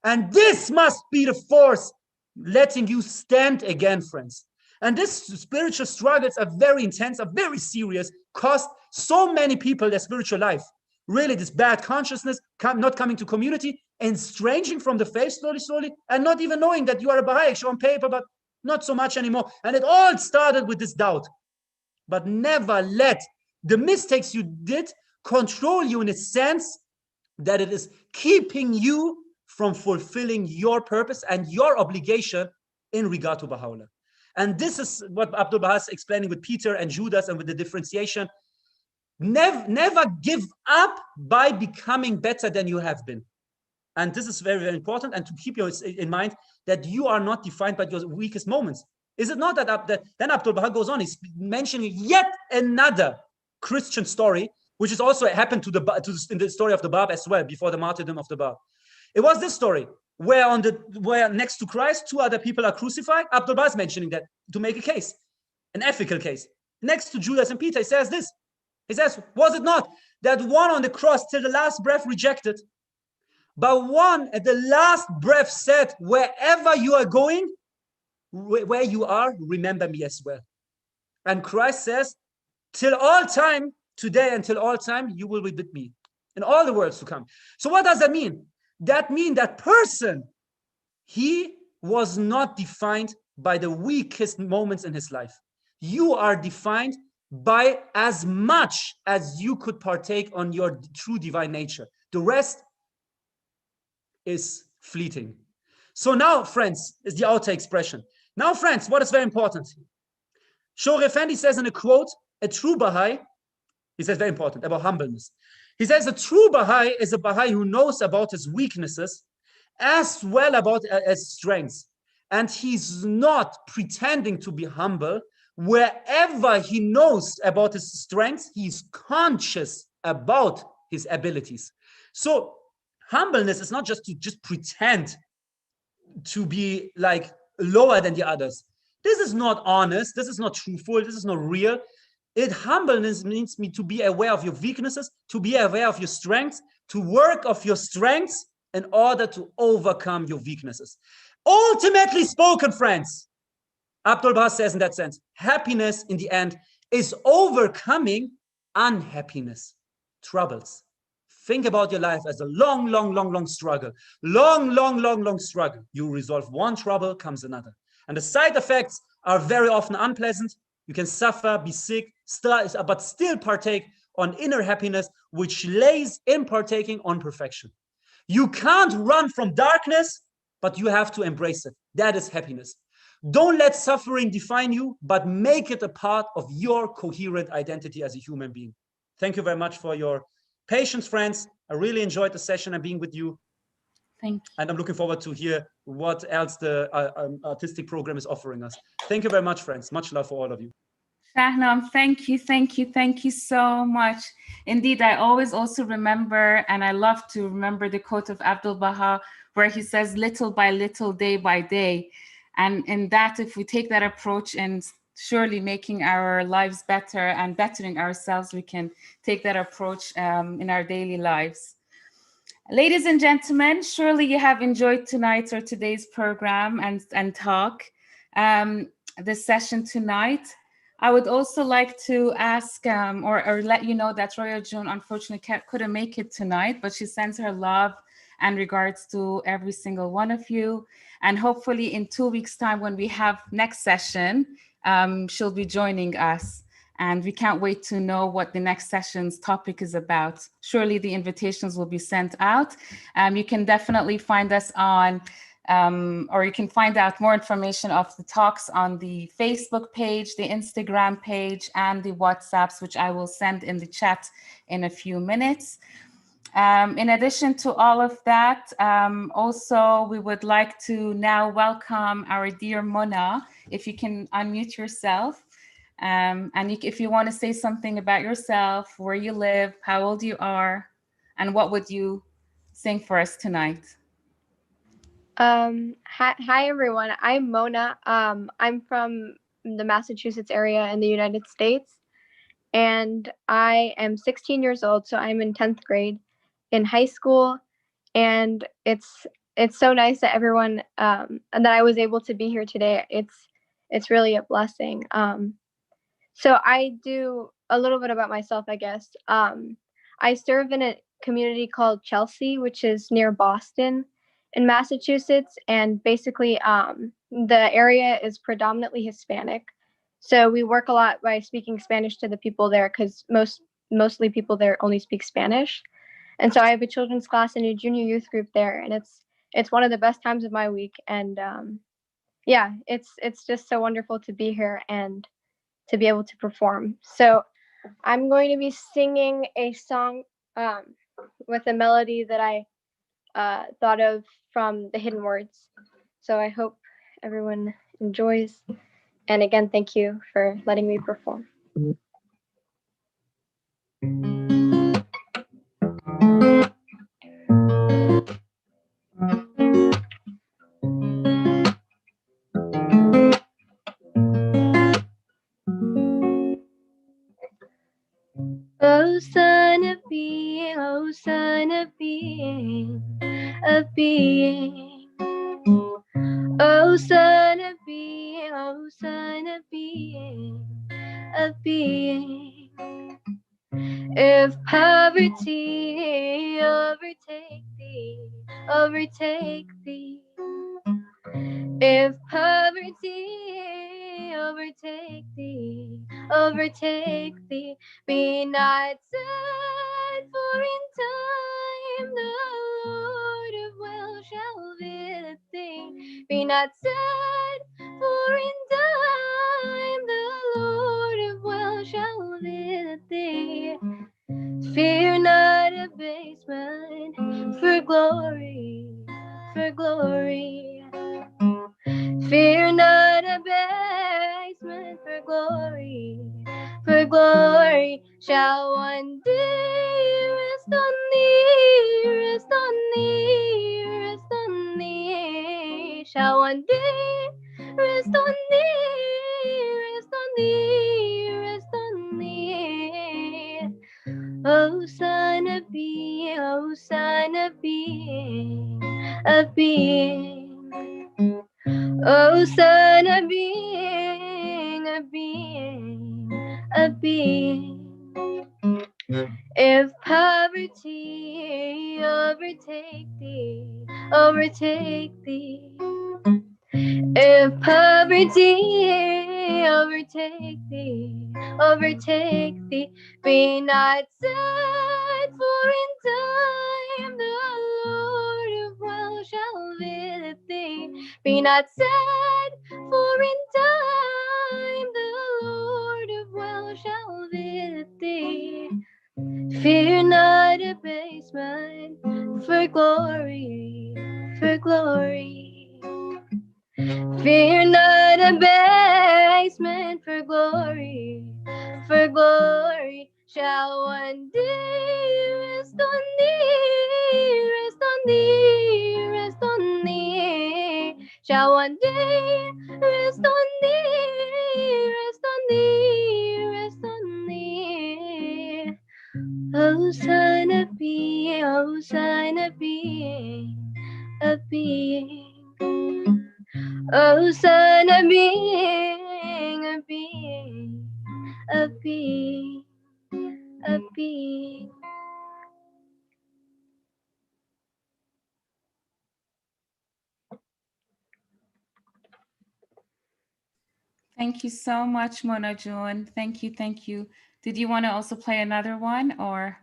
Speaker 5: And this must be the force letting you stand again, friends. And these spiritual struggles are very intense, are very serious, cost so many people their spiritual life. Really, this bad consciousness, not coming to community, and estranging from the faith slowly, and not even knowing that you are a Baha'i, actually on paper, but not so much anymore. And it all started with this doubt. But never let the mistakes you did control you in a sense that it is keeping you from fulfilling your purpose and your obligation in regard to Baha'u'llah. And this is what Abdul-Baha is explaining with Peter and Judas and with the differentiation. Never give up by becoming better than you have been. And this is very, very important. And to keep in mind that you are not defined by your weakest moments. Is it not that then Abdul-Baha goes on, he's mentioning yet another Christian story, which is also happened in the story of the Bab as well, before the martyrdom of the Bab. It was this story where next to Christ, 2 other people are crucified. Abdul-Baha is mentioning that to make a case, an ethical case. Next to Judas and Peter, he says this. He says, was it not that one on the cross till the last breath rejected, but one at the last breath said, wherever you are going, where you are, remember me as well. And Christ says, till all time, today until all time, you will be with me in all the worlds to come. So what does that mean? That means that person, he was not defined by the weakest moments in his life. You are defined by as much as you could partake on your true divine nature. The rest is fleeting. So now, friends, is the outer expression. Now, friends, what is very important? Shor Effendi says in a quote, a true Baha'i, he says very important about humbleness. He says a true Baha'i is a Baha'i who knows about his weaknesses as well about his strengths. And he's not pretending to be humble. Wherever he knows about his strengths, he's conscious about his abilities. So humbleness is not just to pretend to be like lower than the others. This is not honest. This is not truthful. This is not real. Humbleness means me to be aware of your weaknesses, to be aware of your strengths, to work of your strengths in order to overcome your weaknesses. Ultimately spoken, friends, Abdul-Baha says in that sense, happiness in the end is overcoming unhappiness, troubles. Think about your life as a long struggle. Long struggle. You resolve one trouble, comes another. And the side effects are very often unpleasant. You can suffer, be sick, but still partake on inner happiness, which lays in partaking on perfection. You can't run from darkness, but you have to embrace it. That is happiness. Don't let suffering define you, but make it a part of your coherent identity as a human being. Thank you very much for your patience, friends. I really enjoyed the session and being with you.
Speaker 6: Thank you.
Speaker 5: And I'm looking forward to hear what else the artistic program is offering us. Thank you very much, friends. Much love for all of you.
Speaker 6: Shahnam, thank you so much. Indeed, I always also remember, and I love to remember the quote of Abdul Baha, where he says, little by little, day by day. And in that, if we take that approach and surely making our lives better and bettering ourselves, we can take that approach in our daily lives. Ladies and gentlemen, surely you have enjoyed tonight's or today's program and talk, this session tonight. I would also like to ask or let you know that Royal June unfortunately couldn't make it tonight, but she sends her love and regards to every single one of you. And hopefully in 2 weeks' time, when we have next session, she'll be joining us. And we can't wait to know what the next session's topic is about. Surely the invitations will be sent out. You can definitely find us on, or you can find out more information of the talks on the Facebook page, the Instagram page, and the WhatsApps, which I will send in the chat in a few minutes. In addition to all of that, also we would like to now welcome our dear Mona. If you can unmute yourself. And if you want to say something about yourself, where you live, how old you are, and what would you sing for us tonight?
Speaker 7: Hi everyone. I'm Mona. I'm from the Massachusetts area in the United States, and I am 16 years old. So I'm in 10th grade in high school, and it's so nice that everyone and that I was able to be here today. It's really a blessing. So I do a little bit about myself, I guess. I serve in a community called Chelsea, which is near Boston in Massachusetts. And basically, the area is predominantly Hispanic. So we work a lot by speaking Spanish to the people there, because mostly people there only speak Spanish. And so I have a children's class and a junior youth group there. And it's one of the best times of my week. And yeah, it's just so wonderful to be here and to be able to perform. So I'm going to be singing a song with a melody that I thought of from the Hidden Words. So I hope everyone enjoys. And again, thank you for letting me perform. Oh, son of being, oh, son of being, of being. Oh, son of being, oh, son of being, of being. If poverty overtake thee, overtake thee. If poverty overtake thee, overtake thee, be not sad, for in time the Lord of well shall visit thee. Be not sad, for in time the Lord of well shall visit thee. Fear not abasement, for glory, for glory. Fear not abasement, for glory, for glory shall one day rest on thee, rest on thee, rest on thee. Shall one day rest on thee, rest on thee, rest on thee. Oh, son of being, oh, son of being, of being. Oh, son of being, of being, of being. If poverty overtake thee, overtake thee. If poverty overtake thee, overtake thee, be not sad, for in time the Lord of well shall visit thee. Be not sad, For in time the Lord of well shall visit thee. Fear not abasement, for glory, for glory. Fear not abasement, for glory shall one day rest on thee, rest on thee, rest on thee. Shall one day rest on thee, rest on thee, rest on thee. Oh, son of being, oh, son of being, of being. Oh, son of being, of being, of being, of being.
Speaker 6: Thank you so much, Mona June. Thank you, thank you. Did you want to also play another one, or?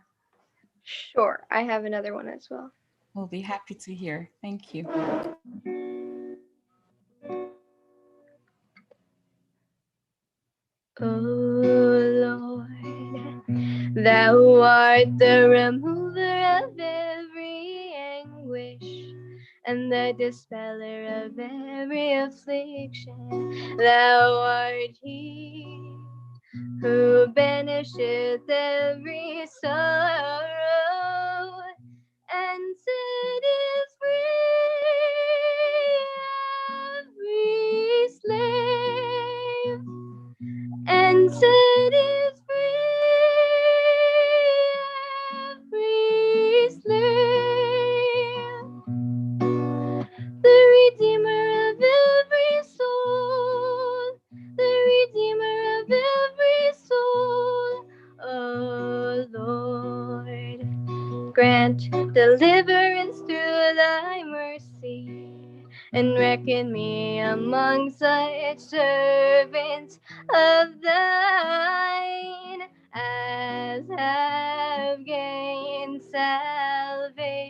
Speaker 7: Sure, I have another one as well.
Speaker 6: We'll be happy to hear. Thank you.
Speaker 7: Oh Lord, thou art the remover of every anguish and the dispeller of every affliction. Thou art he who banisheth every sorrow and setteth free every slave, and setteth free every slave. The Redeemer of every soul, the Redeemer of every soul. Oh Lord, grant deliverance through thy mercy, and reckon me among such servants of thine as have gained salvation,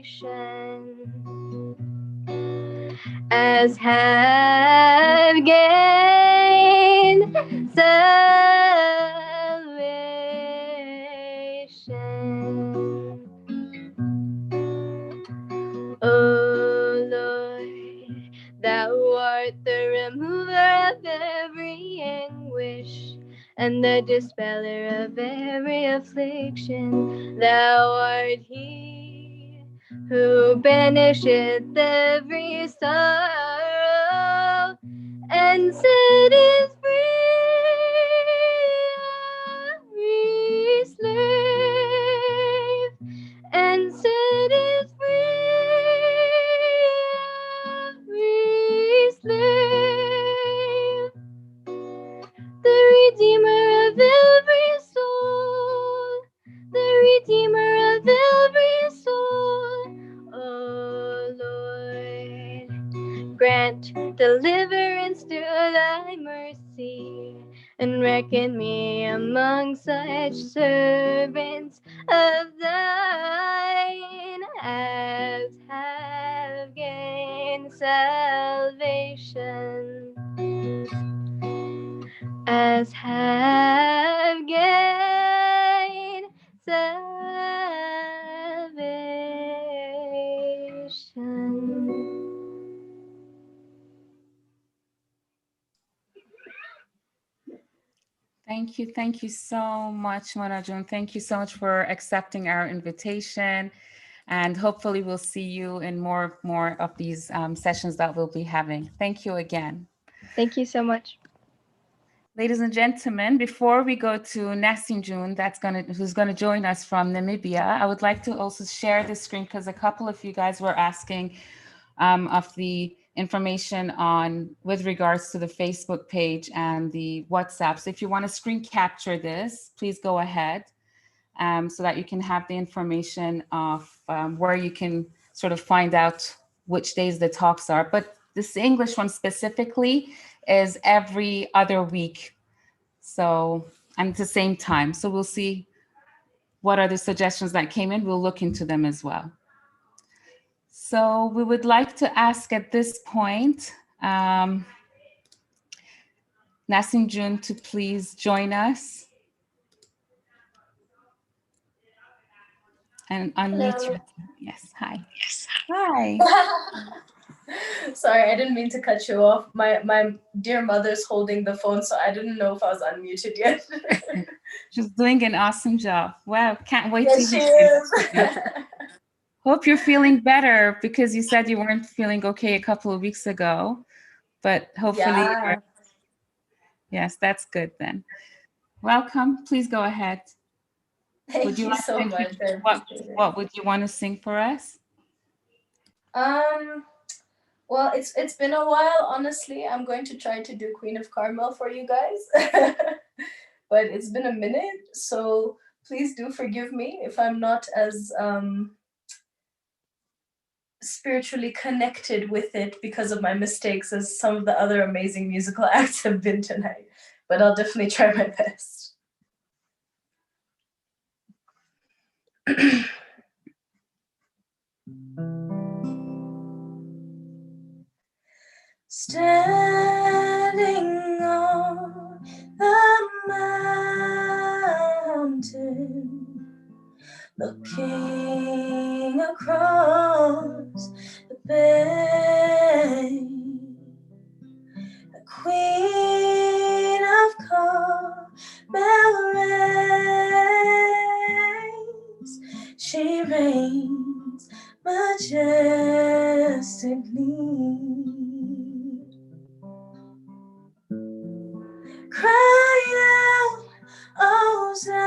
Speaker 7: as have gained salvation. O Lord, thou art the remover of every anguish and the dispeller of every affliction. Thou art he who banisheth every sorrow and setteth free every slave, and setteth free every slave. The Redeemer of every soul, the Redeemer of every soul. Oh Lord, grant deliverance through thy mercy, and reckon me among such servants of thine as have gained salvation, as have gained salvation.
Speaker 6: Thank you so much, Mona June. Thank you so much for accepting our invitation. And hopefully we'll see you in more of these sessions that we'll be having. Thank you again.
Speaker 7: Thank you so much.
Speaker 6: Ladies and gentlemen, before we go to Nassim June, who's gonna join us from Namibia, I would like to also share this screen because a couple of you guys were asking of the information with regards to the Facebook page and the WhatsApp. So if you want to screen capture this, please go ahead so that you can have the information of where you can sort of find out which days the talks are. But this English one specifically is every other week. So, and at the same time. So we'll see what are the suggestions that came in. We'll look into them as well. So we would like to ask at this point, Nasim June to please join us and unmute yourself. Yes, hi. Hi.
Speaker 8: Sorry, I didn't mean to cut you off. My dear mother's holding the phone, so I didn't know if I was unmuted yet.
Speaker 6: She's doing an awesome job. Wow, can't wait
Speaker 8: Yes,
Speaker 6: to
Speaker 8: she
Speaker 6: hear
Speaker 8: is.
Speaker 6: it. Hope you're feeling better, because you said you weren't feeling okay a couple of weeks ago, but hopefully
Speaker 8: Yeah.
Speaker 6: yes, that's good then. Welcome. Please go ahead.
Speaker 8: Thank you so
Speaker 6: to
Speaker 8: much. I
Speaker 6: what
Speaker 8: appreciate it.
Speaker 6: what would you want to sing for us?
Speaker 8: Well, it's been a while, honestly. I'm going to try to do Queen of Carmel for you guys. But it's been a minute, so please do forgive me if I'm not as spiritually connected with it because of my mistakes as some of the other amazing musical acts have been tonight. But I'll definitely try my best. Standing on the mountain, looking across the bay, the Queen of Carmel reigns. She reigns majestically. Cry out, oh Zion.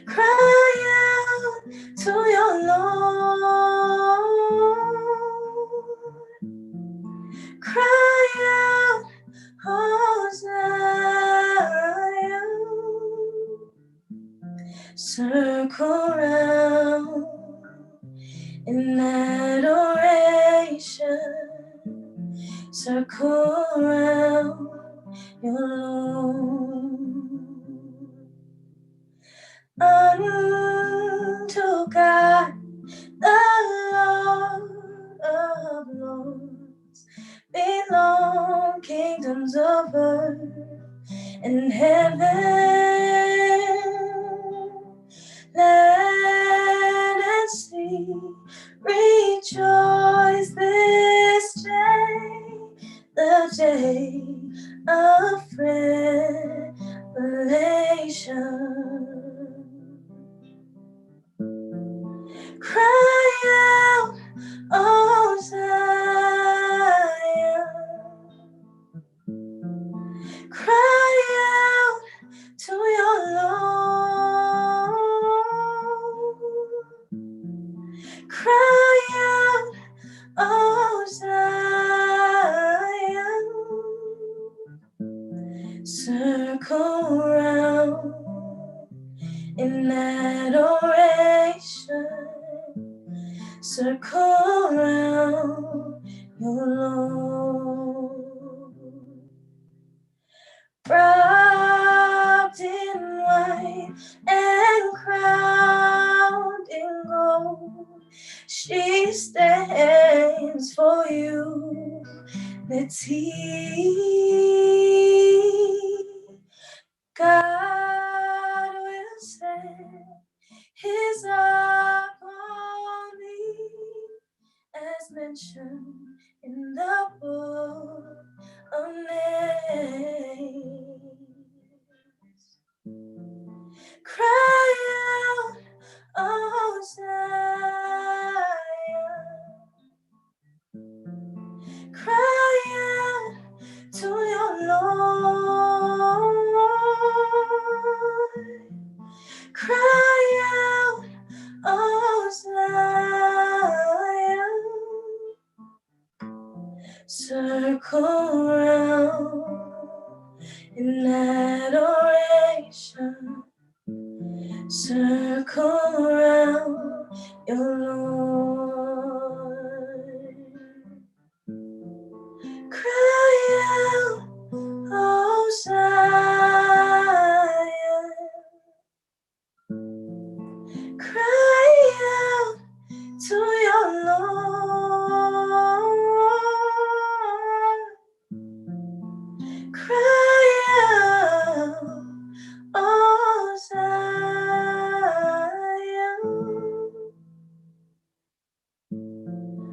Speaker 8: Cry out to your Lord. Cry out, oh Zion. Circle round in adoration. Circle round your Lord. Unto God, the Lord of Lords, belong kingdoms of earth and heaven. Land and sea rejoice this day, the day of revelation. Cry out, oh Zion. Cry out to your Lord. Cry out, oh Zion. Circle round in adoration. Circle round your Lord. Wrapped in white and crowned in gold, she stands for unity. God will send his upon thee, as mentioned in the book of names. Cry out, oh Zion. Cry out to your Lord. Cry out, oh Zion. Circle round in adoration. Circle round your Lord. Cry out, oh Zion. Cry out to your Lord.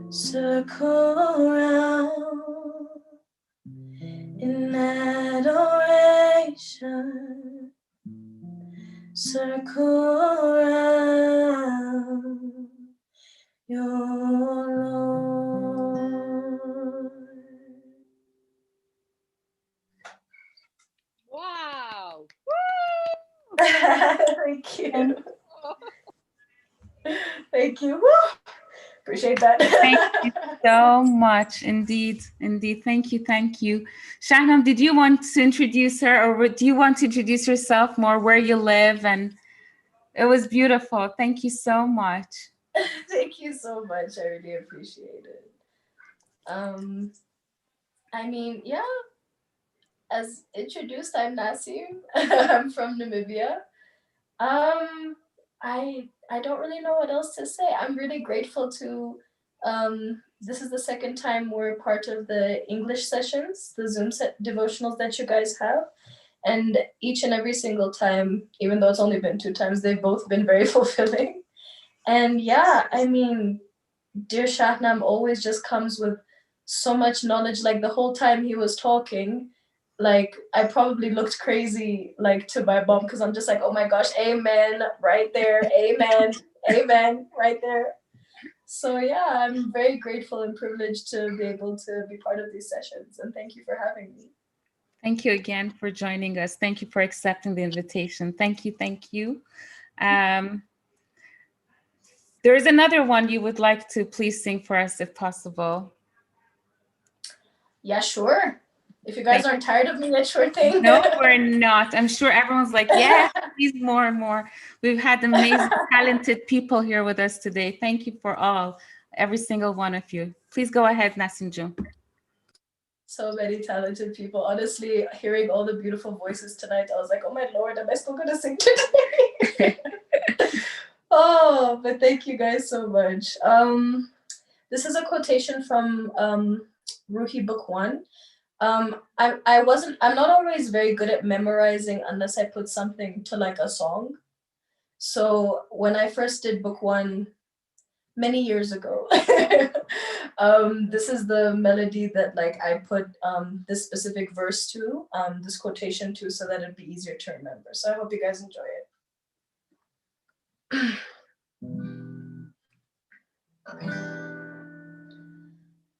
Speaker 8: circle round in adoration, circle round your Lord.
Speaker 6: Wow.
Speaker 8: Thank you. Thank you. Woo! Appreciate that.
Speaker 6: Thank you so much. Indeed. Indeed. Thank you. Thank you. Shahnam, did you want to introduce her, or do you want to introduce yourself more, where you live? And it was beautiful. Thank you so much.
Speaker 8: Thank you so much. I really appreciate it. I mean, yeah, as introduced, I'm Nasim. I'm from Namibia. I don't really know what else to say. I'm really grateful to this is the second time we're part of the English sessions, the Zoom devotionals that you guys have. And each and every single time, even though it's only been 2 times, they've both been very fulfilling. And yeah, I mean, dear Shahnam always just comes with so much knowledge. Like the whole time he was talking, like I probably looked crazy like to my mom because I'm just like, oh my gosh, amen, right there, amen, amen, right there. So yeah, I'm very grateful and privileged to be able to be part of these sessions, and thank you for having me.
Speaker 6: Thank you again for joining us. Thank you for accepting the invitation. Thank you. Thank you. There is another one you would like to please sing for us if possible.
Speaker 8: Yeah, sure. If you guys aren't tired of me, yet, sure thing.
Speaker 6: No, we're not. I'm sure everyone's like, yes, please more and more. We've had amazing, talented people here with us today. Thank you for every single one of you. Please go ahead, Nasinju.
Speaker 8: So many talented people. Honestly, hearing all the beautiful voices tonight, I was like, oh my Lord, am I still gonna sing today? Oh, but thank you guys so much. This is a quotation from Ruhi Book 1. I'm not always very good at memorizing unless I put something to like a song. So when I first did Book 1 many years ago, this is the melody that like I put this specific verse to, this quotation to, so that it'd be easier to remember. So I hope you guys enjoy it.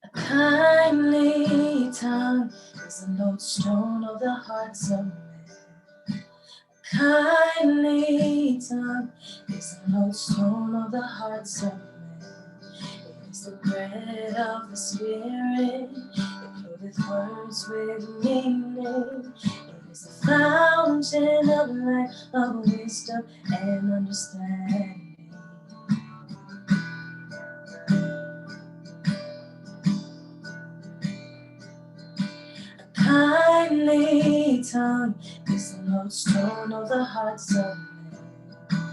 Speaker 8: A kindly tongue is the lodestone of the hearts of men. A kindly tongue is the lodestone of the hearts of men. It is the bread of the Spirit. It clotheth words with meaning. It is the fountain of life, of wisdom and understanding. Kindly tongue is the lodestone of the hearts of men.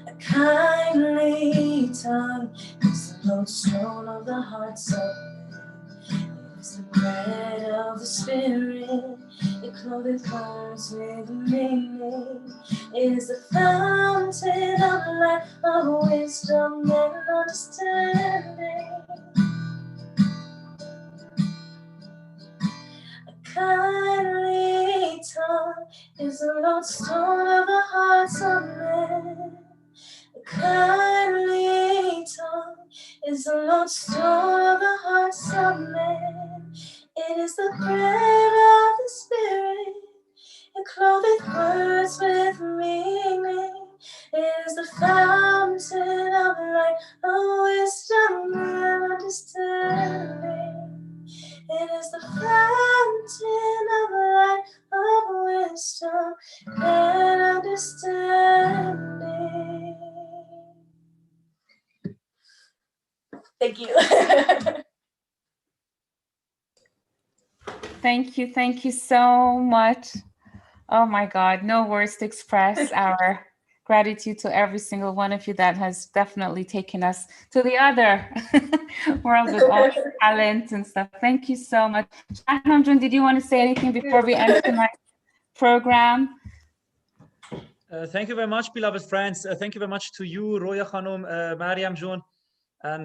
Speaker 8: A kindly tongue is the lodestone of the hearts of men. It is the bread of the Spirit. It clotheth words with meaning. It is the fountain of life, of wisdom and understanding. Kindly tongue is the lodestone of the hearts of men. A kindly tongue is the lodestone of the hearts of men. It is the bread of the Spirit. It clotheth words with meaning. It is the fountain of life, of wisdom and understanding. It is the fountain of life, of wisdom and understanding. Thank you.
Speaker 6: Thank you. Thank you so much. Oh my God, no words to express our gratitude to every single one of you that has definitely taken us to the other world with all the talent and stuff. Thank you so much. Shahnam, did you want to say anything before we end tonight's program?
Speaker 5: Thank you very much, beloved friends. Thank you very much to you, Roya Khanum, Mariam Jun, and